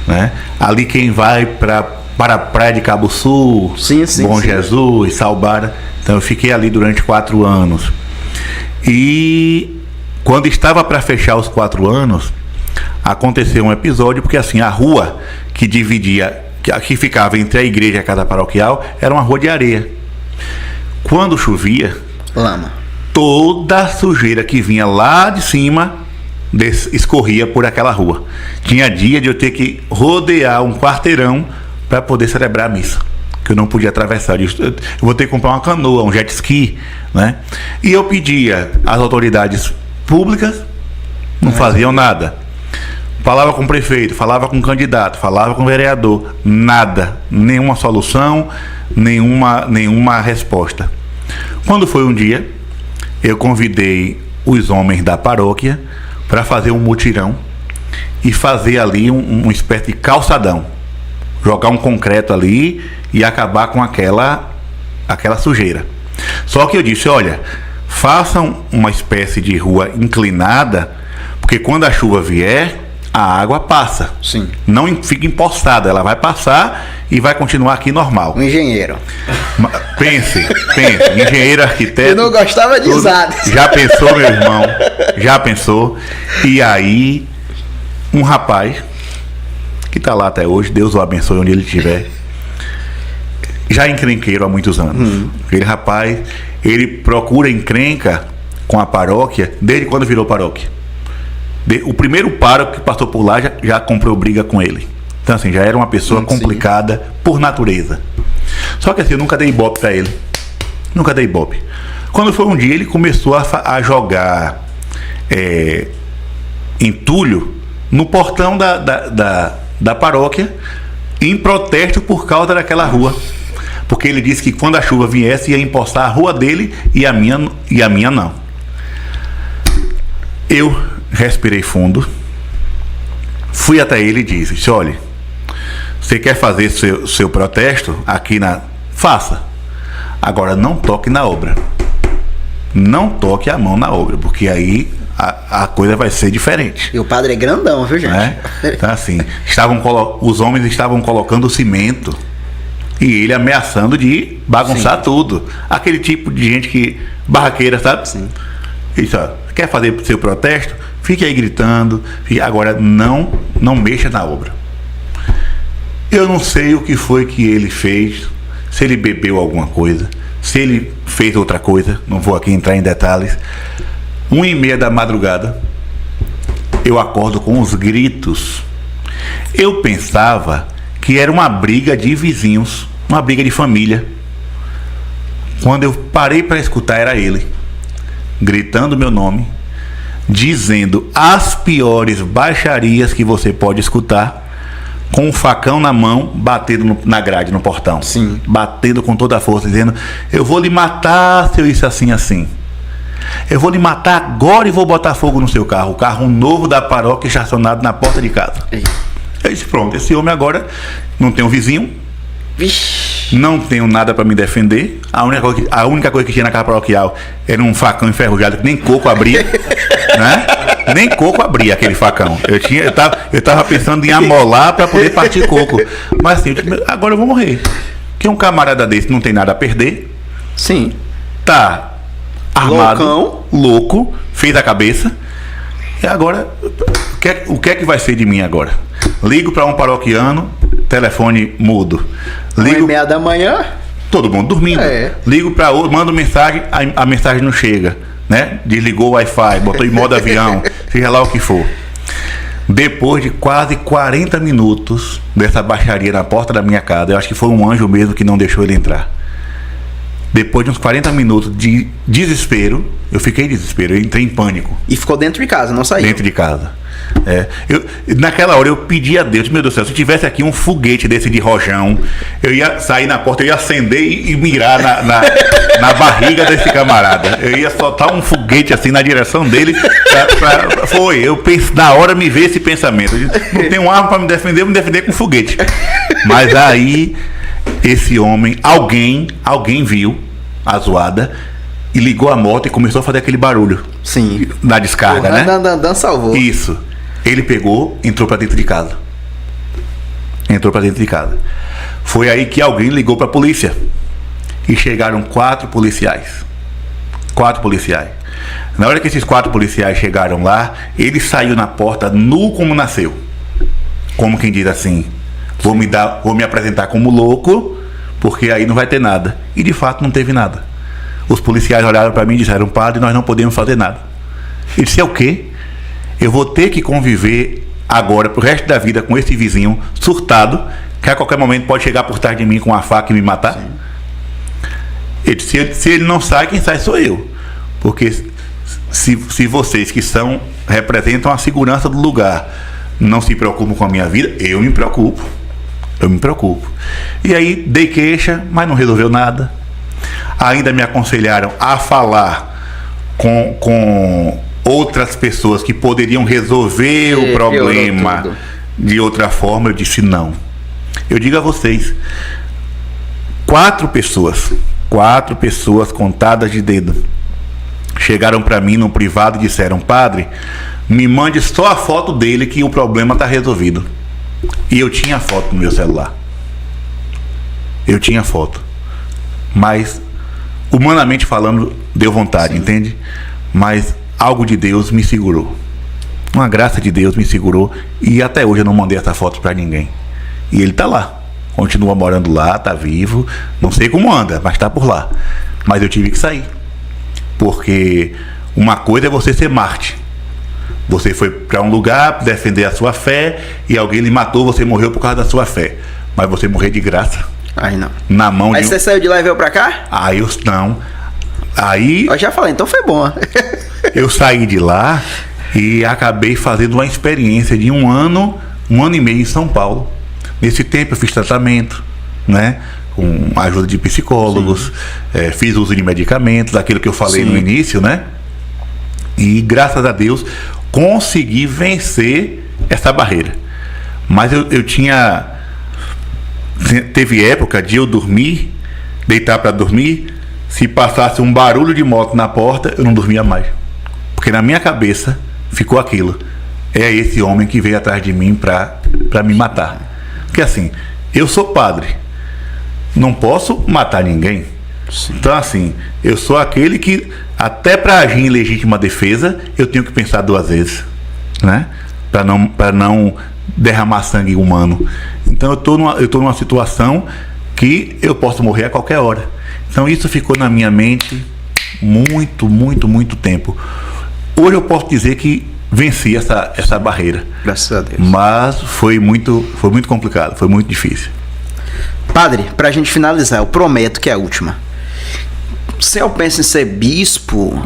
né? Ali quem vai para a Praia de Cabo Sul, Sim, Bom sim. Jesus, Salbara. Então eu fiquei ali durante 4 anos. E quando estava para fechar os 4 anos, aconteceu um episódio, porque assim, a rua que dividia, que ficava entre a igreja e a casa paroquial, era uma rua de areia. Quando chovia, Lama. toda a sujeira que vinha lá de cima escorria por aquela rua. Tinha dia de eu ter que rodear um quarteirão para poder celebrar a missa, que eu não podia atravessar. Eu vou ter que comprar uma canoa, um jet ski, né? E eu pedia às autoridades públicas, não faziam nada. Falava com o prefeito, falava com o candidato, falava com o vereador, nada, nenhuma solução, nenhuma resposta. Quando foi um dia, eu convidei os homens da paróquia para fazer um mutirão e fazer ali uma espécie de calçadão, jogar um concreto ali e acabar com aquela sujeira. Só que eu disse: olha, façam uma espécie de rua inclinada, porque quando a chuva vier, a água passa. Sim. Não fica empoçada, ela vai passar e vai continuar aqui normal. Um engenheiro. Pense, engenheiro, arquiteto. Eu não gostava de usar. Já pensou, meu irmão? Já pensou? E aí, um rapaz, que está lá até hoje, Deus o abençoe onde ele estiver, já encrenqueiro há muitos anos. Aquele rapaz, ele procura encrenca com a paróquia desde quando virou paróquia. O primeiro pároco que passou por lá já comprou briga com ele. Então assim, já era uma pessoa complicada por natureza. Só que assim, eu nunca dei ibope pra ele. Nunca dei ibope. Quando foi um dia, ele começou a jogar entulho no portão da paróquia, em protesto por causa daquela rua. Porque ele disse que quando a chuva viesse, ia empoçar a rua dele e a minha não. Eu respirei fundo, fui até ele e disse: olha, você quer fazer seu protesto aqui faça. Agora não toque na obra. Não toque a mão na obra, porque aí a coisa vai ser diferente. E o padre é grandão, viu, gente? Então assim, os homens estavam colocando cimento e ele ameaçando de bagunçar tudo. Aquele tipo de gente barraqueira, sabe? Sim. Ele disse: quer fazer seu protesto? Fique aí gritando. Agora não mexa na obra. Eu não sei o que foi que ele fez, se ele bebeu alguma coisa, se ele fez outra coisa, não vou aqui entrar em detalhes. 1h30 da madrugada, eu acordo com os gritos. Eu pensava que era uma briga de vizinhos, uma briga de família. Quando eu parei para escutar, era ele, gritando meu nome, dizendo as piores baixarias que você pode escutar, com um facão na mão, batendo na grade, no portão. Sim. Batendo com toda a força, dizendo: eu vou lhe matar se eu isso assim, assim. Eu vou lhe matar agora e vou botar fogo no seu carro. O carro novo da paróquia estacionado na porta de casa. Eu disse: pronto, esse homem agora não tem um vizinho. Vixe. Não tenho nada para me defender. A única coisa que tinha na casa paroquial era um facão enferrujado que nem coco abria. Né? Nem coco abria aquele facão. Eu tava pensando em amolar para poder partir coco. Mas assim, agora eu vou morrer. Porque um camarada desse não tem nada a perder. Sim. Tá armado, Loucão. louco, fez a cabeça. E agora, o que é que vai ser de mim agora? Ligo para um paroquiano, telefone mudo. Ligo 1h30 da manhã. todo mundo dormindo. Ligo para outro, mando mensagem, a mensagem não chega, né? Desligou o Wi-Fi, botou em modo avião, seja lá o que for. Depois de quase 40 minutos dessa baixaria na porta da minha casa, eu acho que foi um anjo mesmo que não deixou ele entrar. Depois de uns 40 minutos de desespero, eu fiquei em desespero, eu entrei em pânico. E ficou dentro de casa, não saiu? Dentro de casa. Naquela hora eu pedi a Deus: meu Deus do céu, se tivesse aqui um foguete desse de rojão, eu ia sair na porta, eu ia acender e mirar na barriga desse camarada. Eu ia soltar um foguete assim na direção dele. Eu penso, na hora me veio esse pensamento: eu disse, não tenho arma para me defender, eu vou me defender com foguete. Mas aí esse homem, alguém viu a zoada e ligou a moto e começou a fazer aquele barulho. Sim. Na descarga, né? Dan salvou. Isso. Ele pegou, entrou pra dentro de casa. Foi aí que alguém ligou pra polícia. E chegaram 4 policiais. Na hora que esses 4 policiais chegaram lá, ele saiu na porta nu como nasceu. Como quem diz assim: vou me apresentar como louco, porque aí não vai ter nada. E de fato não teve nada. Os policiais olharam para mim e disseram: padre, nós não podemos fazer nada. Ele disse: é o quê? Eu vou ter que conviver agora pro resto da vida com esse vizinho surtado, que a qualquer momento pode chegar por trás de mim com uma faca e me matar? Sim. Ele disse: se ele não sai, quem sai sou eu. Porque se vocês que representam a segurança do lugar não se preocupam com a minha vida, eu me preocupo. E aí dei queixa, mas não resolveu nada. Ainda me aconselharam a falar com outras pessoas que poderiam resolver o problema de outra forma. Eu disse não. Eu digo a vocês: 4 pessoas contadas de dedo chegaram para mim no privado e disseram: padre, me mande só a foto dele que o problema está resolvido. E eu tinha a foto no meu celular. Mas humanamente falando, deu vontade. Sim. Entende? Mas algo de Deus me segurou. Uma graça de Deus me segurou. E até hoje eu não mandei essa foto para ninguém. E ele tá lá. Continua morando lá, tá vivo. Não sei como anda, mas tá por lá. Mas eu tive que sair. Porque uma coisa é você ser Marte. Você foi para um lugar defender a sua fé e alguém lhe matou, você morreu por causa da sua fé. Mas você morrer de graça. Aí não. Na mão aí de você saiu de lá e veio pra cá? Aí eu já falei, então foi bom. Eu saí de lá e acabei fazendo uma experiência de um ano e meio em São Paulo. Nesse tempo eu fiz tratamento, né? Com a ajuda de psicólogos, fiz uso de medicamentos, aquilo que eu falei no início, né? E graças a Deus consegui vencer essa barreira. Mas teve época de eu dormir, deitar para dormir, se passasse um barulho de moto na porta, eu não dormia mais. Porque na minha cabeça ficou aquilo: é esse homem que veio atrás de mim para me matar. Porque assim, eu sou padre, não posso matar ninguém. Sim. Então assim, eu sou aquele que até para agir em legítima defesa eu tenho que pensar 2 vezes. né? Para não derramar sangue humano. Então eu tô numa situação que eu posso morrer a qualquer hora. Então isso ficou na minha mente muito tempo. Hoje eu posso dizer que venci essa barreira. Graças a Deus. Mas foi muito complicado, foi muito difícil. Padre, pra gente finalizar, eu prometo que é a última. O senhor pensa em ser bispo?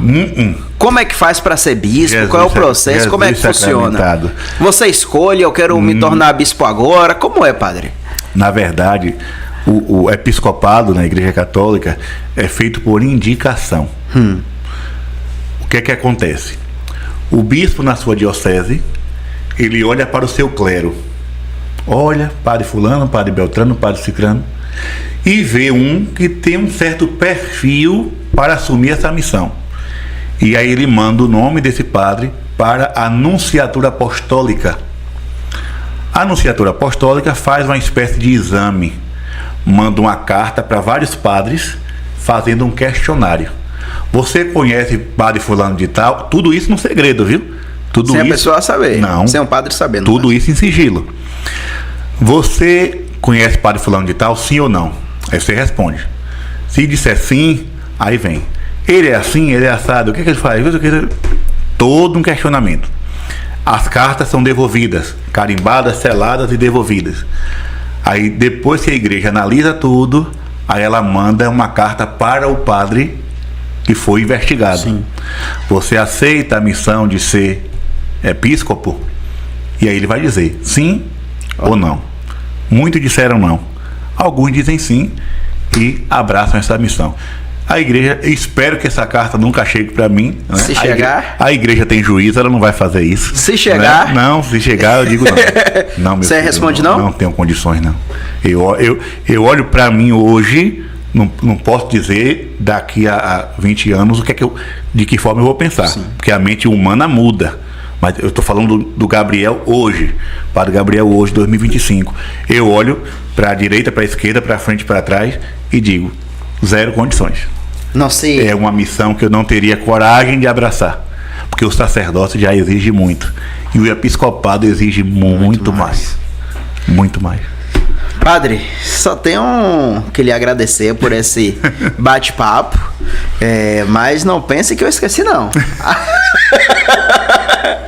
Como é que faz para ser bispo? Jesus, qual é o processo? Jesus como é que funciona? sacramentado. Você escolhe, eu quero me tornar bispo agora. Como é, padre? Na verdade, o episcopado na Igreja Católica é feito por indicação. O que é que acontece? O bispo na sua diocese, ele olha para o seu clero. Olha, padre fulano, padre beltrano, padre cicrano, e vê um que tem um certo perfil para assumir essa missão. E aí ele manda o nome desse padre para a Nunciatura Apostólica. A Nunciatura Apostólica faz uma espécie de exame, manda uma carta para vários padres, fazendo um questionário. Você conhece padre fulano de tal? Tudo isso no segredo, viu? Tudo Sem isso, a pessoa saber. Não. Sem o padre sabendo. Tudo isso em sigilo. Você conhece padre fulano de tal, sim ou não? Aí você responde. Se disser sim, aí vem. Ele é assim, ele é assado, o que ele faz? Todo um questionamento. As cartas são devolvidas, carimbadas, seladas e devolvidas. Aí depois que a igreja analisa tudo, aí ela manda uma carta para o padre que foi investigado. Sim. Você aceita a missão de ser episcopo? E aí ele vai dizer sim ou não. Muitos disseram não. Alguns dizem sim e abraçam essa missão. A igreja, eu espero que essa carta nunca chegue para mim. Né? Se chegar... A igreja tem juízo, ela não vai fazer isso. Se chegar... Né? Não, se chegar eu digo não. Não, meu Você filho, responde não? Não tenho condições, não. Eu olho para mim hoje, não posso dizer daqui a 20 anos de que forma eu vou pensar. Sim. Porque a mente humana muda. Mas eu estou falando do Gabriel hoje, Padre Gabriel hoje, 2025. Eu olho para a direita, para a esquerda, para frente, para trás e digo, zero condições. Não sei. É uma missão que eu não teria coragem de abraçar, porque o sacerdócio já exige muito e o episcopado exige muito mais. Muito mais. Padre, só tenho que lhe agradecer por esse bate-papo, mas não pense que eu esqueci, não.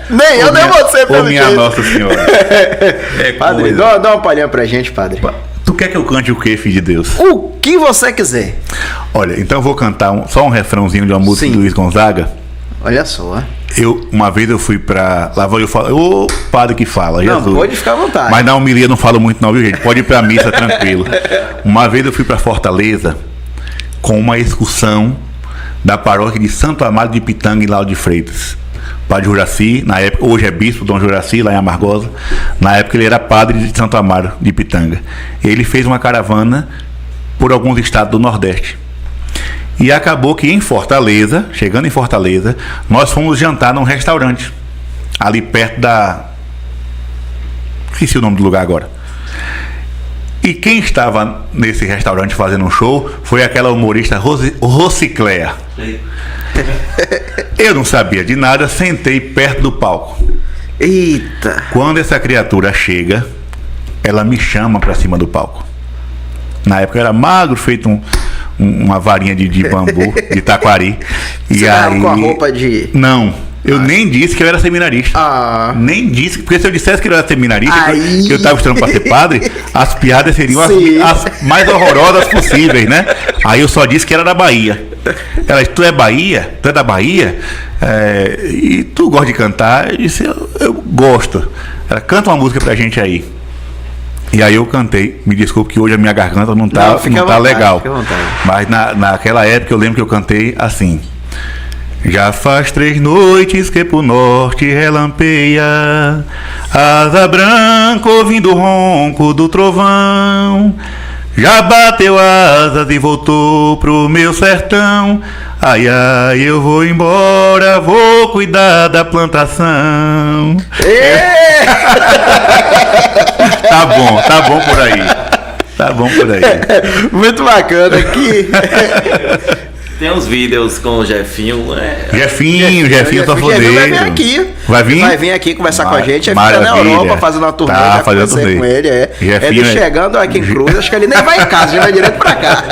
Nem eu, nem você, pelo minha jeito. Nossa Senhora. Padre, dá uma palhinha pra gente, padre. Tu quer que eu cante o quê, filho de Deus? O que você quiser. Olha, então eu vou cantar só um refrãozinho de uma música de Luiz Gonzaga. Olha só. Uma vez eu fui pra... Lá vou eu falar... Ô, padre que fala, não, Jesus. pode ficar à vontade. Mas na homilia não falo muito não, viu, gente? Pode ir pra missa, tranquilo. Uma vez eu fui pra Fortaleza com uma excursão da paróquia de Santo Amaro de Pitanga, em Lauro de Freitas. Padre Juraci, na época, hoje é bispo, Dom Juraci, lá em Amargosa. Na época ele era padre de Santo Amaro de Pitanga. Ele fez uma caravana por alguns estados do Nordeste. E acabou que em Fortaleza, chegando em Fortaleza, nós fomos jantar num restaurante, ali perto da... esqueci o nome do lugar agora. E quem estava nesse restaurante fazendo um show foi aquela humorista Rocicléa. Eu não sabia de nada, sentei perto do palco. Eita! Quando essa criatura chega, ela me chama pra cima do palco. Na época eu era magro, feito uma varinha de bambu, de taquari. Você aí... com a roupa de... Não, eu nem disse que eu era seminarista. Nem disse, porque se eu dissesse que eu era seminarista, que eu estava estudando para ser padre, as piadas seriam as mais horrorosas possíveis, né? Aí eu só disse que era da Bahia. Ela disse, tu é Bahia? Tu é da Bahia? E tu gosta de cantar? Eu disse, eu gosto. Ela, canta uma música pra gente aí. E aí eu cantei. Me desculpe que hoje a minha garganta não tá legal. Mas naquela época eu lembro que eu cantei assim. Já faz 3 noites que pro norte relampeia, asa branca ouvindo o ronco do trovão. Já bateu asas e voltou pro meu sertão. Ai, ai, eu vou embora, vou cuidar da plantação. Tá bom por aí. Tá bom por aí. Muito bacana aqui. Tem uns vídeos com o Jefinho. Jefinho sanfoneiro. Vai vir aqui. Vai vir? Vai vir aqui conversar com a gente. Ele Maravilha. fica na Europa fazendo uma turnê. Tá, já fazendo conversei turnê. com ele. Ele chegando aqui em Cruz, acho que ele nem vai em casa, já vai direto pra cá.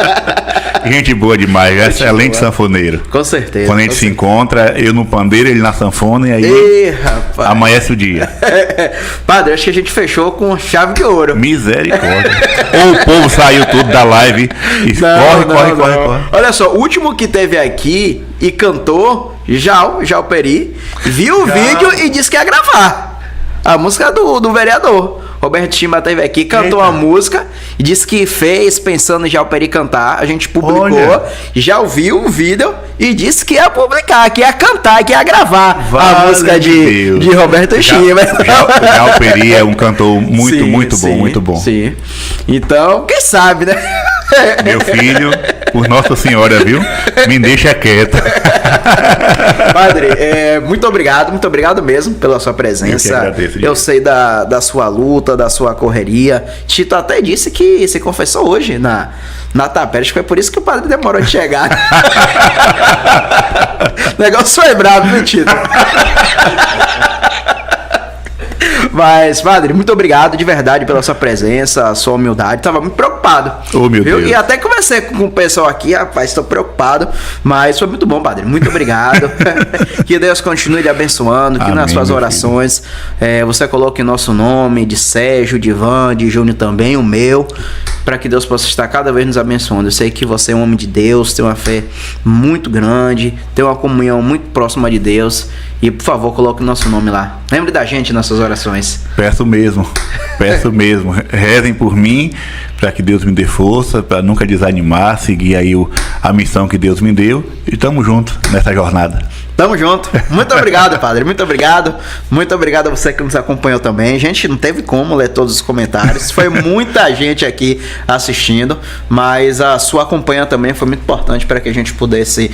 Gente boa demais, excelente sanfoneiro. Com certeza. Quando a gente se encontra, eu no pandeiro, ele na sanfona, e aí Ih, rapaz. amanhece o dia. Padre, acho que a gente fechou com chave de ouro. Misericórdia. Ou o povo saiu tudo da live e corre. Olha só, o último que teve aqui e cantou, Jal Peri, viu o vídeo e disse que ia gravar a música do vereador. Roberto Chima teve aqui, cantou a música e disse que fez pensando em Jal Peri cantar. A gente publicou, já ouviu o vídeo e disse que ia publicar, que ia cantar, que ia gravar a música de Roberto Chima. Jal Peri é um cantor muito bom. Sim. Então, quem sabe, né? Meu filho, por Nossa Senhora, viu? Me deixa quieto. Padre, muito obrigado mesmo pela sua presença. Eu que agradeço, eu sei da sua luta, da sua correria. Tito até disse que se confessou hoje na tapera. Acho que foi por isso que o padre demorou de chegar. O negócio foi bravo, viu, Tito? Mas, padre, muito obrigado de verdade pela sua presença, a sua humildade. Tava muito preocupado. Oh, meu Deus. E até conversei com o pessoal aqui, rapaz, estou preocupado. Mas foi muito bom, padre. Muito obrigado. Que Deus continue lhe abençoando, que nas suas orações você coloque nosso nome, de Sérgio, de Ivan, de Júnior também, o meu, para que Deus possa estar cada vez nos abençoando. Eu sei que você é um homem de Deus, tem uma fé muito grande, tem uma comunhão muito próxima de Deus. E, por favor, coloque o nosso nome lá. Lembre da gente nas suas orações. Peço mesmo. Rezem por mim, para que Deus me dê força, para nunca desanimar, seguir aí a missão que Deus me deu. E tamo junto nessa jornada. Tamo junto. Muito obrigado, padre. Muito obrigado. Muito obrigado a você que nos acompanhou também. Gente, não teve como ler todos os comentários. Foi muita gente aqui assistindo, mas a sua companhia também foi muito importante para que a gente pudesse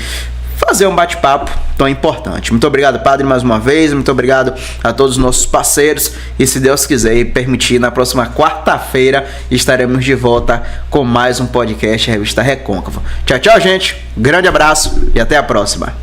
fazer um bate-papo tão importante. Muito obrigado, padre, mais uma vez. Muito obrigado a todos os nossos parceiros. E se Deus quiser e permitir, na próxima quarta-feira estaremos de volta com mais um podcast Revista Recôncavo. Tchau, tchau, gente. Grande abraço e até a próxima.